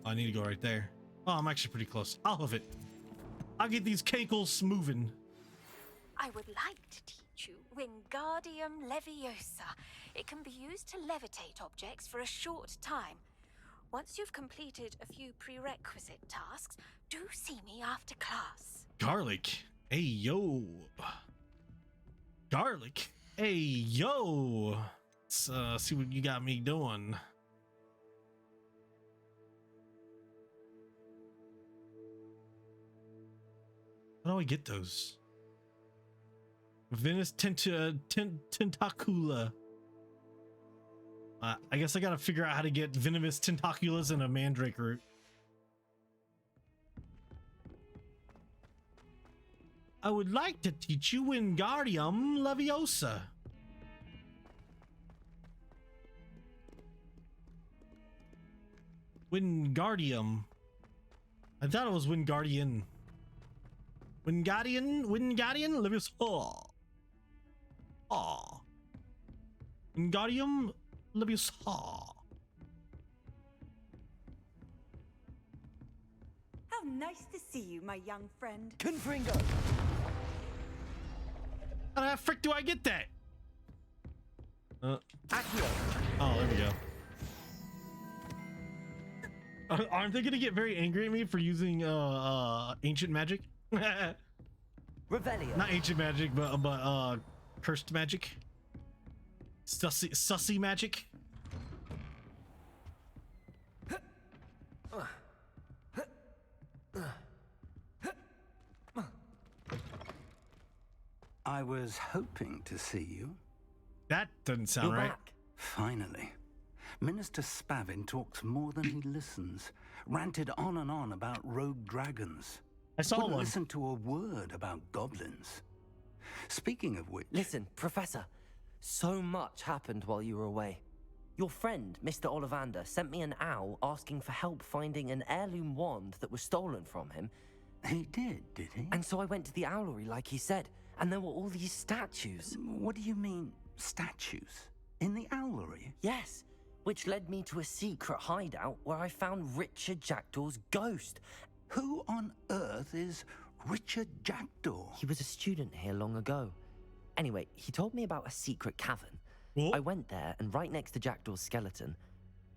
[SPEAKER 1] I need to go right there. Oh, I'm actually pretty close. I'll hoof it. I'll get these cankles moving.
[SPEAKER 22] I would like to teach you Wingardium Leviosa. It can be used to levitate objects for a short time. Once you've completed a few prerequisite tasks, do see me after class.
[SPEAKER 1] Garlic. Hey, yo. Garlic. Hey, yo. Let's see what you got me doing. How do I get those? Venus Tentacula. I guess I gotta figure out how to get venomous tentaculas and a mandrake root. I would like to teach you Wingardium Leviosa. Wingardium. I thought it was Wingardian. Wingardium Leviosa. Oh. Wingardium Leviosa.
[SPEAKER 5] How nice to see you, my young friend.
[SPEAKER 15] Confringo.
[SPEAKER 1] How the frick do I get that?
[SPEAKER 15] Accio.
[SPEAKER 1] Oh, there we go. Aren't they gonna get very angry at me for using ancient magic?
[SPEAKER 15] Revelio.
[SPEAKER 1] Not ancient magic, but cursed magic. Sussy magic.
[SPEAKER 20] I was hoping to see you.
[SPEAKER 1] That doesn't sound right.
[SPEAKER 15] Back.
[SPEAKER 20] Finally. Minister Spavin talks more than he listens. Ranted on and on about rogue dragons.
[SPEAKER 1] I saw
[SPEAKER 20] Wouldn't
[SPEAKER 1] one.
[SPEAKER 20] listen to a word about goblins. Speaking of which...
[SPEAKER 15] Listen, Professor. So much happened while you were away. Your friend, Mr. Ollivander, sent me an owl asking for help finding an heirloom wand that was stolen from him.
[SPEAKER 20] He did he?
[SPEAKER 15] And so I went to the owlery like he said, and there were all these statues.
[SPEAKER 20] What do you mean, statues? In the owlery?
[SPEAKER 15] Yes, which led me to a secret hideout where I found Richard Jackdaw's ghost.
[SPEAKER 20] Who on earth is Richard Jackdaw?
[SPEAKER 15] He was a student here long ago. Anyway, he told me about a secret cavern.
[SPEAKER 1] What?
[SPEAKER 15] I went there, and right next to Jackdaw's skeleton,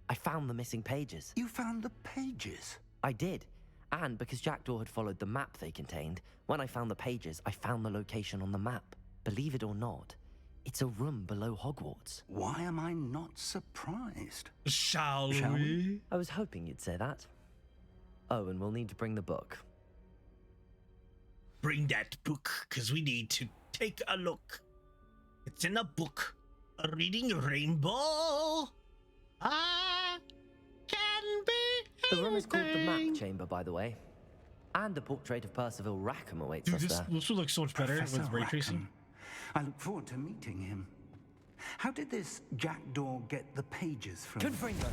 [SPEAKER 15] I found the missing pages.
[SPEAKER 20] You found the pages?
[SPEAKER 15] I did. And because Jackdaw had followed the map they contained, when I found the pages, I found the location on the map. Believe it or not, it's a room below Hogwarts.
[SPEAKER 20] Why am I not surprised?
[SPEAKER 1] Shall we?
[SPEAKER 15] I was hoping you'd say that. Oh, and we'll need to bring the book.
[SPEAKER 1] Bring that book, because we need to take a look. It's in a book. A reading rainbow. I can be
[SPEAKER 15] The room is called the Map Chamber, by the way. And a portrait of Percival Rackham awaits us there.
[SPEAKER 1] This will look so much better
[SPEAKER 20] Professor
[SPEAKER 1] with ray tracing.
[SPEAKER 20] I look forward to meeting him. How did this Jackdaw get the pages from...
[SPEAKER 15] Confringo.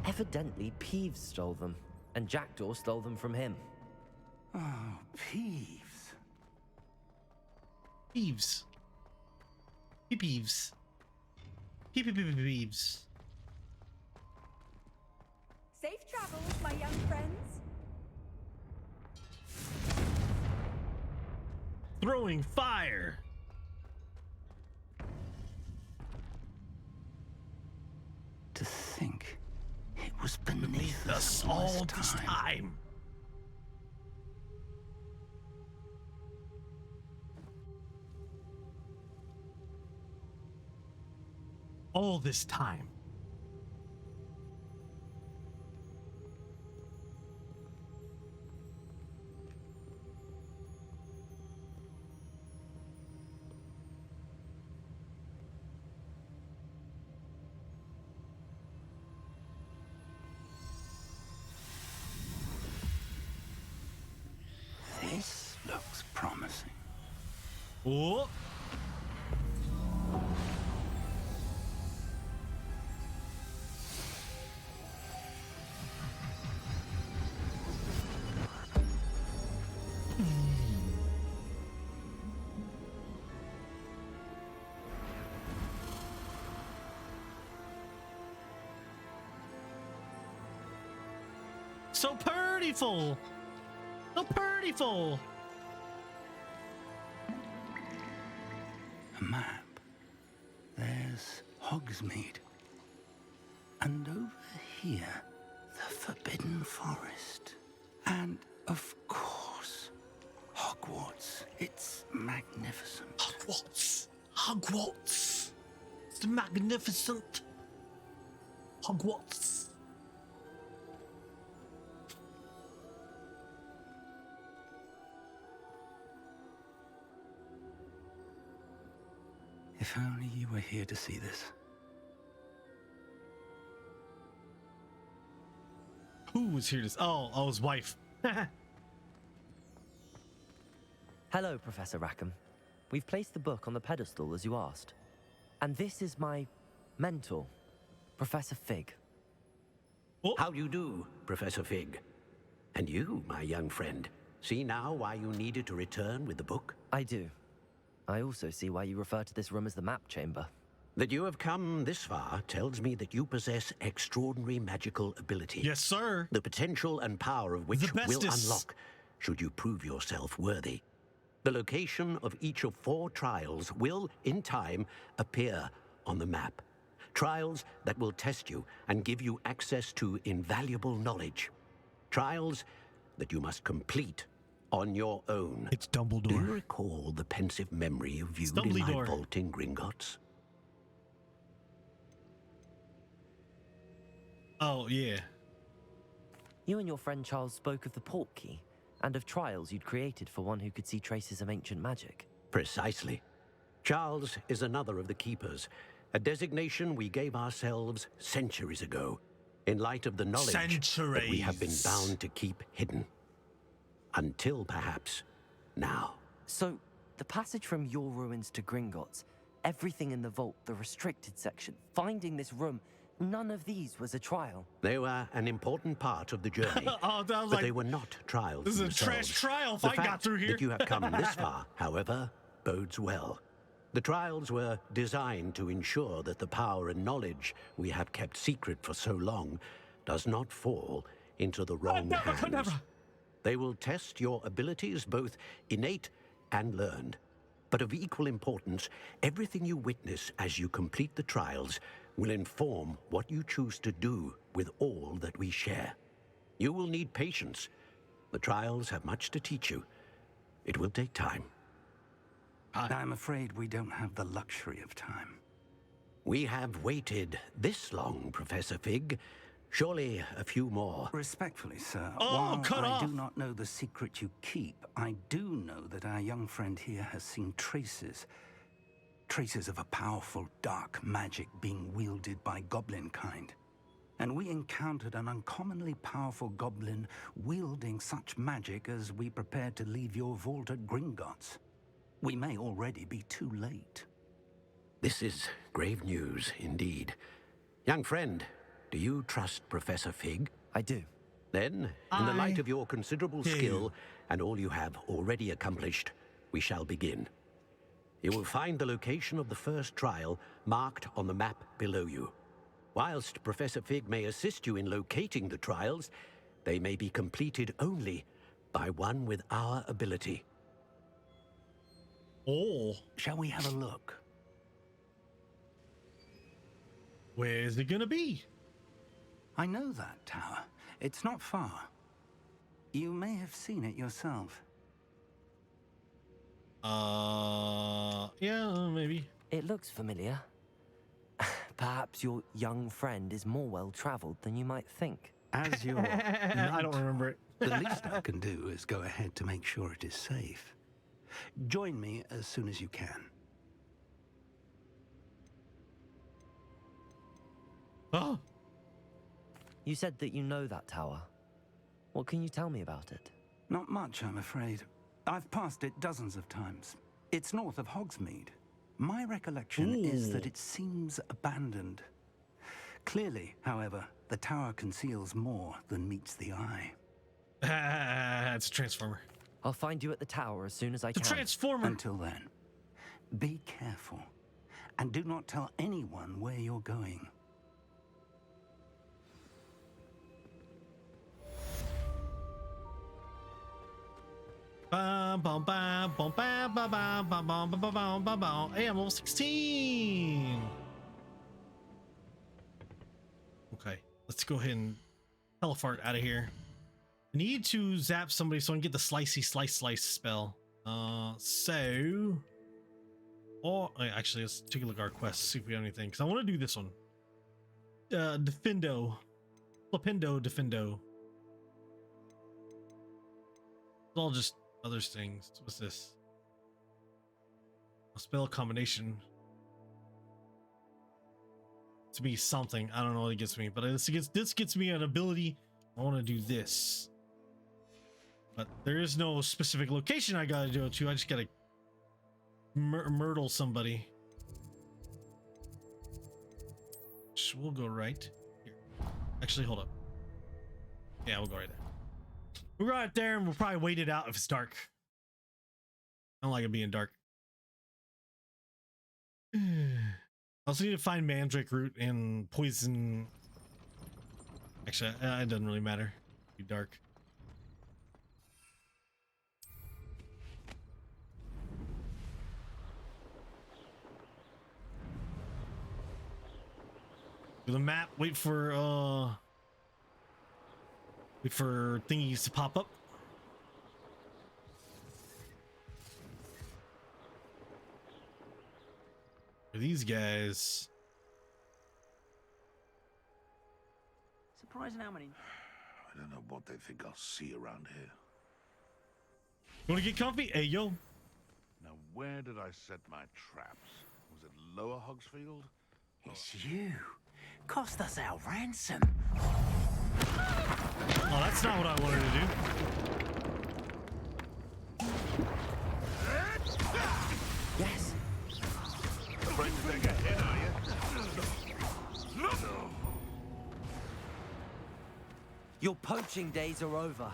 [SPEAKER 15] Evidently, Peeves stole them, and Jackdaw stole them from him.
[SPEAKER 20] Oh, Peeves.
[SPEAKER 1] Peeves. Peeves. Peeves.
[SPEAKER 5] Safe travels, my young friends.
[SPEAKER 1] Throwing fire.
[SPEAKER 20] To think it was beneath
[SPEAKER 1] us all this time. All this time.
[SPEAKER 20] This looks promising.
[SPEAKER 1] Oh. So prettyful. So prettyful.
[SPEAKER 20] A map. There's Hogsmeade. And over here, the Forbidden Forest. And, of course, Hogwarts. It's magnificent.
[SPEAKER 1] Hogwarts. Hogwarts. It's magnificent. Hogwarts.
[SPEAKER 20] If only you were here to see this.
[SPEAKER 1] Who was here to... Oh, his wife.
[SPEAKER 15] Hello, Professor Rackham. We've placed the book on the pedestal, as you asked. And this is my mentor, Professor Fig.
[SPEAKER 9] How do you do, Professor Fig? And you, my young friend, see now why you needed to return with the book?
[SPEAKER 15] I do. I also see why you refer to this room as the Map Chamber.
[SPEAKER 9] That you have come this far tells me that you possess extraordinary magical ability.
[SPEAKER 1] Yes, sir.
[SPEAKER 9] The potential and power of which will unlock should you prove yourself worthy. The location of each of 4 trials will, in time, appear on the map. Trials that will test you and give you access to invaluable knowledge. Trials that you must complete on your own.
[SPEAKER 1] It's Dumbledore.
[SPEAKER 9] Do you recall the pensive memory of viewed in my vault in Gringotts?
[SPEAKER 1] Oh, yeah.
[SPEAKER 15] You and your friend Charles spoke of the Portkey and of trials you'd created for one who could see traces of ancient magic.
[SPEAKER 9] Precisely. Charles is another of the Keepers, a designation we gave ourselves centuries ago, in light of the knowledge that we have been bound to keep hidden. Until, perhaps, now.
[SPEAKER 15] So, the passage from your ruins to Gringotts, everything in the vault, the restricted section, finding this room, none of these was a trial.
[SPEAKER 9] They were an important part of the journey, but they were not trials
[SPEAKER 1] This is
[SPEAKER 9] themselves.
[SPEAKER 1] a trash trial if
[SPEAKER 9] The
[SPEAKER 1] I got
[SPEAKER 9] fact
[SPEAKER 1] through here.
[SPEAKER 9] that you have come this far, however, bodes well. The trials were designed to ensure that the power and knowledge we have kept secret for so long does not fall into the wrong hands. They will test your abilities, both innate and learned. But of equal importance, everything you witness as you complete the trials will inform what you choose to do with all that we share. You will need patience, The trials have much to teach you. It will take time.
[SPEAKER 20] I'm afraid we don't have the luxury of time.
[SPEAKER 9] We have waited this long, Professor Fig. Surely a few more.
[SPEAKER 20] Respectfully, sir,
[SPEAKER 1] Oh,
[SPEAKER 20] while I do not know the secret you keep, I do know that our young friend here has seen traces of a powerful dark magic being wielded by goblin kind. And we encountered an uncommonly powerful goblin wielding such magic as we prepared to leave your vault at Gringotts. We may already be too late.
[SPEAKER 9] This is grave news indeed. Young friend, do you trust Professor Fig?
[SPEAKER 15] I do.
[SPEAKER 9] Then, in the light of your considerable skill and all you have already accomplished, we shall begin. You will find the location of the first trial marked on the map below you. Whilst Professor Fig may assist you in locating the trials, they may be completed only by one with our ability.
[SPEAKER 1] Oh.
[SPEAKER 20] Shall we have a look?
[SPEAKER 1] Where is it gonna be?
[SPEAKER 20] I know that tower. It's not far. You may have seen it yourself.
[SPEAKER 1] Yeah, maybe.
[SPEAKER 15] It looks familiar. Perhaps your young friend is more well-traveled than you might think.
[SPEAKER 20] As your
[SPEAKER 1] I don't remember it.
[SPEAKER 20] The least I can do is go ahead to make sure it is safe. Join me as soon as you can.
[SPEAKER 1] Oh.
[SPEAKER 15] You said that you know that tower. What can you tell me about it?
[SPEAKER 20] Not much, I'm afraid. I've passed it dozens of times. It's north of Hogsmeade. My recollection is that it seems abandoned. Clearly, however, the tower conceals more than meets the eye.
[SPEAKER 1] It's a transformer.
[SPEAKER 15] I'll find you at the tower as soon as I can.
[SPEAKER 1] The transformer!
[SPEAKER 20] Until then, be careful. And do not tell anyone where you're going.
[SPEAKER 1] Hey, I'm level 16. Okay, let's go ahead and teleport out of here. I need to zap somebody so I can get the slicey slice spell. Actually, let's take a look at our quests, see if we have anything, because I want to do this one. Defendo. Defendo. It's all just other things. What's this? A spell combination. To be something. I don't know what it gets me, but this gets me an ability. I want to do this. But there is no specific location I gotta do it to. I just gotta myrtle somebody. We'll go right here. Actually, hold up. Yeah, we'll go right there. We'll go right there and we'll probably wait it out if it's dark. I don't like it being dark. I also need to find Mandrake Root and Poison. Actually, it doesn't really matter. It'll be dark. Do the map, wait for thingies to pop up. For these guys.
[SPEAKER 18] Surprising how many.
[SPEAKER 7] I don't know what they think I'll see around here.
[SPEAKER 1] You wanna get comfy? Hey, yo.
[SPEAKER 7] Now, where did I set my traps? Was it Lower Hogsfield?
[SPEAKER 18] It's you. Cost us our ransom.
[SPEAKER 1] Oh, that's not what I wanted to do.
[SPEAKER 18] Yes.
[SPEAKER 7] Afraid to take a hit, are you? No.
[SPEAKER 15] Your poaching days are over.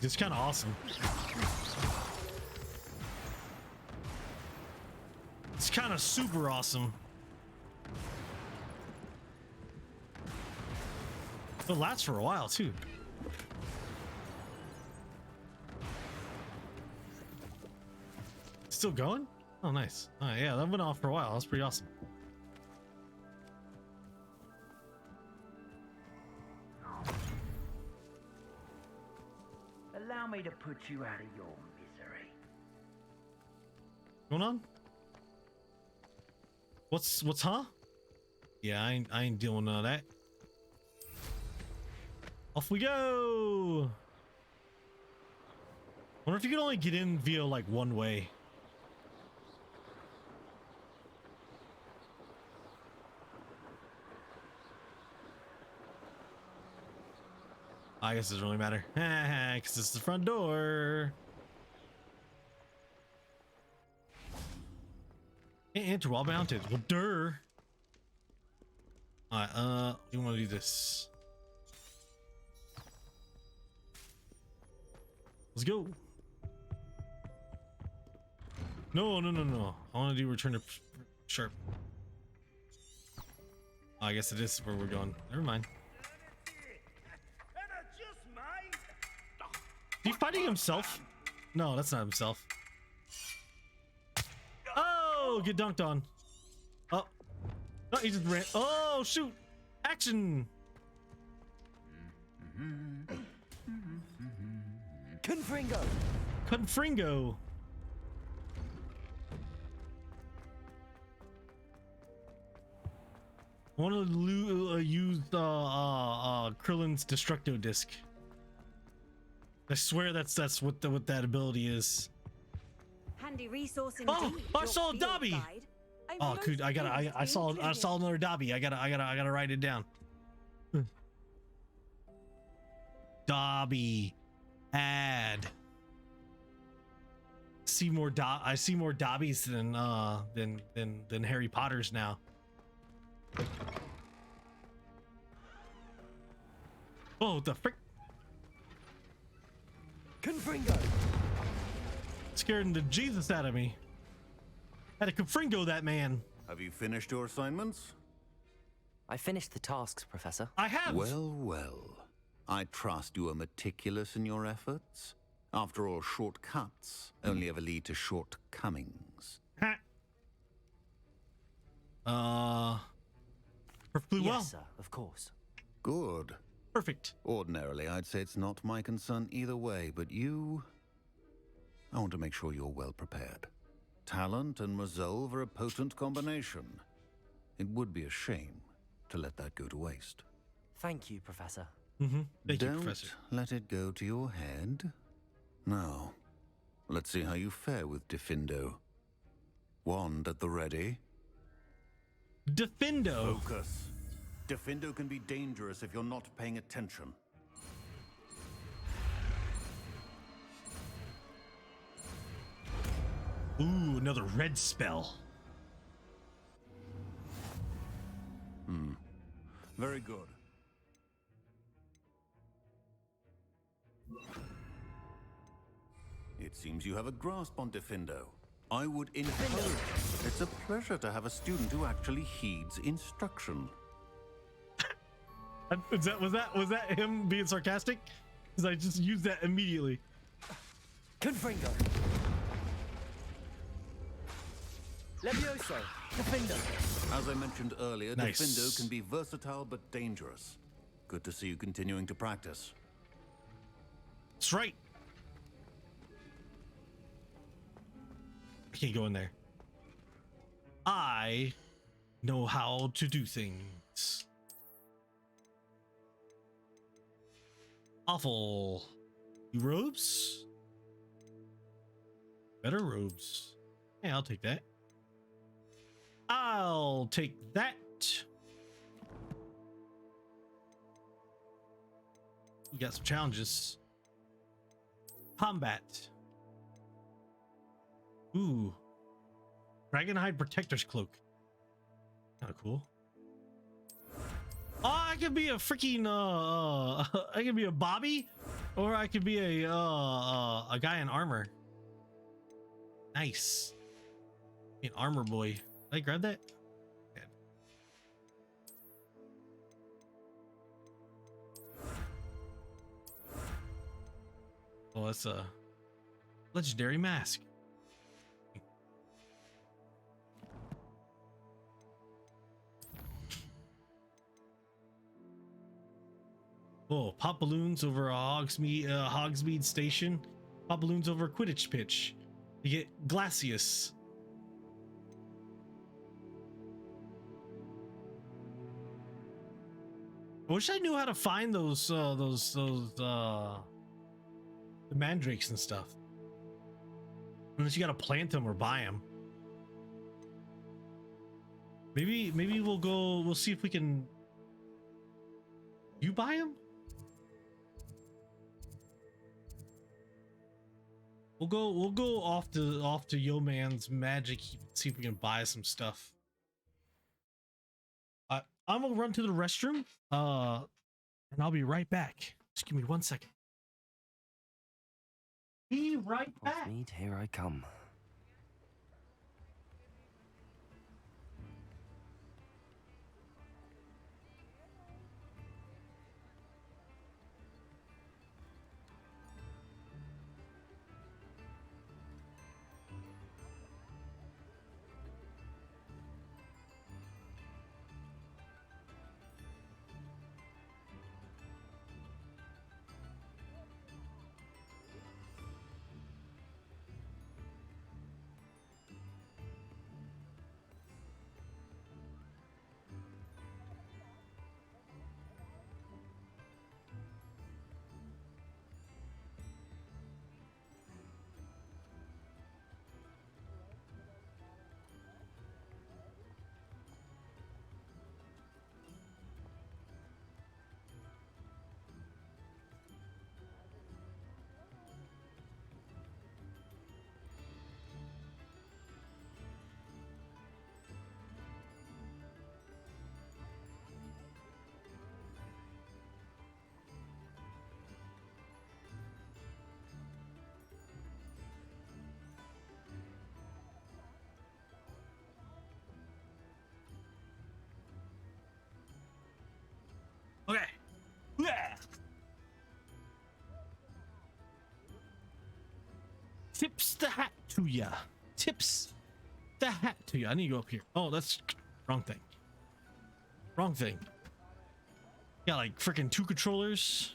[SPEAKER 1] It's kind of awesome. It's kind of super awesome. It'll last for a while too. Still going? Oh, nice. Yeah, that went off for a while. That's pretty awesome.
[SPEAKER 18] put you out of your misery.
[SPEAKER 1] Going on? What's huh? Yeah, I ain't dealing with none of that. Off we go. Wonder if you could only get in via like one way. I guess it doesn't really matter. Because it's the front door. Can't enter while mounted. Well, durr. Alright, we want to do this. Let's go. No. I want to do return to sharp. Oh, I guess it is where we're going. Never mind. Is he fighting himself? No, that's not himself. Oh, get dunked on. Oh, no, he just ran. Oh, shoot. Action. Confringo. I want to use Krillin's Destructo Disc. I swear that's what that ability is.
[SPEAKER 5] Handy resource indeed.
[SPEAKER 1] Oh, I saw a Dobby. Oh, could I saw another Dobby. I gotta write it down. Dobby, add. I see more Dobbies than Harry Potters now. Oh, the frick!
[SPEAKER 2] Confringo.
[SPEAKER 1] Scaring the Jesus out of me. Had to confringo that man.
[SPEAKER 4] Have you finished your assignments?
[SPEAKER 15] I finished the tasks, Professor.
[SPEAKER 1] I have.
[SPEAKER 4] Well. I trust you are meticulous in your efforts. After all, shortcuts only ever lead to shortcomings.
[SPEAKER 1] Perfectly well.
[SPEAKER 15] Yes, sir, of course.
[SPEAKER 4] Good.
[SPEAKER 1] Perfect.
[SPEAKER 4] Ordinarily, I'd say it's not my concern either way, but I want to make sure you're well prepared. Talent and resolve are a potent combination. It would be a shame to let that go to waste.
[SPEAKER 15] Thank you, Professor.
[SPEAKER 1] Thank you, Professor.
[SPEAKER 4] Don't let it go to your head. Now, let's see how you fare with Defindo. Wand at the ready.
[SPEAKER 1] Defindo.
[SPEAKER 4] Focus. Defindo can be dangerous if you're not paying attention.
[SPEAKER 1] Ooh, another red spell.
[SPEAKER 4] Very good. It seems you have a grasp on Defindo. I would encourage you. It's a pleasure to have a student who actually heeds instruction.
[SPEAKER 1] Was that him being sarcastic? Because I just used that immediately.
[SPEAKER 2] Confringo. Levioso. Defindo.
[SPEAKER 4] As I mentioned earlier,
[SPEAKER 1] Nice.
[SPEAKER 4] Defindo can be versatile but dangerous. Good to see you continuing to practice.
[SPEAKER 1] That's right. I can't go in there. I know how to do things. Awful. Robes? Better robes. Yeah, I'll take that. I'll take that. We got some challenges. Combat. Ooh. Dragonhide Protector's Cloak. Kind of cool. Oh, I could be a freaking I could be a Bobby, or I could be a guy in armor. Nice. An armor boy. Did I grab that? Yeah. Oh, that's a legendary mask. Oh, pop balloons over a Hogsmeade station. Pop balloons over a Quidditch pitch. You get Glacius. I wish I knew how to find those the mandrakes and stuff. Unless you gotta plant them or buy them. Maybe we'll see if we can. You buy them? We'll go off to Yo Man's Magic, see if we can buy some stuff. I'm gonna run to the restroom, and I'll be right back. Just give me 1 second. Be right back.
[SPEAKER 15] Mead, here I come.
[SPEAKER 1] Okay. Yeah. Tips the hat to ya. Tips the hat to ya. I need to go up here. Oh, that's wrong thing. Wrong thing. Got like freaking 2 controllers.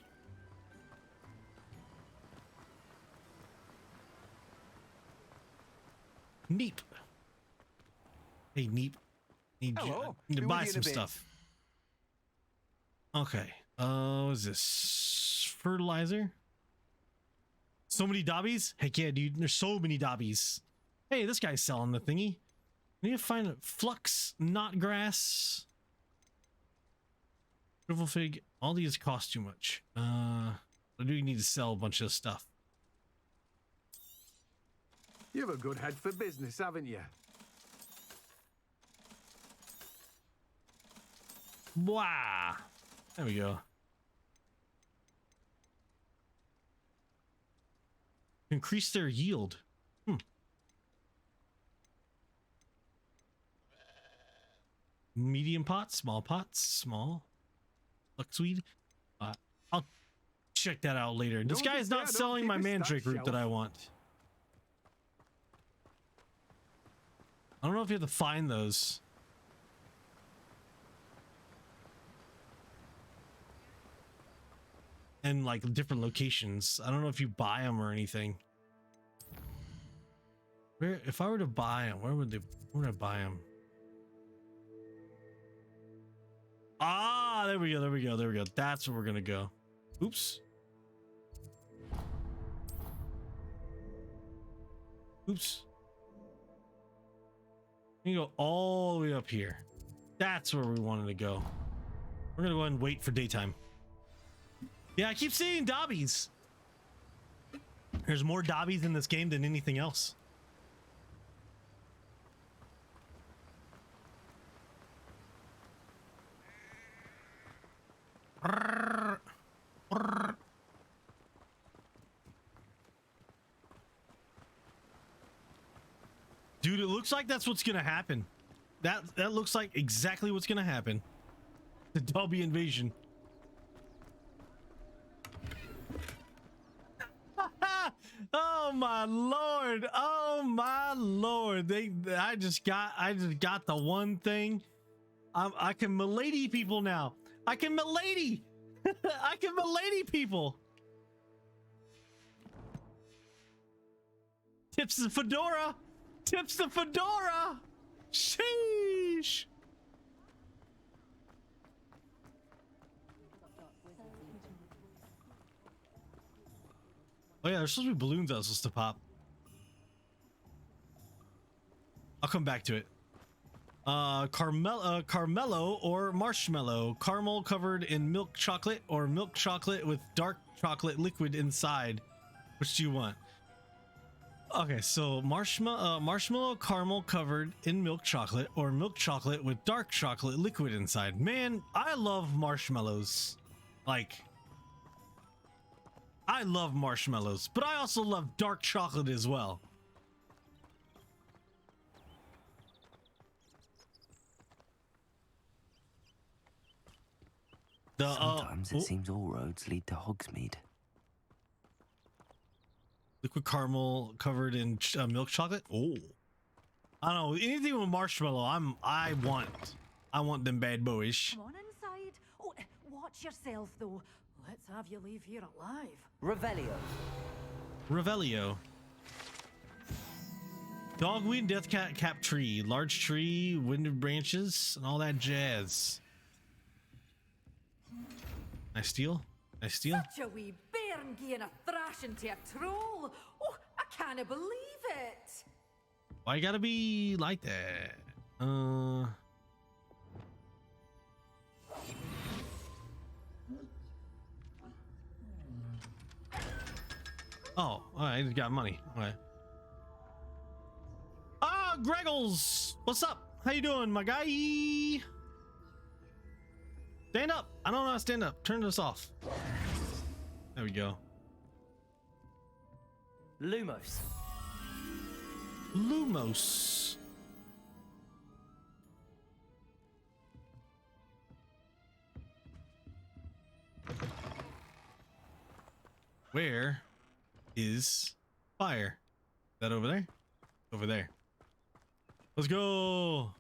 [SPEAKER 1] Neep. Hey, Neep. Need to buy some stuff. Okay. What is this? Fertilizer? So many dobbies? Heck yeah, dude. There's so many dobbies. Hey, this guy's selling the thingy. I need to find a flux, knot grass. Shrivel fig. All these cost too much. I do need to sell a bunch of stuff.
[SPEAKER 17] You have a good head for business, haven't you?
[SPEAKER 1] Wow. There we go. Increase their yield. Medium pots, small. Luxweed. I'll check that out later. This guy is not selling my mandrake root that I want. I don't know if you have to find those. In like different locations. I don't know if you buy them or anything. Where, if I were to buy them, where would I buy them? Ah, there we go. That's where we're gonna go. Oops. You go all the way up here. That's where we wanted to go. We're gonna go ahead and wait for daytime. Yeah, I keep seeing dobbies. There's more dobbies in this game than anything else. Dude, it looks like that's what's gonna happen. That looks like exactly what's gonna happen. The Dobby invasion. Oh my lord! Oh my lord! I just got the one thing. I can milady people now. I can milady. I can milady people. Tips the fedora. Tips the fedora. Sheesh. Oh yeah, there's supposed to be balloons that was supposed to pop. I'll come back to it. Carmelo or marshmallow. Caramel covered in milk chocolate or milk chocolate with dark chocolate liquid inside. Which do you want? Okay, so marshmallow caramel covered in milk chocolate or milk chocolate with dark chocolate liquid inside. Man, I love marshmallows. Like, I love marshmallows, but I also love dark chocolate as well.
[SPEAKER 6] Sometimes it seems all roads lead to Hogsmeade.
[SPEAKER 1] Liquid caramel covered in milk chocolate. Oh, I don't know, anything with marshmallow. I want them bad boys.
[SPEAKER 16] Come on inside. Oh, watch yourself though. Let's have you leave here alive.
[SPEAKER 1] Revelio. Dogweed, death cap tree, large tree, winded branches, and all that jazz. I steal?
[SPEAKER 16] Such a wee bairn giving a thrashing to a troll. Oh, I can't believe it.
[SPEAKER 1] Why you gotta be like that? Oh, I just got money. Okay. Ah, Greggles! What's up? How you doing, my guy? Stand up. I don't know how to stand up. Turn this off. There we go.
[SPEAKER 15] Lumos.
[SPEAKER 1] Lumos. Where is fire? Is that over there? Over there. Let's go.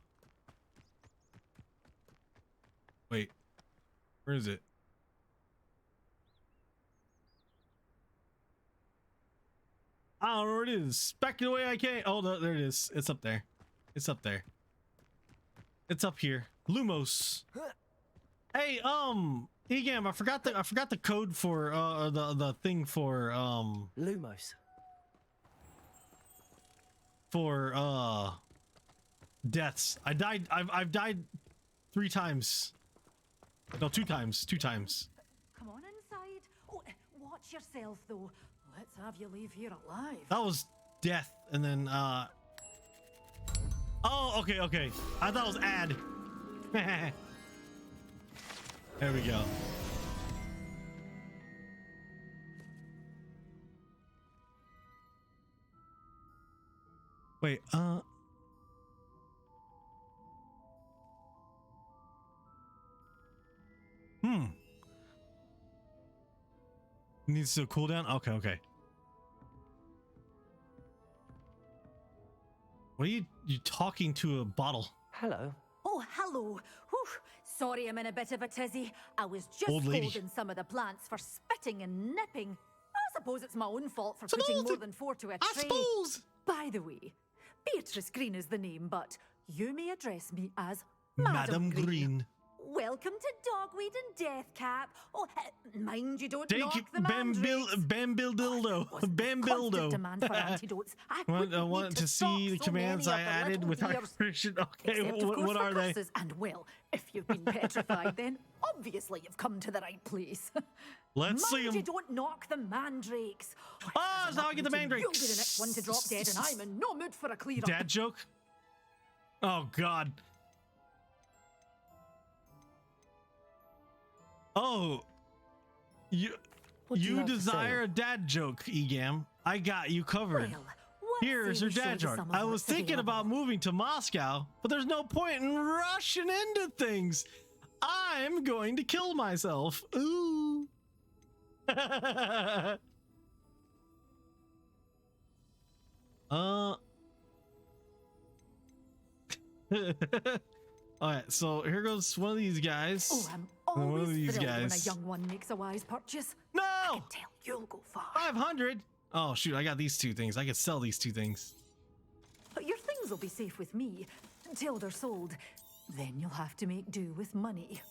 [SPEAKER 1] Wait. Where is it? I don't know where it is. Back the way I came. Oh, no, there it is. It's up there. It's up there. It's up here. Lumos. Hey, Egam, I forgot the code for the thing for
[SPEAKER 15] Lumos.
[SPEAKER 1] For deaths. I've died 3 times. No, 2 times. 2 times.
[SPEAKER 16] Come on inside. Oh, watch yourself though. Let's have you leave here alive.
[SPEAKER 1] That was death, and then oh, okay. I thought it was add. There we go. Wait, needs to cool down. Okay. What are you talking to a bottle?
[SPEAKER 15] Hello.
[SPEAKER 16] Oh, hello. Whew. Sorry, I'm in a bit of a tizzy. I was just holding some of the plants for spitting and nipping. I suppose it's my own fault for putting more than 4 to a tray.
[SPEAKER 1] I suppose.
[SPEAKER 16] By the way, Beatrice Green is the name, but you may address me as
[SPEAKER 1] Madam Green.
[SPEAKER 16] Welcome to Dogweed and Deathcap. Oh, mind you don't
[SPEAKER 1] Thank
[SPEAKER 16] knock
[SPEAKER 1] you,
[SPEAKER 16] the mandrakes.
[SPEAKER 1] Bambildo.
[SPEAKER 16] Constant demand for antidotes. I
[SPEAKER 1] want to see the commands I added with our Christian. Okay, what are they?
[SPEAKER 16] And well, if you've been petrified, then obviously you've come to the right place.
[SPEAKER 1] Let's see
[SPEAKER 16] Mind
[SPEAKER 1] them.
[SPEAKER 16] you don't knock the mandrakes.
[SPEAKER 1] Oh, that's how I get the mandrakes.
[SPEAKER 16] You'll be the next one to drop dead, and I'm in no mood for a clear up.
[SPEAKER 1] Dad joke? Oh God. Oh, you desire a dad joke, Egam. I got you covered.
[SPEAKER 16] Well,
[SPEAKER 1] here's your dad joke. I was thinking about moving to Moscow, but there's no point in rushing into things. I'm going to kill myself. Ooh. All right, so here goes one of these guys.
[SPEAKER 16] Oh, I'm always thrilled when a young one makes a wise purchase.
[SPEAKER 1] No!
[SPEAKER 16] I can tell you'll go far.
[SPEAKER 1] 500? Oh shoot, I got these two things. I could sell these two things.
[SPEAKER 16] Your things will be safe with me until they're sold. Then you'll have to make do with money.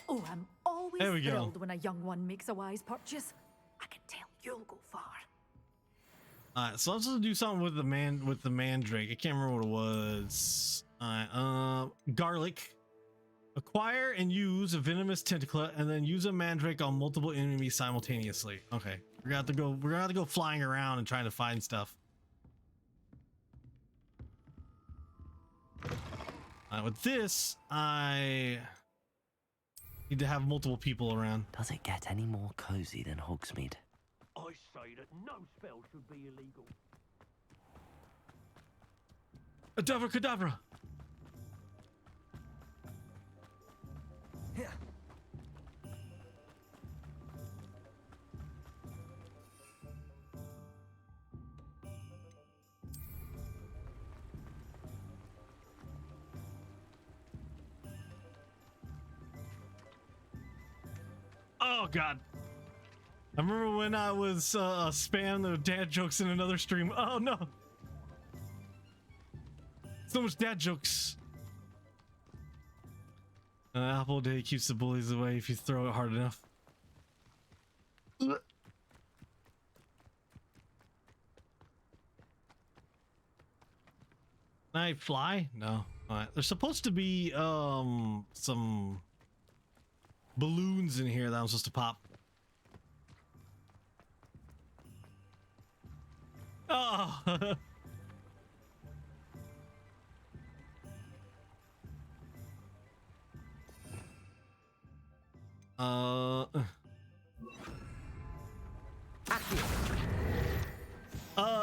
[SPEAKER 16] Oh, I'm always
[SPEAKER 1] There we go.
[SPEAKER 16] thrilled when a young one makes a wise purchase. I can tell you'll go far.
[SPEAKER 1] Alright, so let's just do something with the mandrake. I can't remember what it was. Alright, garlic. Acquire and use a venomous tentaclet, and then use a mandrake on multiple enemies simultaneously. Okay, we're gonna have to go flying around and trying to find stuff. With this, I need to have multiple people around.
[SPEAKER 6] Does it get any more cozy than Hogsmeade?
[SPEAKER 18] I say that no spell should be illegal.
[SPEAKER 1] Abracadabra! Oh god. I remember when I was spamming the dad jokes in another stream. Oh no. So much dad jokes. An apple a day keeps the bullies away if you throw it hard enough. Can I fly? No. Alright. There's supposed to be some balloons in here that I'm supposed to pop. Oh.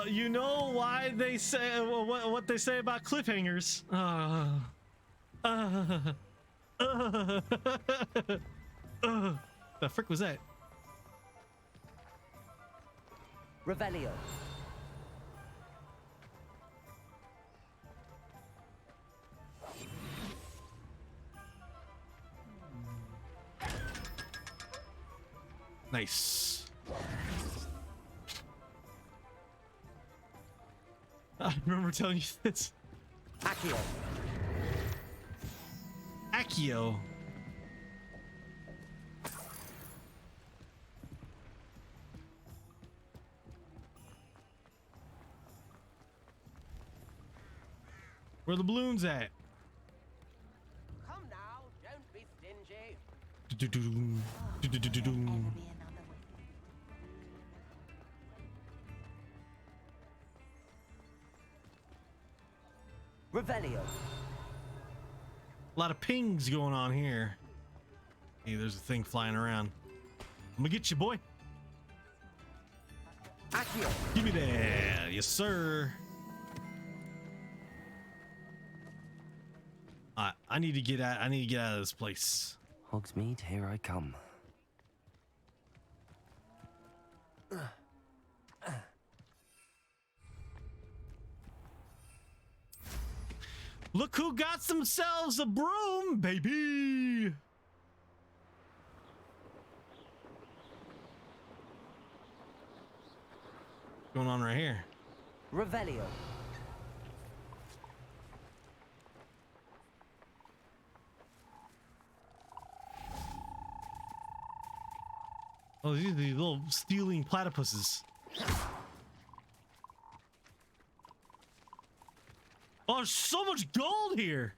[SPEAKER 1] You know why they say what they say about cliffhangers? The frick was that?
[SPEAKER 12] Revelio.
[SPEAKER 1] Nice. I remember telling you this.
[SPEAKER 12] Accio.
[SPEAKER 1] Accio. Where are the balloons at?
[SPEAKER 12] Come now, don't be stingy. Revelio.
[SPEAKER 1] A lot of pings going on here. Hey, there's a thing flying around. I'm gonna get you, boy.
[SPEAKER 12] Accio.
[SPEAKER 1] Give me that. Yes, sir. I need to get out. I need to get out of this place.
[SPEAKER 6] Hogsmeade, here I come.
[SPEAKER 1] Look who got themselves a broom, baby. What's going on right here?
[SPEAKER 12] Revelio.
[SPEAKER 1] Oh, these are these little stealing platypuses. Oh, there's so much gold here.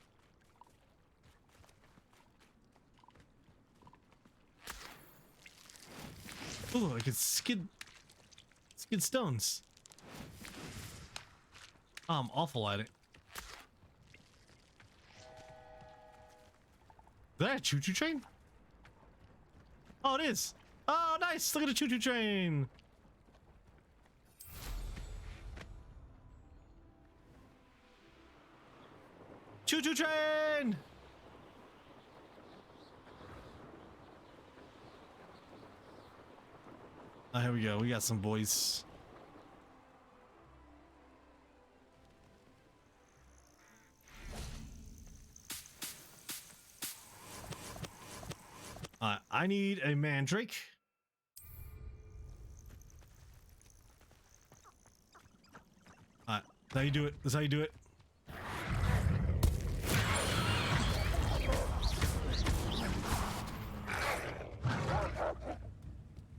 [SPEAKER 1] Oh, I can skid stones. Oh, I'm awful at it. Is that a choo-choo train? Oh, it is. Oh, nice. Look at the choo-choo train. Choo-choo train. Oh, here we go. We got some boys. I need a mandrake. how you do it. That's how you do it.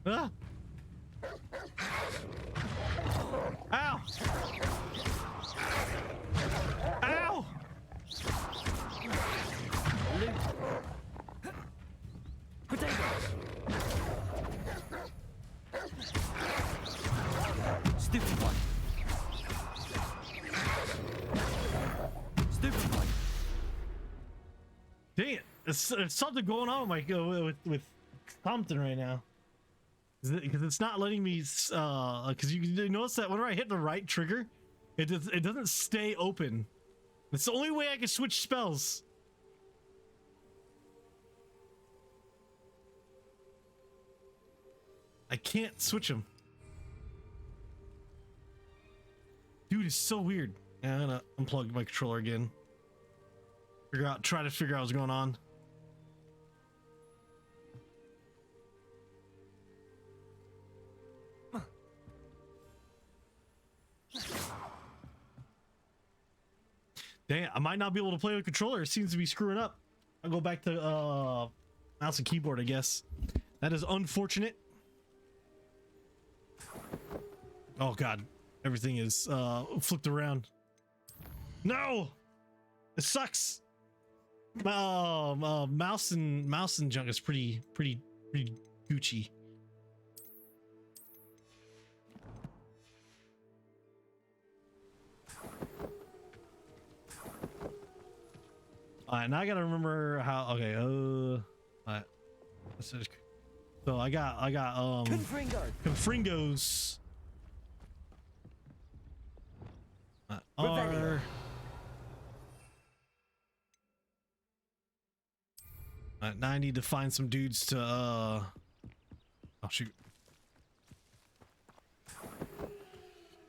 [SPEAKER 1] Ah. Ow! Ow!
[SPEAKER 2] Stupid one. Stupid one.
[SPEAKER 1] Dang it! There's something going on with my with something right now. Because it's not letting me. Because you notice that whenever I hit the right trigger, it doesn't stay open. It's the only way I can switch spells. I can't switch them. Dude, it's so weird. Yeah, I'm gonna unplug my controller again. Try to figure out what's going on. Dang, I might not be able to play with controller. It seems to be screwing up. I'll go back to mouse and keyboard, I guess. That is unfortunate. Oh god, everything is flipped around. No, it sucks. Mouse and junk is pretty Gucci. Alright, now I gotta remember how. Okay, alright. So I got Confringos. Are now I need to find some dudes to oh shoot.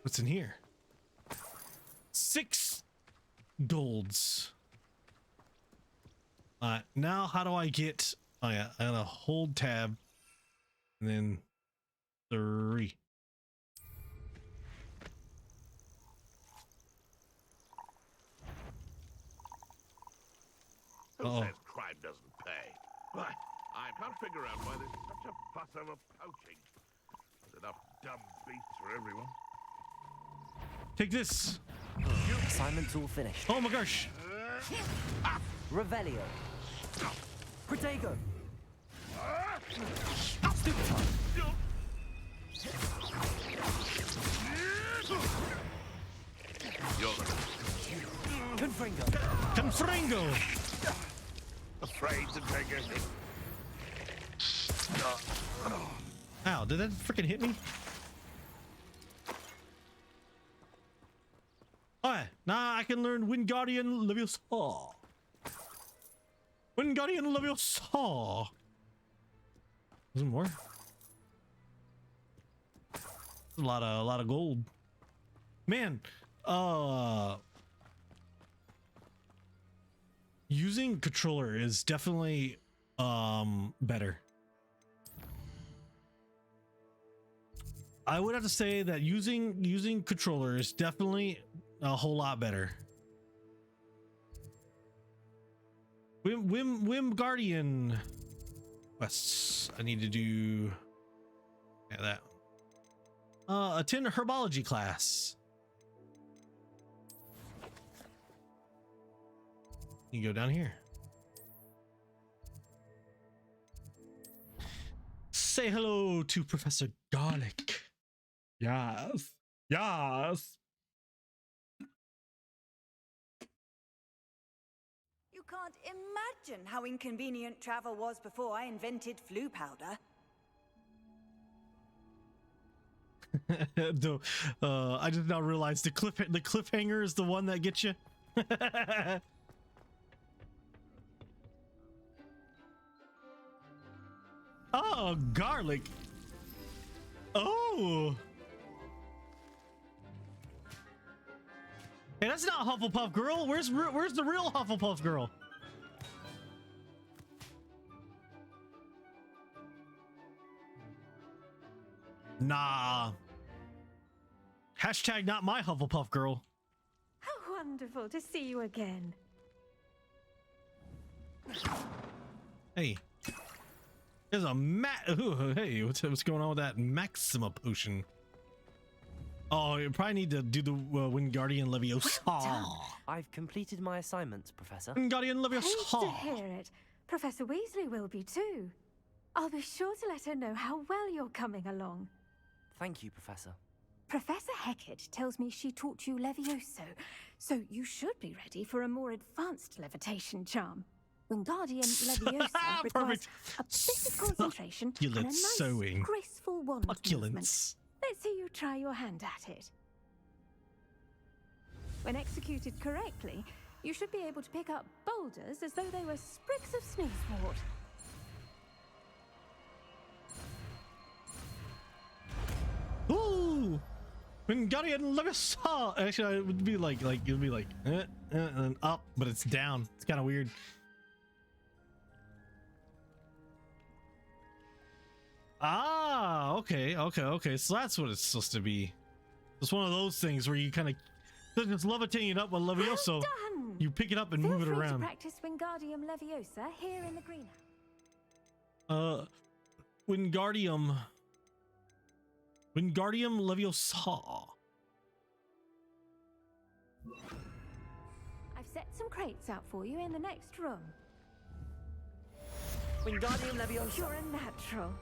[SPEAKER 1] What's in here? 6 golds. Now how do I get? Oh yeah, I gotta hold tab and then 3.
[SPEAKER 7] Who says crime doesn't pay? But I can't figure out why there's such a fuss over poaching. There's enough dumb beasts for everyone.
[SPEAKER 1] Take this.
[SPEAKER 15] Assignment's all finished.
[SPEAKER 1] Oh my gosh.
[SPEAKER 15] Revelio.
[SPEAKER 2] Protego.
[SPEAKER 15] Stupid one.
[SPEAKER 2] Confringo.
[SPEAKER 1] Confringo.
[SPEAKER 7] Afraid to take a hit.
[SPEAKER 1] Ow, did that freaking hit me? Alright, now I can learn Wingardium Leviosa. Wingardium Leviosa. Is there more? A lot of gold. Man, using controller is definitely better. I would have to say that using controller is definitely a whole lot better. Wingardium quests. I need to do that. Attend a herbology class. You go down here. Say hello to Professor Garlic. Yes. Yes.
[SPEAKER 5] You can't imagine how inconvenient travel was before I invented flu powder.
[SPEAKER 1] I just now realized the cliffhanger is the one that gets you. Oh, garlic. Oh. Hey, that's not Hufflepuff girl. Where's the real Hufflepuff girl? Nah. Hashtag not my Hufflepuff girl.
[SPEAKER 16] wonderful to see you again.
[SPEAKER 1] Hey. There's a hey, what's going on with that Maxima potion? Oh, you probably need to do the Wingardium Leviosa.
[SPEAKER 15] I've completed my assignments, Professor.
[SPEAKER 1] Wingardium
[SPEAKER 16] Pleased to
[SPEAKER 1] Leviosa.
[SPEAKER 16] hear it. Professor Weasley will be too. I'll be sure to let her know how well you're coming along.
[SPEAKER 15] Thank you, Professor.
[SPEAKER 16] Professor Hecat tells me she taught you Levioso, so you should be ready for a more advanced levitation charm. Wingardium Leviosa requires a bit of concentration and a nice, graceful wand movement. Let's see you try your hand at it. When executed correctly, you should be able to pick up boulders as though they were sprigs of sneezewort.
[SPEAKER 1] Ooh! Wingardium Leviosa! Actually, it would be like and up, but it's down. It's kind of weird. Ah, okay. So that's what it's supposed to be. It's one of those things where you kind of just levitating it up with Levioso.
[SPEAKER 16] Well done!
[SPEAKER 1] You pick it up and move it around.
[SPEAKER 16] To practice Wingardium Leviosa here in the greenhouse.
[SPEAKER 1] Wingardium Leviosa.
[SPEAKER 16] I've set some crates out for you in the next room.
[SPEAKER 15] Wingardium Leviosa.
[SPEAKER 16] You're a natural.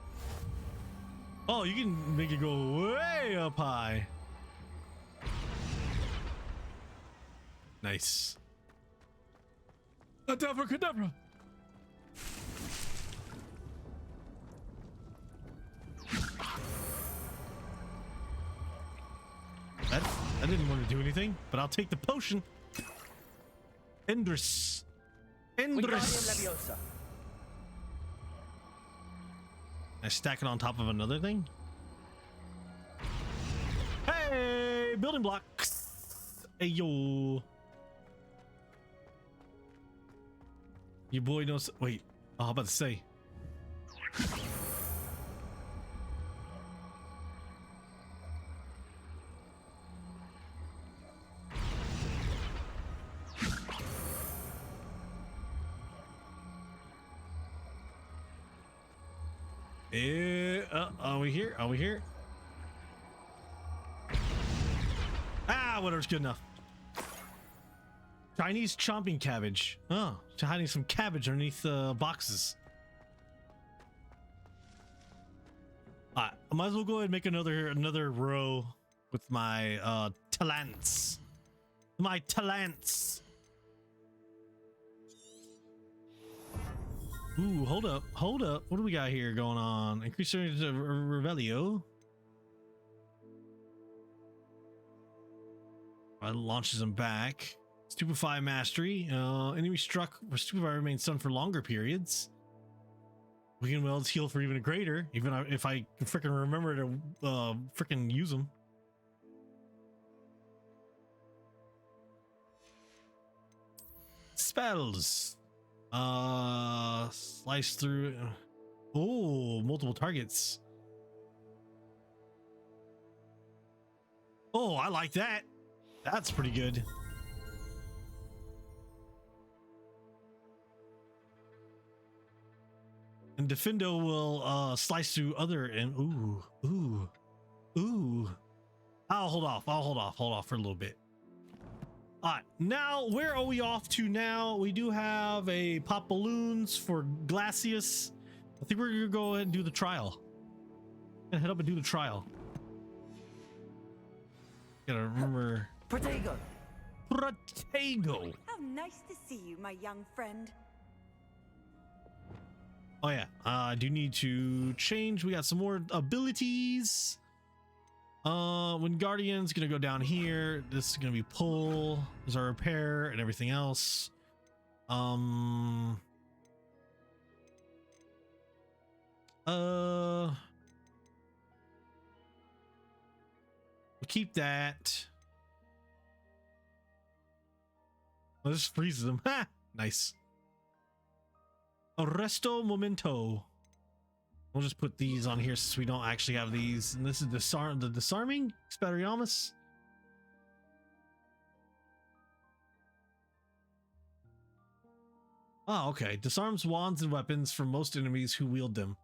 [SPEAKER 1] Oh, you can make it go way up high. Nice. Abracadabra. That didn't want to do anything, but I'll take the potion. Endress.
[SPEAKER 15] Wingardium Leviosa.
[SPEAKER 1] I stack it on top of another thing. Hey, building blocks. Hey, yo. Your boy knows. Wait, oh, I'm about to say. Are we here? Are we here? Ah, whatever's good enough. Chinese chomping cabbage. Oh, hiding some cabbage underneath boxes. I might as well go ahead and make another row with my talents. My talents. Ooh, hold up. What do we got here going on? Increase Revelio. Launches him back. Stupefy Mastery. Enemy struck for Stupefy remains stunned for longer periods. Weaken Welds heal for even a greater, even if I can freaking remember to freaking use them. Spells. Slice through. Oh, multiple targets. Oh, I like that. That's pretty good. And Defendo will slice through other and ooh. I'll hold off for a little bit. All right, now where are we off to now? We do have a pop balloons for Glacius. I think we're gonna go ahead and do the trial. Gonna head up and do the trial. Gotta remember.
[SPEAKER 3] Protego.
[SPEAKER 5] How nice to see you, my young friend.
[SPEAKER 1] Oh yeah, I do need to change. We got some more abilities. When Guardian's gonna go down here, this is gonna be pull. There's our repair and everything else. We'll keep that. Well, this freezes them. Ha! Nice. Arresto Momento. We'll just put these on here since we don't actually have these. And this is the disarming Expelliarmus. Oh, okay. Disarms wands and weapons from most enemies who wield them.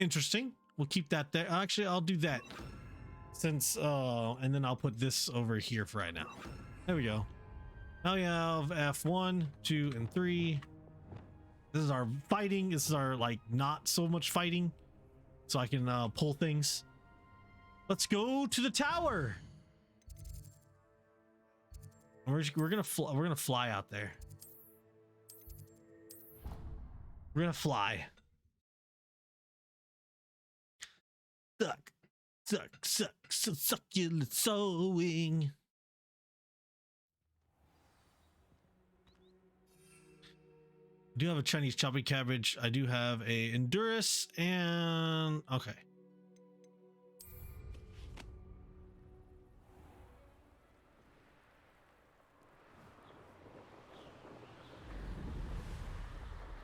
[SPEAKER 1] Interesting. We'll keep that there. Actually, I'll do that. Since, and then I'll put this over here for right now. There we go. Now we have F1, 2, and 3. This is our fighting. This is our, like, not so much fighting. So I can pull things. Let's go to the tower. We're gonna fly out there. We're gonna fly. Succulent sewing. I do have a Chinese chopping cabbage. I do have a Endurus and okay.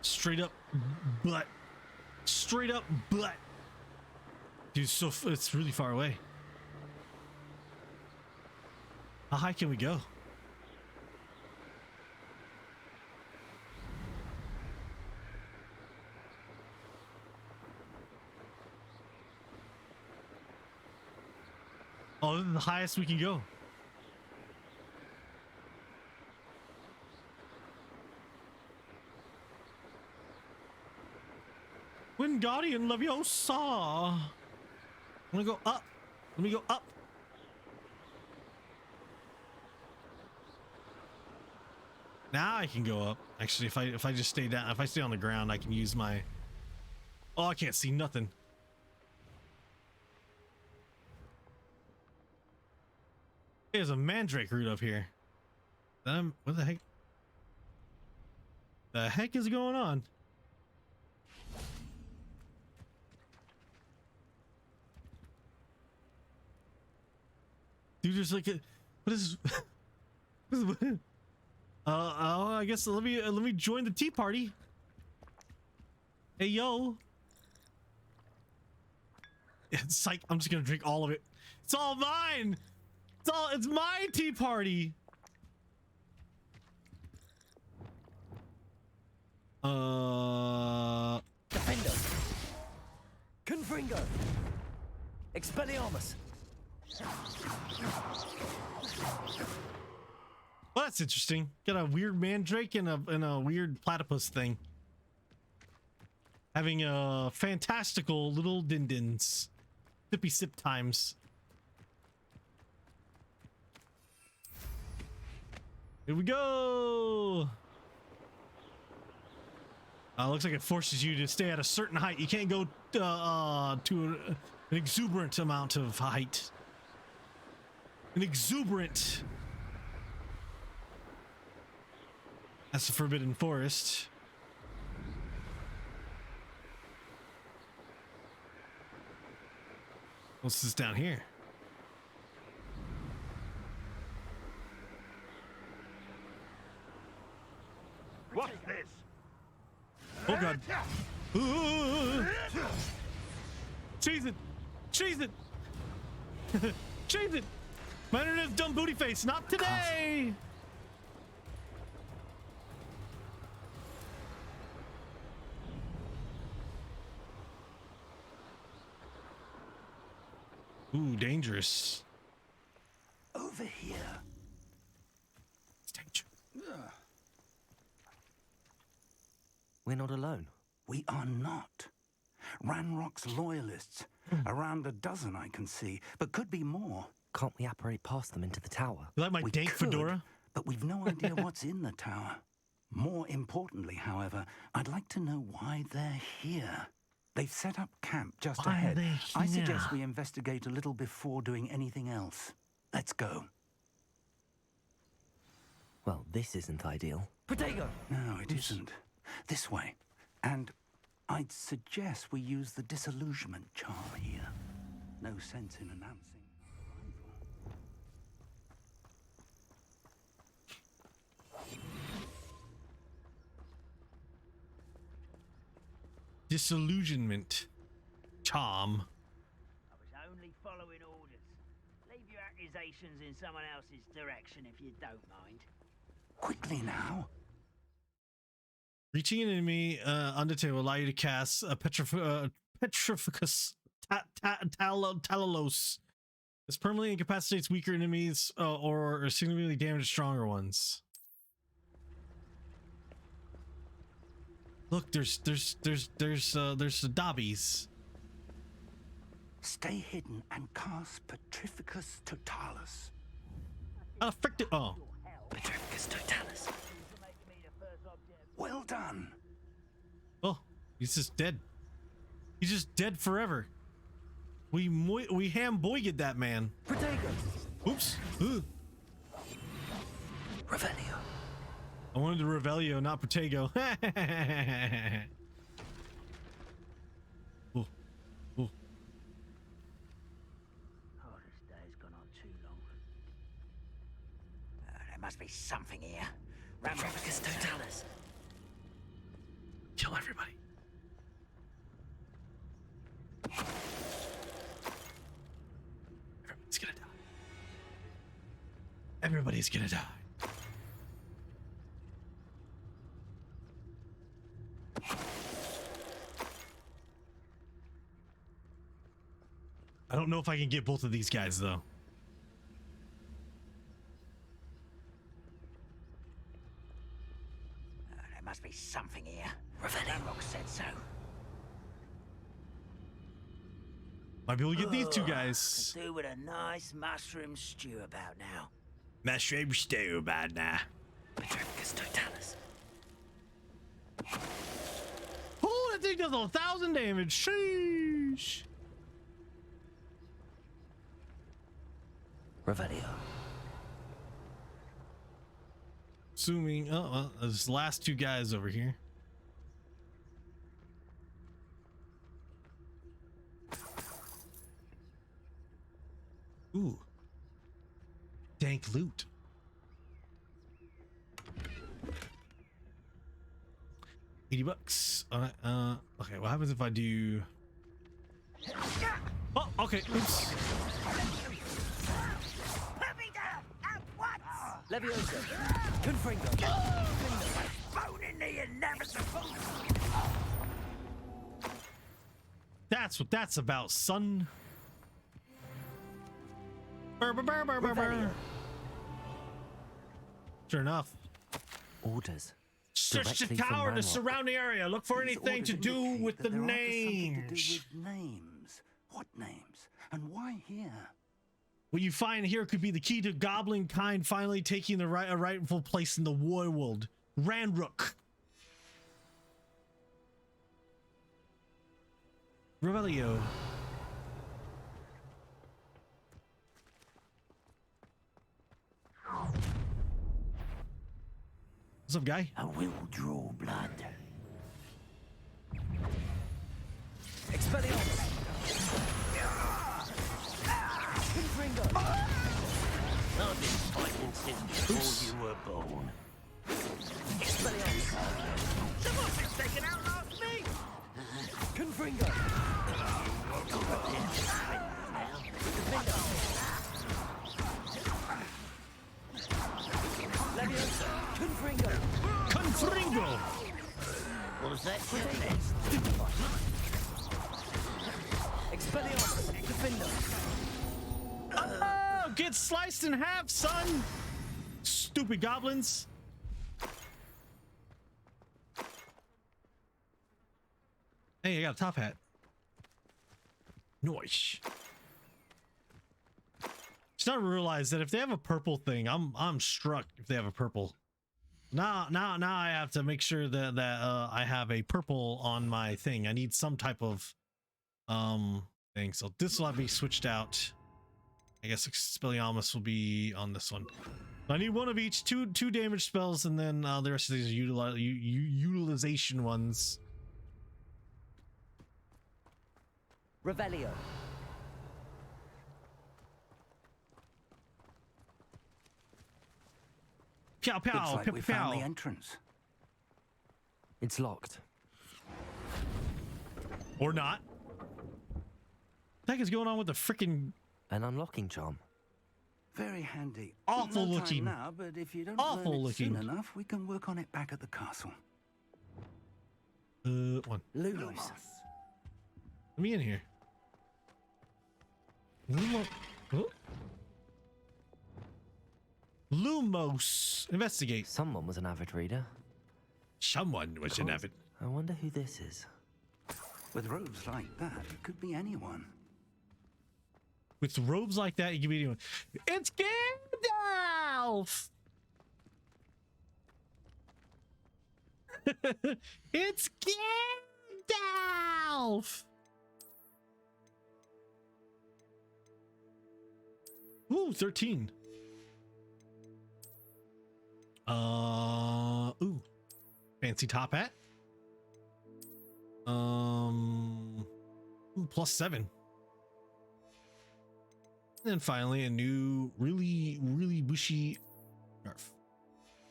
[SPEAKER 1] Straight up butt. Straight up butt. Dude, so it's really far away. How high can we go? Oh, this is the highest we can go. Wingardium Leviosa. I'm gonna go up. Let me go up. Now I can go up. Actually, if I just stay down, if I stay on the ground, I can use my. Oh, I can't see nothing. There's a mandrake root up here. What the heck? The heck is going on? Dude, there's like a what is I guess let me join the tea party. Hey yo. Psych, I'm just gonna drink all of it. It's all mine. It's my tea party.
[SPEAKER 2] Defender. Confringo. Expelliarmus.
[SPEAKER 1] Well, that's interesting. Got a weird mandrake and a weird platypus thing. Having a fantastical little dindins. Sippy sip times. Here we go. Looks like it forces you to stay at a certain height. You can't go to an exuberant amount of height. An exuberant. That's the Forbidden Forest. What's this down here?
[SPEAKER 7] What's this?
[SPEAKER 1] Oh god. Cheese it! Cheese it! Cheese it! My internet's dumb booty face, not today! Ooh, dangerous.
[SPEAKER 20] Over here.
[SPEAKER 1] It's dangerous.
[SPEAKER 6] We're not alone.
[SPEAKER 20] We are not. Ranrock's loyalists. Around a dozen I can see, but could be more.
[SPEAKER 6] Can't we apparate past them into the tower?
[SPEAKER 1] You like my dank fedora?
[SPEAKER 20] But we've no idea what's in the tower. More importantly, however, I'd like to know why they're here. They've set up camp just ahead. I suggest we investigate a little before doing anything else. Let's go.
[SPEAKER 6] Well, this isn't ideal.
[SPEAKER 2] Protego!
[SPEAKER 20] No, it isn't. This way. And I'd suggest we use the disillusionment charm here. No sense in announcing.
[SPEAKER 1] Disillusionment charm.
[SPEAKER 18] I was only following orders. Leave your accusations in someone else's direction if you don't mind.
[SPEAKER 20] Quickly now.
[SPEAKER 1] Reaching an enemy undetected will allow you to cast a Petrificus Talalos. This permanently incapacitates weaker enemies or significantly damages stronger ones. Look, there's the Dobbies.
[SPEAKER 20] Stay hidden and cast Petrificus Totalis.
[SPEAKER 1] Oh.
[SPEAKER 20] Petrificus Totalis. Well done.
[SPEAKER 1] Oh, he's just dead. He's just dead forever. We ham-boyged that man. Oops.
[SPEAKER 20] Revelio.
[SPEAKER 1] I wanted to Revelio, not Protego. Ooh. Ooh.
[SPEAKER 18] Oh, this day's gone on too long.
[SPEAKER 3] There must be something here.
[SPEAKER 20] Petrificus Totalis.
[SPEAKER 1] Kill everybody. Everybody's gonna die. Everybody's gonna die. I don't know if I can get both of these guys though.
[SPEAKER 3] There must be something here.
[SPEAKER 20] Revelio
[SPEAKER 3] said so.
[SPEAKER 1] Might be able to get these two guys.
[SPEAKER 18] Could do with a nice mushroom stew about now.
[SPEAKER 1] Mushroom stew, bad now.
[SPEAKER 20] Petrificus Totalis.
[SPEAKER 1] Oh, that thing does 1,000 damage. Sheesh.
[SPEAKER 20] Revelio.
[SPEAKER 1] Assuming, oh, well, there's the last two guys over here. Ooh. Dank loot. $80. Okay, what happens if I do... Oh, okay, oops.
[SPEAKER 2] Leviosa. Confringo.
[SPEAKER 18] Bone in the inevitable.
[SPEAKER 1] That's what that's about, son. Burr, burr, burr, burr, burr, burr. Sure enough.
[SPEAKER 6] Orders.
[SPEAKER 1] Search the tower and the surrounding area. Look for anything to do with the names.
[SPEAKER 20] Names. What names? And why here?
[SPEAKER 1] What you find here could be the key to goblin kind finally taking the rightful place in the war world. Ranrook. Revelio. What's up, guy?
[SPEAKER 18] I will draw blood.
[SPEAKER 2] Expelliarmus. Confringo.
[SPEAKER 18] I've been fighting since before you were born.
[SPEAKER 2] Expelliarmus.
[SPEAKER 18] Someone's been taken out last week.
[SPEAKER 2] Confringo. Leviosa. Confringo.
[SPEAKER 1] Confringo.
[SPEAKER 18] What was that?
[SPEAKER 2] Expelliarmus. Defender.
[SPEAKER 1] Oh, get sliced in half, son. Stupid goblins. Hey, I got a top hat. Nice. Just not realize that if they have a purple thing, I'm struck if they have a purple. Now I have to make sure that I have a purple on my thing. I need some type of thing. So this will have to be switched out. I guess Expelliarmus will be on this one. I need one of each, two damage spells, and then the rest of these are utilization ones.
[SPEAKER 2] Revelio.
[SPEAKER 1] Pow pow,
[SPEAKER 20] Looks like
[SPEAKER 1] pow
[SPEAKER 20] we found
[SPEAKER 1] pow.
[SPEAKER 20] the entrance.
[SPEAKER 6] It's locked.
[SPEAKER 1] Or not. What the heck is going on with the freaking
[SPEAKER 6] An unlocking charm.
[SPEAKER 20] Very handy.
[SPEAKER 1] Awful
[SPEAKER 20] No time
[SPEAKER 1] looking.
[SPEAKER 20] now, but if you don't
[SPEAKER 1] Awful
[SPEAKER 20] learn it
[SPEAKER 1] looking.
[SPEAKER 20] soon enough, we can work on it back at the castle.
[SPEAKER 1] One.
[SPEAKER 2] Lumos.
[SPEAKER 1] Let me in here. Oh. Lumos. Investigate.
[SPEAKER 15] Someone was an avid reader.
[SPEAKER 1] Someone was an avid.
[SPEAKER 15] I wonder who this is.
[SPEAKER 20] With robes like that, it could be anyone.
[SPEAKER 1] With robes like that, you can be anyone. It's Gandalf! It's Gandalf! Ooh, 13. Ooh. Fancy top hat. Ooh, +7. And then finally a new really bushy scarf.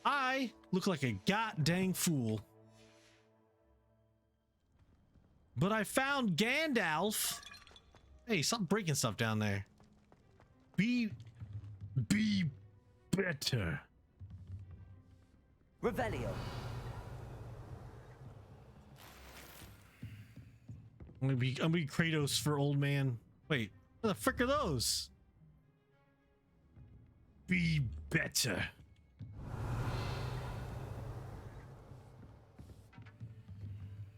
[SPEAKER 1] I look like a goddamn fool. But I found Gandalf. Hey, stop breaking stuff down there. Be better.
[SPEAKER 2] Revelio.
[SPEAKER 1] I'm gonna be Kratos for old man. Wait, what the frick are those? Be better.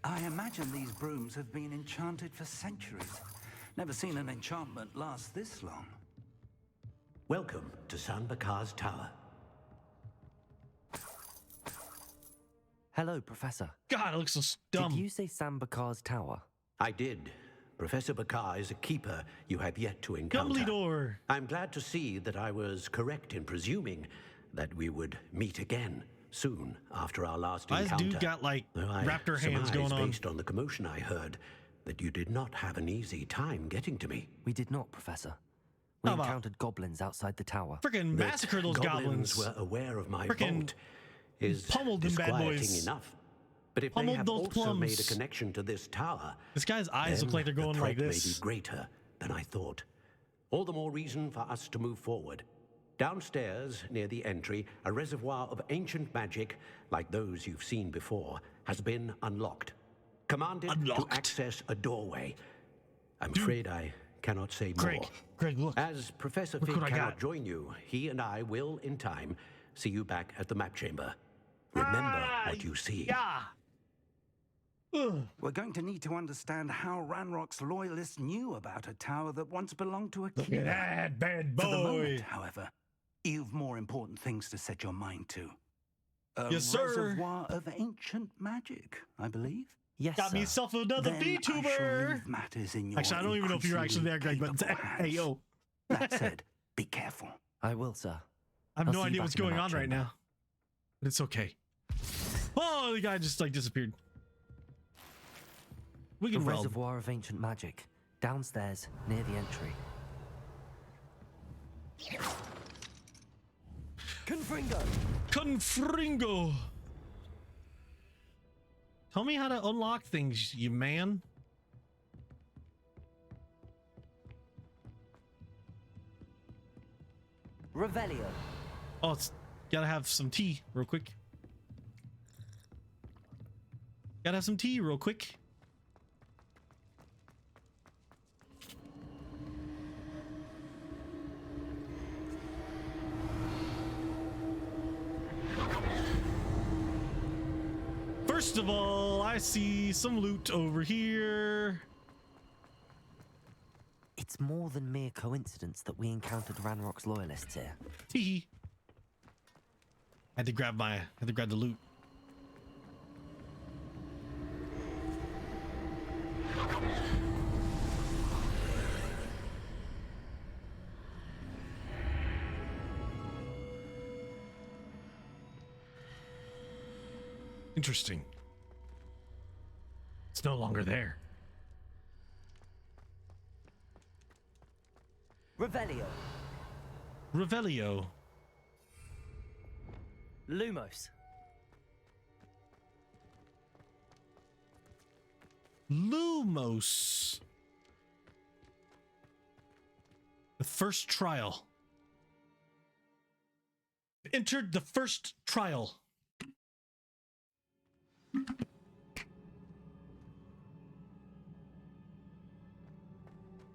[SPEAKER 20] I imagine these brooms have been enchanted for centuries. Never seen an enchantment last this long.
[SPEAKER 9] Welcome to San Bakar's Tower.
[SPEAKER 15] Hello, Professor.
[SPEAKER 1] God, it looks so dumb.
[SPEAKER 15] Did you say San Bakar's Tower?
[SPEAKER 9] I did. Professor Bakar is a keeper you have yet to encounter.
[SPEAKER 1] Dumbledore.
[SPEAKER 9] I'm glad to see that I was correct in presuming that we would meet again soon after our last encounter.
[SPEAKER 1] This dude got like raptor hands going on.
[SPEAKER 9] Based on the commotion I heard, that you did not have an easy time getting to me.
[SPEAKER 15] We did not, Professor. We encountered goblins outside the tower.
[SPEAKER 1] Freaking massacre those goblins.
[SPEAKER 9] Were aware of my
[SPEAKER 1] Frickin'
[SPEAKER 9] vote is
[SPEAKER 1] pummeled them bad boys.
[SPEAKER 9] Enough. But if they have also made a connection to this tower,
[SPEAKER 1] this guy's eyes look like they're going like this.
[SPEAKER 9] May be greater than I thought. All the more reason for us to move forward. Downstairs, near the entry, a reservoir of ancient magic, like those you've seen before, has been unlocked. Commanded to access a doorway. I'm afraid I cannot say more.
[SPEAKER 1] Greg, look.
[SPEAKER 9] As Professor Fig cannot join you, he and I will, in time, see you back at the map chamber. Remember what you see.
[SPEAKER 1] Yeah.
[SPEAKER 20] We're going to need to understand how Ranrock's loyalists knew about a tower that once belonged to a king.
[SPEAKER 1] Look at that bad boy.
[SPEAKER 20] For the moment, however, you've more important things to set your mind to. A
[SPEAKER 1] yes, sir.
[SPEAKER 20] Reservoir of ancient magic, I believe.
[SPEAKER 15] Yes,
[SPEAKER 1] got me yourself another VTuber.
[SPEAKER 20] Matters in your
[SPEAKER 1] actually, I don't even know if you're actually there, Greg, but hey, yo.
[SPEAKER 20] That said, be careful.
[SPEAKER 15] I will, sir.
[SPEAKER 1] I have no idea what's going on right now. But it's okay. Oh, the guy just like disappeared. We can
[SPEAKER 15] a reservoir of ancient magic downstairs near the entry.
[SPEAKER 2] Confringo.
[SPEAKER 1] Confringo. Tell me how to unlock things, you man.
[SPEAKER 2] Revelio.
[SPEAKER 1] Oh, it's gotta have some tea real quick. Gotta have some tea real quick. First of all, I see some loot over here.
[SPEAKER 15] It's more than mere coincidence that we encountered Ranrock's loyalists here.
[SPEAKER 1] Tee. Had to grab the loot. Interesting. It's no longer there.
[SPEAKER 2] Revelio.
[SPEAKER 1] Revelio.
[SPEAKER 19] Lumos.
[SPEAKER 1] Lumos. The first trial. Entered the first trial.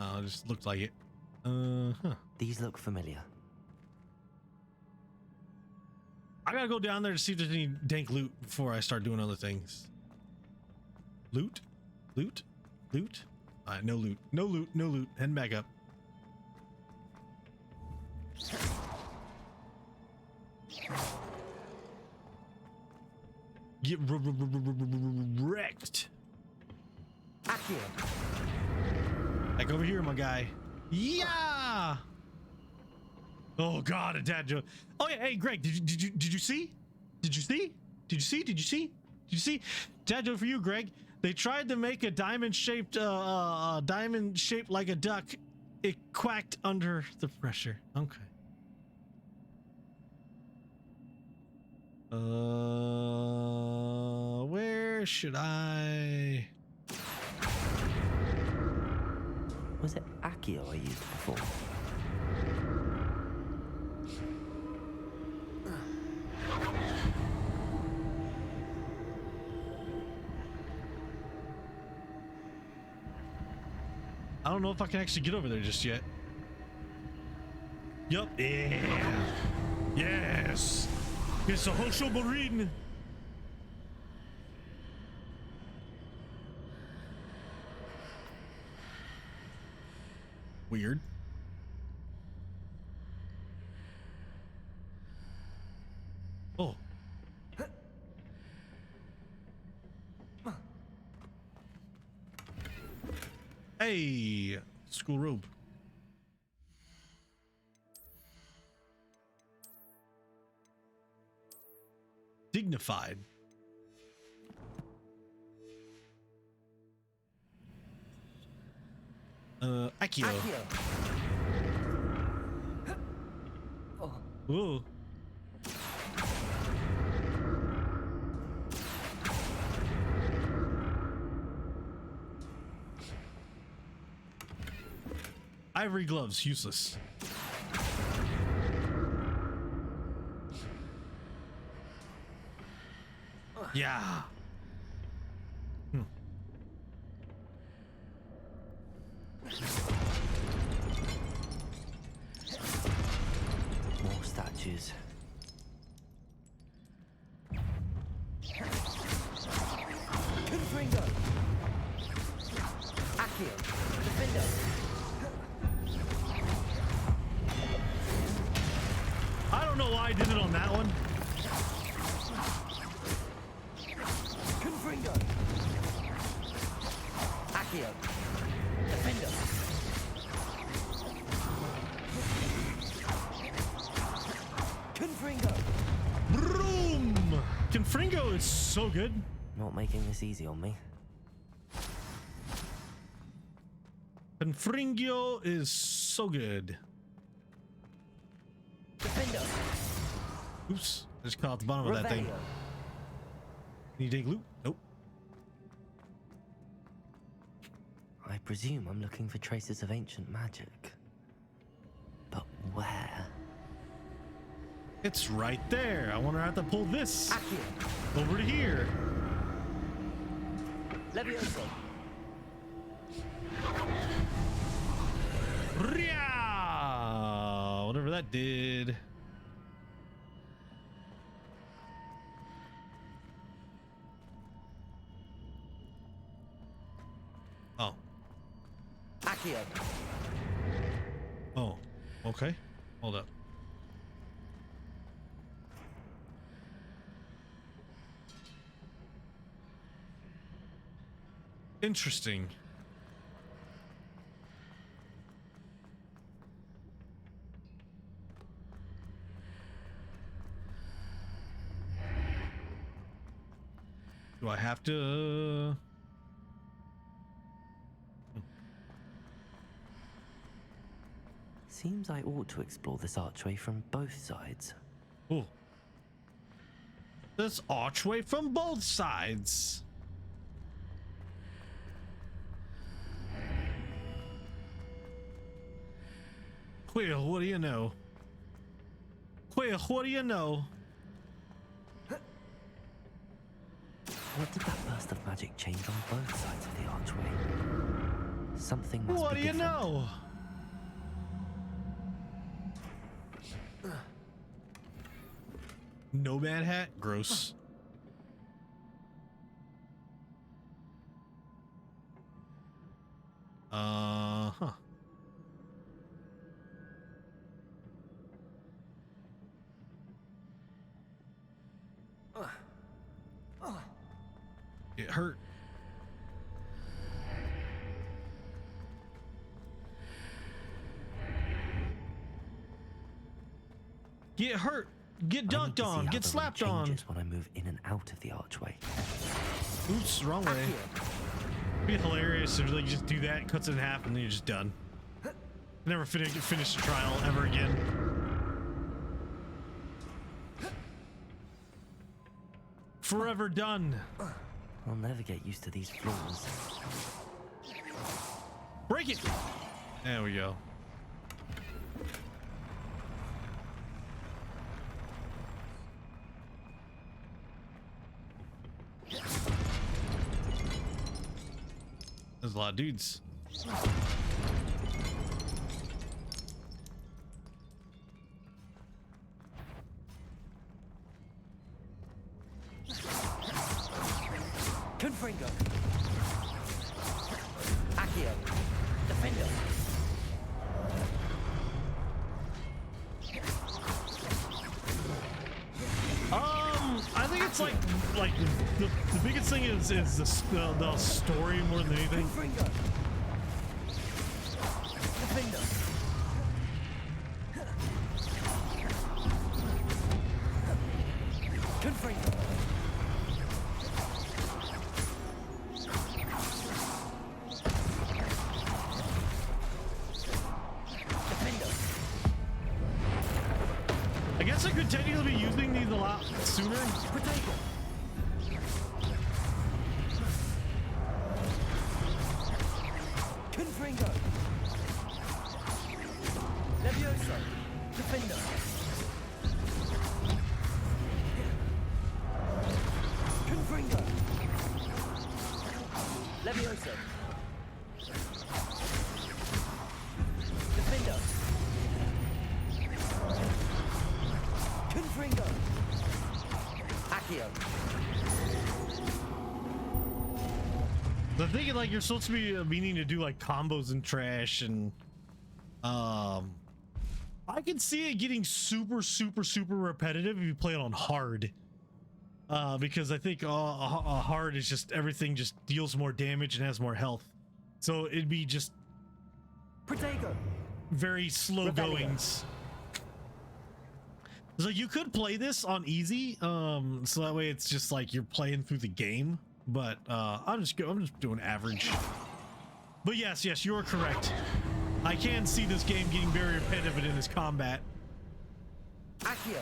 [SPEAKER 1] It just looked like it.
[SPEAKER 6] These look familiar.
[SPEAKER 1] I gotta go down there to see if there's any dank loot before I start doing other things. Loot? Loot? Loot? Alright, no loot. No loot, no loot. Heading back up. Get wrecked. Back over here, my guy. Yeah. Oh God, a dad joke. Oh yeah, hey Greg, did you see? Did you see? Did you see? Did you see? Did you see? Dad joke for you, Greg. They tried to make a diamond shaped like a duck. It quacked under the pressure. Okay. Where should I?
[SPEAKER 6] Was it Accio I used before?
[SPEAKER 1] I don't know if I can actually get over there just yet. Yup. Yeah. Yes. It's a Hosho Marine. Weird. Oh. Hey, school robe. Dignified. Accio. Oh. Ooh. Ivory gloves, useless. Yeah.
[SPEAKER 6] More statues.
[SPEAKER 2] Confringo. Accio. Defender.
[SPEAKER 1] I don't know why I did it on that one.
[SPEAKER 2] Confringo. Accio. Defender. Confringo.
[SPEAKER 1] Broom. Confringo is so good.
[SPEAKER 6] Not making this easy on me.
[SPEAKER 1] Confringo is so good.
[SPEAKER 2] Defender.
[SPEAKER 1] Oops, I just caught at the bottom of that thing. Need to take loot? Nope.
[SPEAKER 6] I presume I'm looking for traces of ancient magic. But where?
[SPEAKER 1] It's right there. I wonder how to pull this over to here.
[SPEAKER 2] Levioso.
[SPEAKER 1] Ria! Whatever that did. Oh.
[SPEAKER 2] Accio.
[SPEAKER 1] Oh. Okay. Hold up. Interesting. Do I have to?
[SPEAKER 6] Seems I ought to explore this archway from both sides.
[SPEAKER 1] Oh. This archway from both sides. Well, what do you know? Well, what do you know?
[SPEAKER 6] What did that burst of magic change on both sides of the archway? Something must
[SPEAKER 1] What
[SPEAKER 6] be
[SPEAKER 1] do you
[SPEAKER 6] different.
[SPEAKER 1] know? Nomad hat? Gross. Huh. It hurt. Get hurt. Get dunked on. Get slapped on.
[SPEAKER 6] When I move in and out of the archway.
[SPEAKER 1] Oops, wrong way. It'd be hilarious if like just do that, cuts it in half, and then you're just done. Never finish the trial ever again. Forever done.
[SPEAKER 6] I'll never get used to these floors.
[SPEAKER 1] Break it. There we go. There's a lot of dudes.
[SPEAKER 2] Confringo. Accio. Defender.
[SPEAKER 1] I think it's like the biggest thing is the story more than anything.
[SPEAKER 2] Confringo. Defender. Confringo.
[SPEAKER 1] I guess I could technically be using these a lot sooner.
[SPEAKER 2] Potato. Confringo. Levioso. Defender. Confringo. Levioso. Defender. Confringo. Accio.
[SPEAKER 1] The thing is, like, you're supposed to be meaning to do like combos and trash, and I can see it getting super repetitive if you play it on hard. Because I think hard is just everything just deals more damage and has more health, so it'd be just
[SPEAKER 2] Protego.
[SPEAKER 1] very slow goings. So you could play this on easy, so that way it's just like you're playing through the game. But I'm just doing average. But yes, you're correct. I can see this game getting very repetitive in its combat.
[SPEAKER 2] Accio.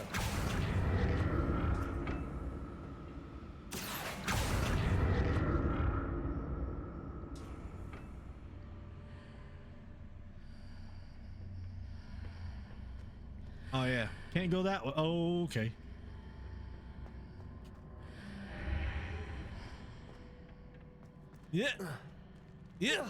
[SPEAKER 1] Oh yeah, can't go that way. Oh, okay. Yeah. Yeah.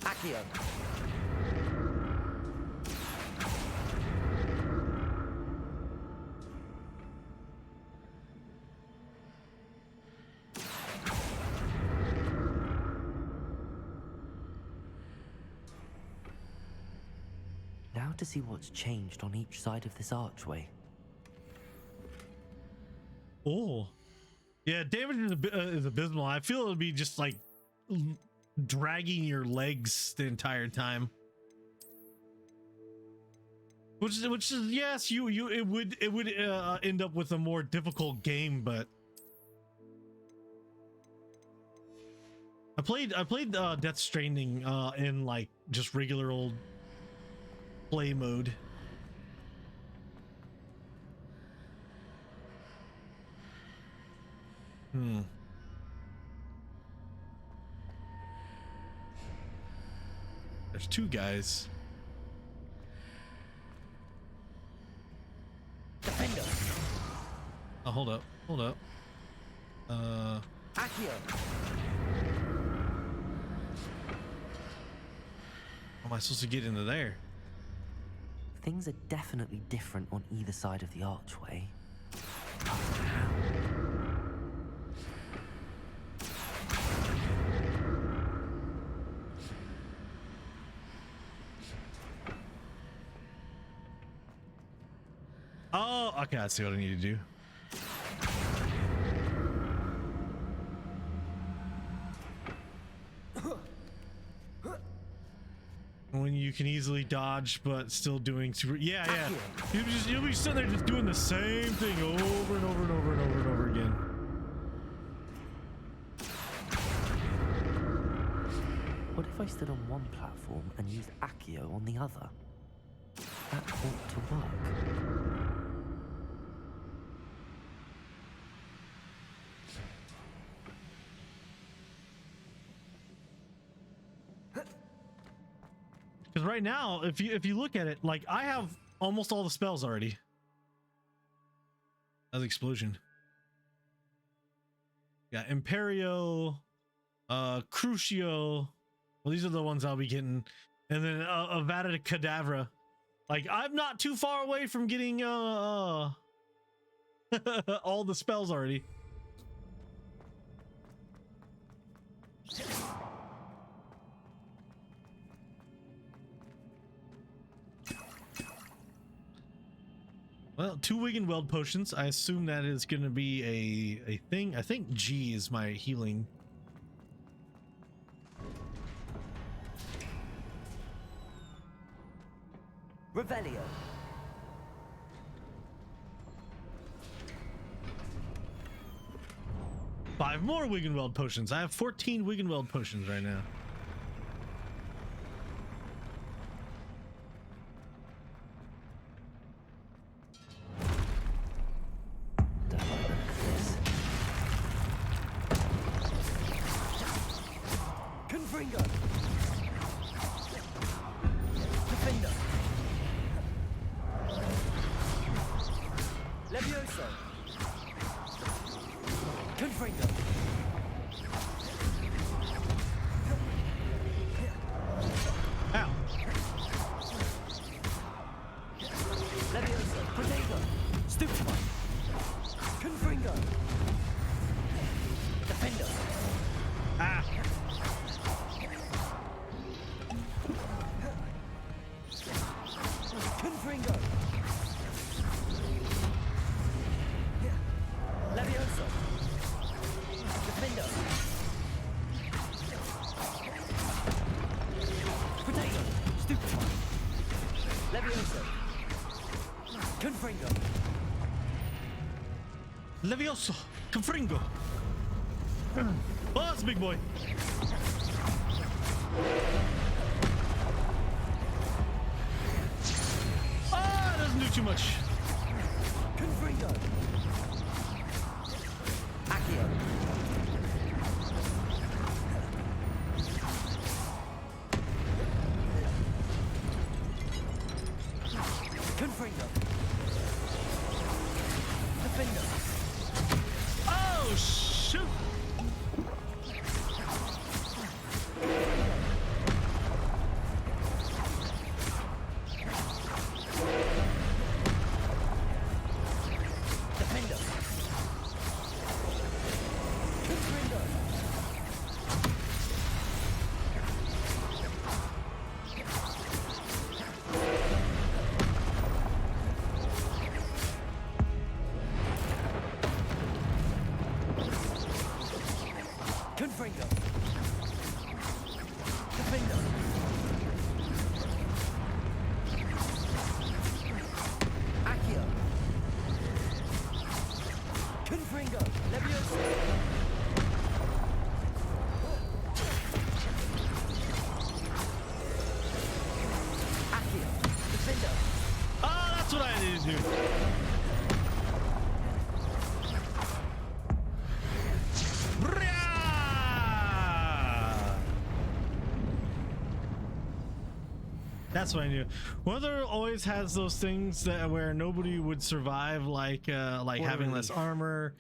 [SPEAKER 2] Accio.
[SPEAKER 6] Now to see what's changed on each side of this archway.
[SPEAKER 1] Oh. Yeah, damage is abysmal. I feel it would be just like dragging your legs the entire time. Which is yes, it would end up with a more difficult game, but I played Death Stranding in like just regular old play mode. there's two guys.
[SPEAKER 3] Defender.
[SPEAKER 1] Oh, hold up. Hold up.
[SPEAKER 3] Accio.
[SPEAKER 1] How am I supposed to get into there?
[SPEAKER 6] Things are definitely different on either side of the archway.
[SPEAKER 1] Oh, okay, I see what I need to do. When you can easily dodge, but still doing super. Yeah, yeah. You'll be sitting there just doing the same thing over and over and over and over and over again.
[SPEAKER 6] What if I stood on one platform and used Accio on the other? That ought to work.
[SPEAKER 1] Because right now, if you look at it, like I have almost all the spells already. That's explosion. Yeah, Imperio, Crucio. Well, these are the ones I'll be getting, and then Avada Kedavra. Like I'm not too far away from getting all the spells already. Well, 2 Wiggenweld potions. I assume that is going to be a thing. I think G is my healing.
[SPEAKER 3] Revelio.
[SPEAKER 1] Five more Wiggenweld potions. I have 14 Wiggenweld potions right now.
[SPEAKER 3] Confringo. Defender. Levioso. Confringo.
[SPEAKER 1] Ow.
[SPEAKER 3] Levioso. Protego. Stupefy. Confringo. Defender.
[SPEAKER 1] Ah.
[SPEAKER 3] Confringo. Levioso. Defender. Potato. Stupefy. Levioso. Confringo.
[SPEAKER 1] Levioso. Confringo. Oh, that's a big boy. Ah, it doesn't do too much.
[SPEAKER 3] Confringo. Accio. Confringo. Defender.
[SPEAKER 1] Oh, shoot.
[SPEAKER 3] Defender. Confringo. Confringo. Defender. Accio. Confringo. Levioso. Accio. Defender.
[SPEAKER 1] Oh, that's what I need to do. That's what I knew. Weather always has those things that where nobody would survive, like having less armor,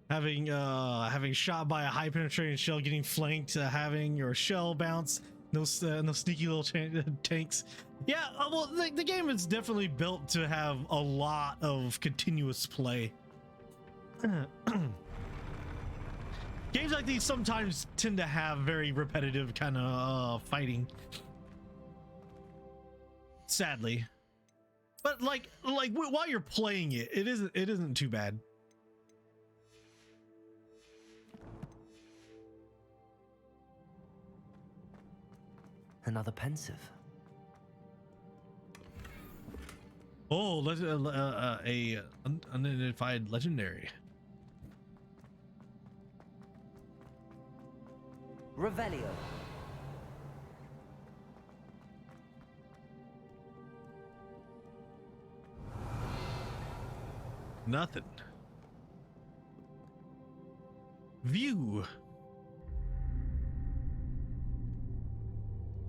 [SPEAKER 1] having shot by a high penetrating shell, getting flanked, having your shell bounce. No sneaky little tanks. Yeah, well, the game is definitely built to have a lot of continuous play. Games like these sometimes tend to have very repetitive kind of fighting. Sadly, but like while you're playing it, it isn't too bad.
[SPEAKER 15] Another pensive.
[SPEAKER 1] Oh, a unidentified legendary.
[SPEAKER 3] Revelio.
[SPEAKER 1] Nothing. View.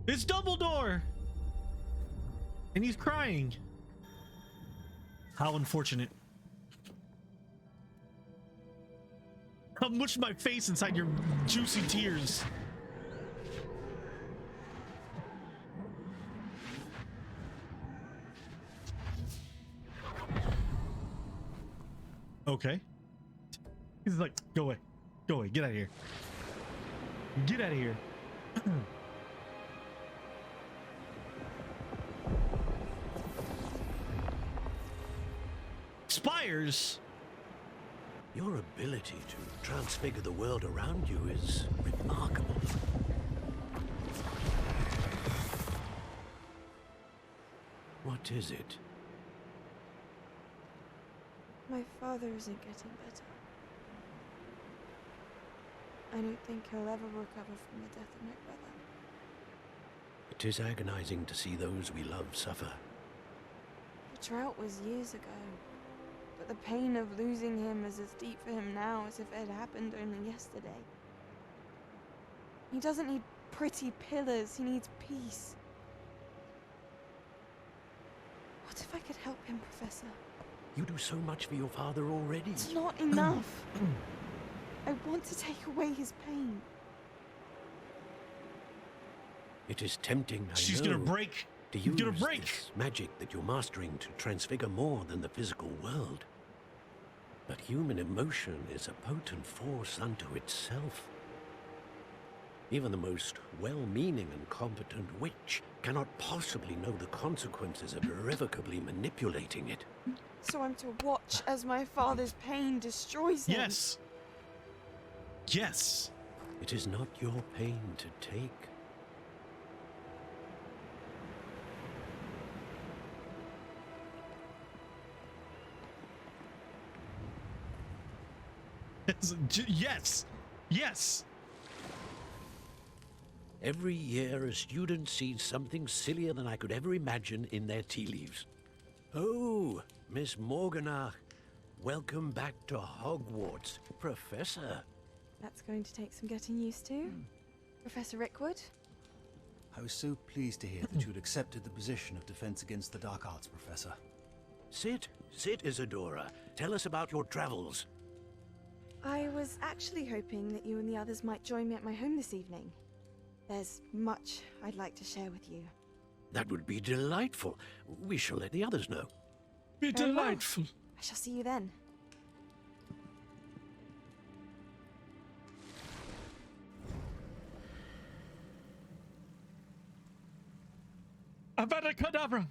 [SPEAKER 1] It's Dumbledore! And he's crying. How unfortunate. I'll mush my face inside your juicy tears. Okay. He's like, go away. Go away. Get out of here. Get out of here. Spires?
[SPEAKER 9] Your ability to transfigure the world around you is remarkable. What is it?
[SPEAKER 8] My father isn't getting better. I don't think he'll ever recover from the death of my brother.
[SPEAKER 9] It is agonizing to see those we love suffer.
[SPEAKER 8] The drought was years ago, but the pain of losing him is as deep for him now as if it had happened only yesterday. He doesn't need pretty pillars, he needs peace. What if I could help him, Professor?
[SPEAKER 9] You do so much for your father already.
[SPEAKER 8] It's not enough. I want to take away his pain.
[SPEAKER 9] It is tempting, I
[SPEAKER 1] She's
[SPEAKER 9] know,
[SPEAKER 1] gonna break.
[SPEAKER 9] to use this magic that you're mastering to transfigure more than the physical world. But human emotion is a potent force unto itself. Even the most well-meaning and competent witch cannot possibly know the consequences of irrevocably manipulating it.
[SPEAKER 8] So I'm to watch as my father's pain destroys him?
[SPEAKER 1] Yes. Yes.
[SPEAKER 9] It is not your pain to take.
[SPEAKER 1] Yes. Yes.
[SPEAKER 9] Every year, a student sees something sillier than I could ever imagine in their tea leaves. Oh, Miss Morganach, welcome back to Hogwarts, Professor.
[SPEAKER 8] That's going to take some getting used to. Professor Rickwood?
[SPEAKER 11] I was so pleased to hear that you'd accepted the position of Defense Against the Dark Arts, Professor.
[SPEAKER 9] Sit, Isadora. Tell us about your travels.
[SPEAKER 8] I was actually hoping that you and the others might join me at my home this evening. There's much I'd like to share with you.
[SPEAKER 9] That would be delightful. We shall let the others know.
[SPEAKER 1] Be
[SPEAKER 8] Very well.
[SPEAKER 1] delightful.
[SPEAKER 8] I shall see you then.
[SPEAKER 1] Avada Kedavra.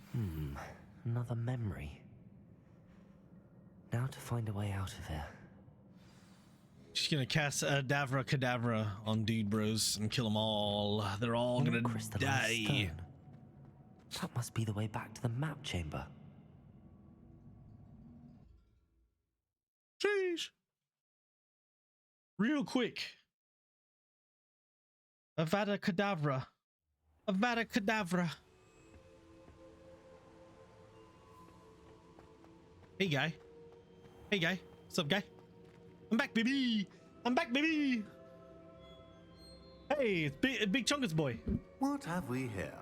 [SPEAKER 15] Another memory. Now to find a way out of here.
[SPEAKER 1] She's gonna cast Davra Kedavra on Dude Bros and kill them all. They're all gonna die.
[SPEAKER 15] Stone. That must be the way back to the map chamber.
[SPEAKER 1] Jeez. Real quick. Avada Kedavra. Avada Kedavra. Hey guy. Hey guy. What's up, guy? I'm back, baby. I'm back, baby. Hey, it's Big Chungus boy.
[SPEAKER 11] What have we here?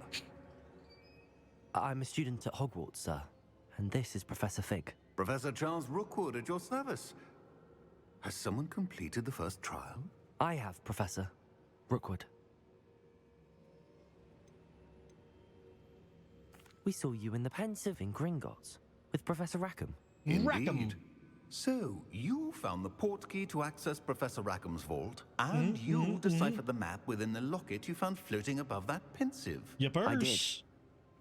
[SPEAKER 15] I'm a student at Hogwarts, sir. And this is Professor Fig.
[SPEAKER 4] Professor Charles Rookwood at your service. Has someone completed the first trial?
[SPEAKER 15] I have, Professor Rookwood. We saw you in the Pensive in Gringotts with Professor Rackham.
[SPEAKER 4] Indeed. So, you found the portkey to access Professor Rackham's vault, and you deciphered the map within the locket you found floating above that Pensive.
[SPEAKER 15] I did.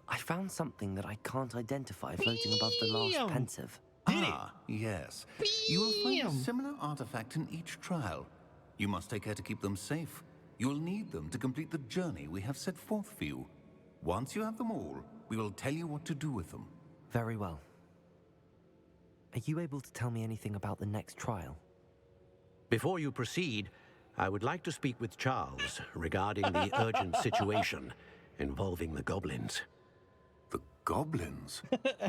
[SPEAKER 15] I found something that I can't identify floating above the last Pensive.
[SPEAKER 4] Yes. You will find a similar artifact in each trial. You must take care to keep them safe. You will need them to complete the journey we have set forth for you. Once you have them all, we will tell you what to do with them.
[SPEAKER 15] Very well. Are you able to tell me anything about the next trial?
[SPEAKER 9] Before you proceed, I would like to speak with Charles regarding the urgent situation involving the goblins.
[SPEAKER 4] The goblins?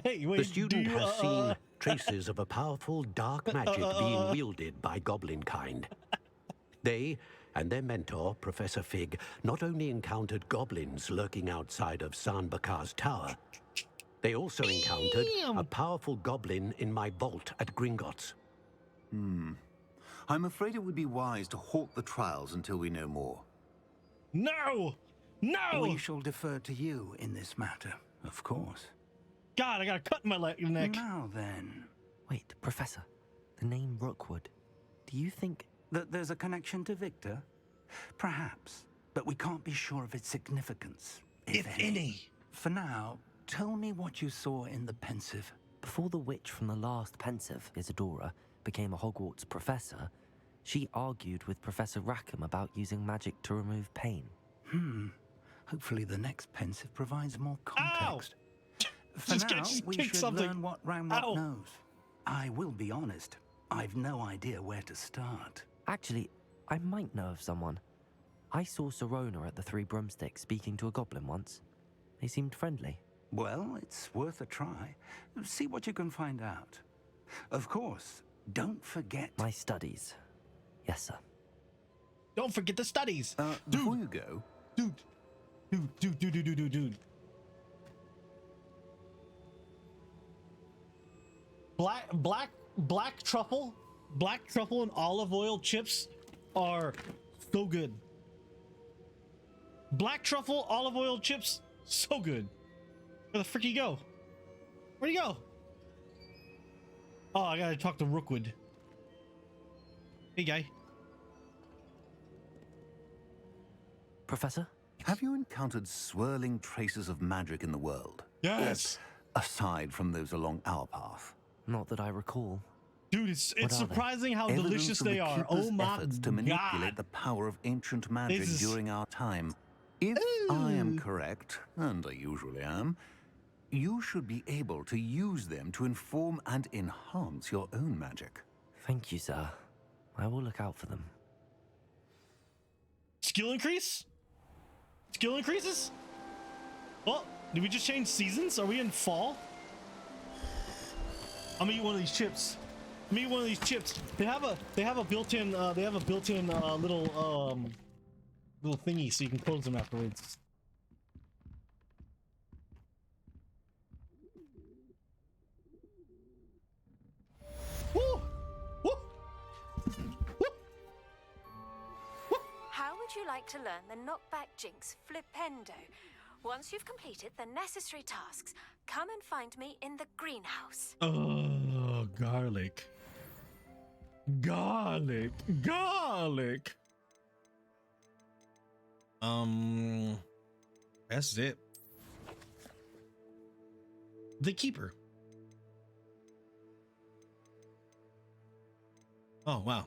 [SPEAKER 1] Hey, wait,
[SPEAKER 9] the student has seen traces of a powerful dark magic being wielded by goblin kind. They and their mentor, Professor Fig, not only encountered goblins lurking outside of San Bakar's tower, they also encountered a powerful goblin in my vault at Gringotts.
[SPEAKER 4] I'm afraid it would be wise to halt the trials until we know more.
[SPEAKER 1] No! No!
[SPEAKER 20] We shall defer to you in this matter, of course.
[SPEAKER 1] God, I got a cut in my neck.
[SPEAKER 20] Now then.
[SPEAKER 15] Wait, Professor, the name Rookwood. Do you think
[SPEAKER 20] that there's a connection to Victor? Perhaps, but we can't be sure of its significance, if any. For now, tell me what you saw in the Pensive.
[SPEAKER 15] Before the witch from the last Pensive, Isadora, became a Hogwarts professor, she argued with Professor Rackham about using magic to remove pain.
[SPEAKER 20] Hopefully the next Pensive provides more context. For
[SPEAKER 1] Just
[SPEAKER 20] now, we
[SPEAKER 1] kick
[SPEAKER 20] should
[SPEAKER 1] something.
[SPEAKER 20] learn what Ramrock knows. I will be honest, I've no idea where to start.
[SPEAKER 15] Actually, I might know of someone. I saw Serona at the Three Broomsticks speaking to a goblin once. They seemed friendly.
[SPEAKER 20] Well, it's worth a try. See what you can find out. Of course, don't forget...
[SPEAKER 15] My studies. Yes, sir.
[SPEAKER 1] Don't forget the studies.
[SPEAKER 4] Before you go...
[SPEAKER 1] Dude. Black truffle and olive oil chips are so good. Black truffle, olive oil chips, so good. Where the frick you go? Where'd you go? Oh, I gotta talk to Rookwood. Hey, guy.
[SPEAKER 15] Professor?
[SPEAKER 4] Have you encountered swirling traces of magic in the world?
[SPEAKER 1] Yes.
[SPEAKER 4] Aside from those along our path?
[SPEAKER 15] Not that I recall.
[SPEAKER 1] Dude, it's surprising how
[SPEAKER 4] Evidence
[SPEAKER 1] delicious
[SPEAKER 4] of the
[SPEAKER 1] they are.
[SPEAKER 4] Keeper's
[SPEAKER 1] Oh my
[SPEAKER 4] efforts to
[SPEAKER 1] God.
[SPEAKER 4] manipulate the power of ancient magic during our time. If I am correct, and I usually am, you should be able to use them to inform and enhance your own magic.
[SPEAKER 15] Thank you, sir. I will look out for them.
[SPEAKER 1] Skill increase? Skill increases? Oh, did we just change seasons? Are we in fall? I'm gonna eat one of these chips. I'm gonna eat one of these chips. They have a built-in little little thingy so you can close them afterwards. Woo! Woo!
[SPEAKER 22] How would you like to learn the knockback jinx flipendo? Once you've completed the necessary tasks, come and find me in the greenhouse.
[SPEAKER 1] Oh, garlic. That's it. The Keeper. Oh, wow.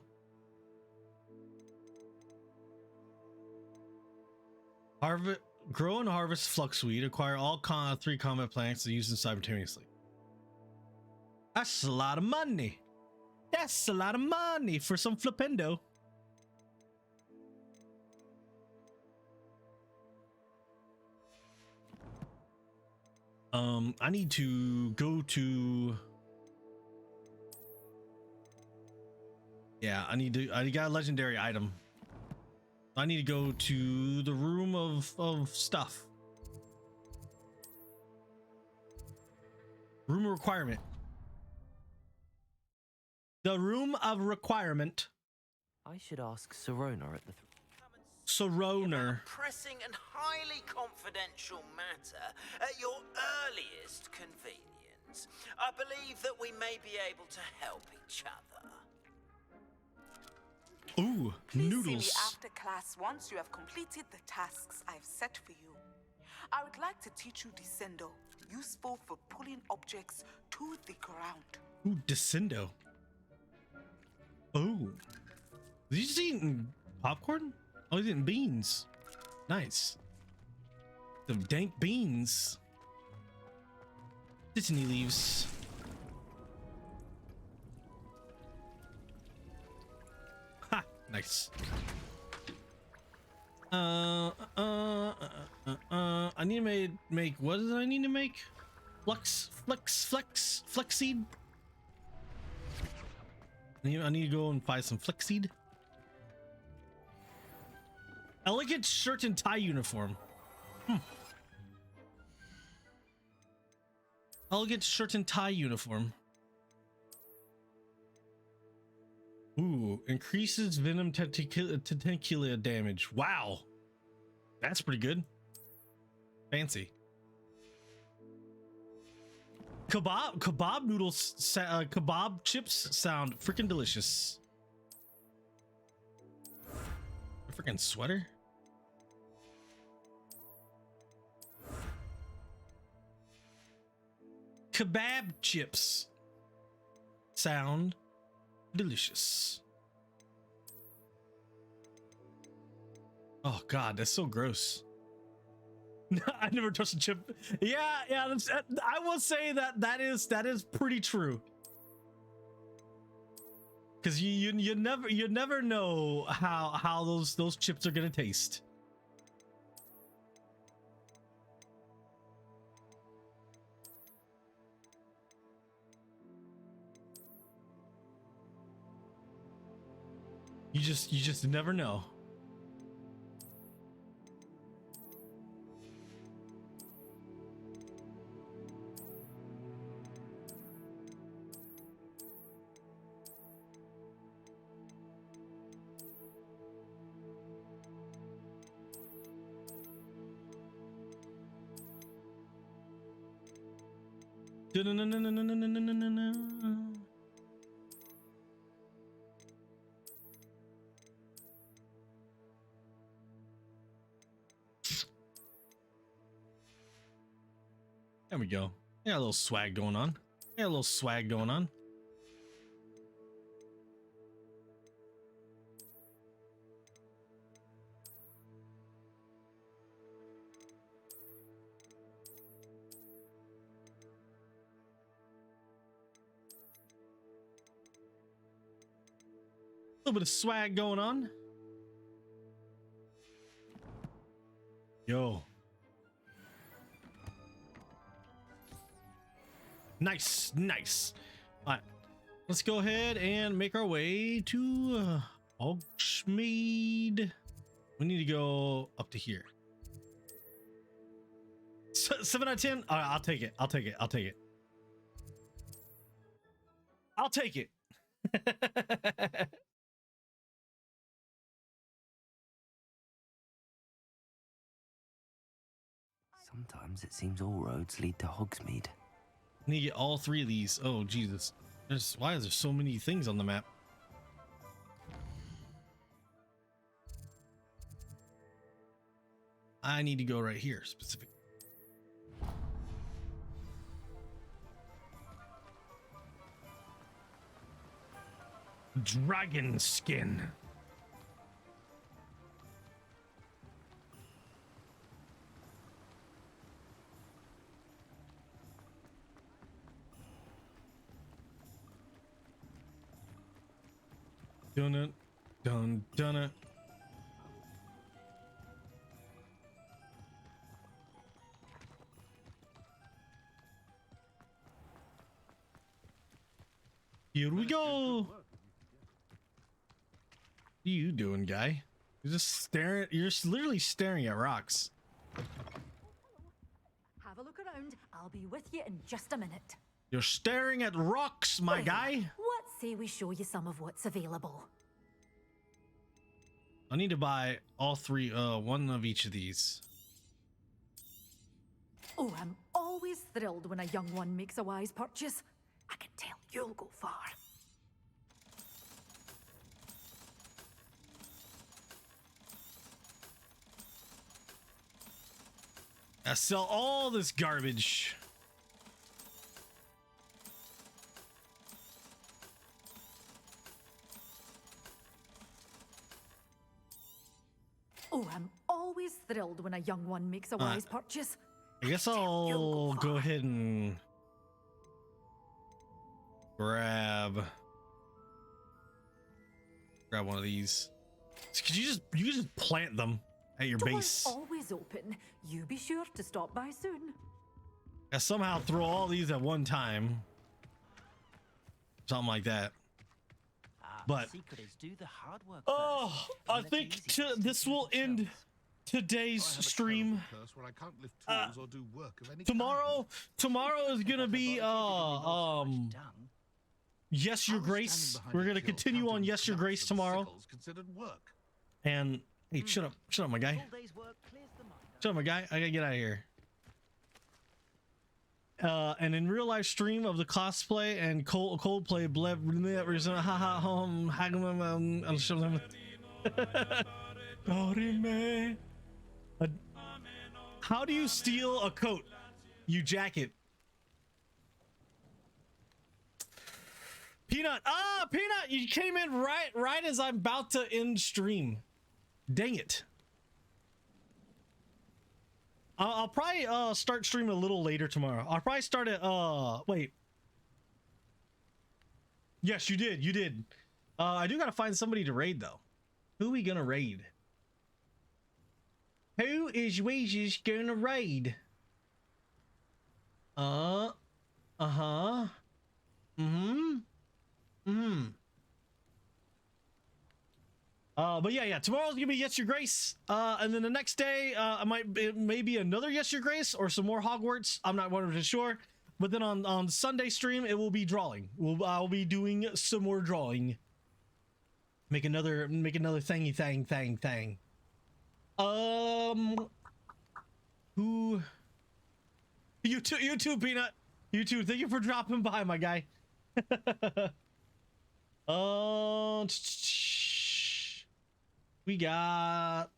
[SPEAKER 1] Grow and harvest Fluxweed. Acquire all 3 combat plants and use them simultaneously. That's a lot of money. That's a lot of money for some flipendo. I need to go to... Yeah, I got a legendary item. I need to go to the room of stuff. Room of requirement. The room of requirement.
[SPEAKER 6] I should ask Sirona at the...
[SPEAKER 1] Sirona.
[SPEAKER 10] Pressing and highly confidential matter at your earliest convenience. I believe that we may be able to help each other.
[SPEAKER 1] Ooh,
[SPEAKER 14] Please
[SPEAKER 1] noodles.
[SPEAKER 14] see me after class once you have completed the tasks I've set for you. I would like to teach you Descendo, useful for pulling objects to the ground.
[SPEAKER 1] Ooh, Descendo. Oh, is he just eating popcorn? Oh, he's eating beans. Nice. Some dank beans. Disney leaves. Ha! Nice. I need to make. What did I need to make? Flex-seed. I need to go and find some flex-seed. Elegant shirt and tie uniform. Elegant shirt and tie uniform. Ooh, increases venom tentacula damage. Wow. That's pretty good. Fancy. Kebab noodles, kebab chips sound freaking delicious. A freaking sweater. Kebab chips sound delicious. Oh God, that's so gross. I never touched a chip. Yeah, I will say that is pretty true. Because you never know how those chips are gonna taste. You just never know. There we go. Yeah, a little swag going on. Yeah, a little swag going on. A little bit of swag going on. Yo. Nice. All right, let's go ahead and make our way to Hogsmeade. We need to go up to here. 7 out of 10. All right, I'll take it.
[SPEAKER 6] Sometimes it seems all roads lead to Hogsmeade.
[SPEAKER 1] I need to get all 3 of these. Oh, Jesus. Why is there so many things on the map? I need to go right here, specific. Dragon skin. Done it. Done it. Here we go. What are you doing, guy? You're just staring. You're just literally staring at rocks.
[SPEAKER 23] Have a look around. I'll be with you in just a minute.
[SPEAKER 1] You're staring at rocks, my guy.
[SPEAKER 13] What say we show you some of what's available?
[SPEAKER 1] I need to buy all three, one of each of these.
[SPEAKER 13] Oh, I'm always thrilled when a young one makes a wise purchase. I can tell you'll go far.
[SPEAKER 1] I sell all this garbage.
[SPEAKER 13] Oh, I'm always thrilled when a young one makes a wise purchase.
[SPEAKER 1] I guess I'll go ahead and grab one of these. Could you just plant them at your base?
[SPEAKER 13] Always open. You be sure to stop by soon.
[SPEAKER 1] I somehow throw all these at one time. Something like that. But
[SPEAKER 6] secret is do the hard work
[SPEAKER 1] oh, I think this will end today's stream. Tomorrow is gonna be Yes Your Grace. We're gonna continue on Yes Your Grace tomorrow. And hey, shut up my guy. Shut up my guy. I gotta get out of here. And in real life stream of the cosplay and Coldplay how do you steal a coat? You jacket. Peanut. Peanut, you came in right as I'm about to end stream. Dang it. I'll probably start streaming a little later tomorrow. I'll probably start at wait. Yes, you did. I do gotta find somebody to raid though. Who are we gonna raid? Who is Weezy's gonna raid? But yeah, tomorrow's gonna be Yes Your Grace, and then the next day, maybe another Yes Your Grace or some more Hogwarts. I'm not 100% sure. But then on Sunday stream, it will be drawing. I'll be doing some more drawing. Make another thingy thing. Who? You too, Peanut. You too. Thank you for dropping by, my guy. We got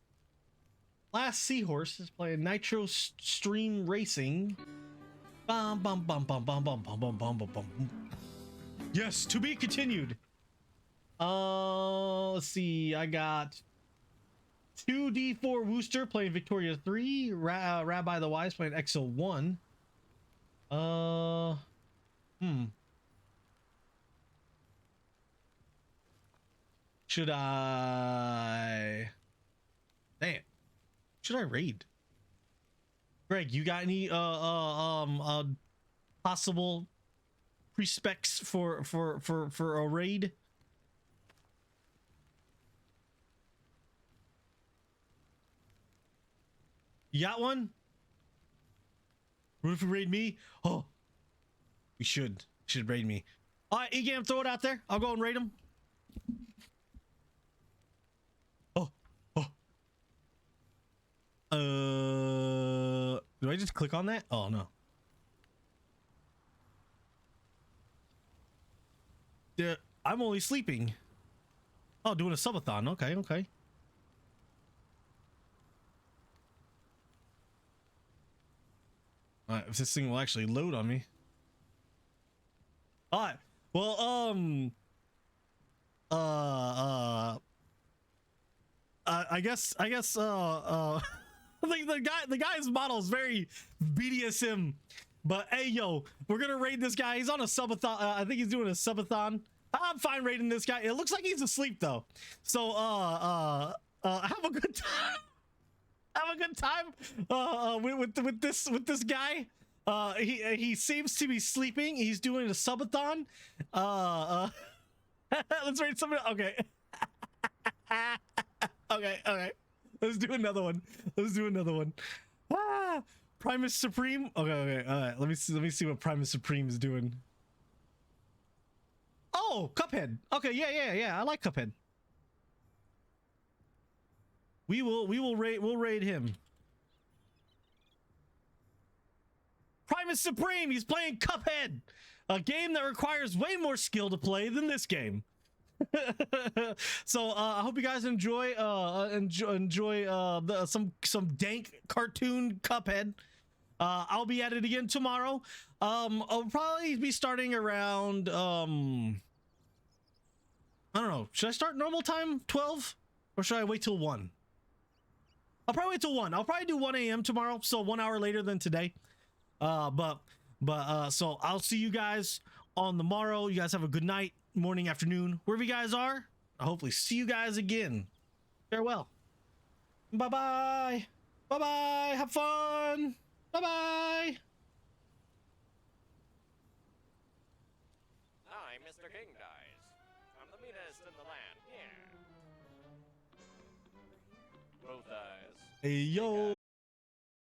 [SPEAKER 1] Last Seahorse is playing Nitro Stream Racing. Bum bum bum bum bum bum bum bum bum bum bum. Yes, to be continued. Let's see. I got 2D4 Wooster playing Victoria 3. Rabbi the Wise playing Exo 1. Should I? Damn. Should I raid? Greg, you got any possible pre-specs for a raid? You got one? What if you raid me? Oh, you should raid me. All right, Egam, throw it out there. I'll go and raid him. Do I just click on that? Oh no. Yeah, I'm only sleeping. Oh, doing a subathon. Okay. All right, if this thing will actually load on me. All right. Well, I guess the guy's model is very BDSM, but hey yo, we're gonna raid this guy. He's on a subathon. I think he's doing a subathon. I'm fine raiding this guy. It looks like he's asleep though, so have a good time. Have a good time with this guy. He seems to be sleeping. He's doing a subathon. Let's raid somebody. Okay. Okay. Let's do another one. Primus Supreme. Okay. All right. Let me see what Primus Supreme is doing. Oh, Cuphead. Okay. Yeah. I like Cuphead. We'll raid him. Primus Supreme. He's playing Cuphead, a game that requires way more skill to play than this game. So I hope you guys enjoy some dank cartoon Cuphead. I'll be at it again tomorrow. I'll probably be starting around I don't know, should I start normal time 12 or should I wait till 1? I'll probably wait till 1. I'll probably do 1 a.m. tomorrow, so 1 hour later than today. So I'll see you guys on the morrow. You guys have a good night, morning, afternoon, wherever you guys are. I'll hopefully see you guys again. Farewell. Bye-bye. Bye-bye. Have fun. Bye-bye.
[SPEAKER 17] I'm Mr. King Dies. I'm the meanest in the land. Yeah. Both eyes.
[SPEAKER 1] Hey, yo.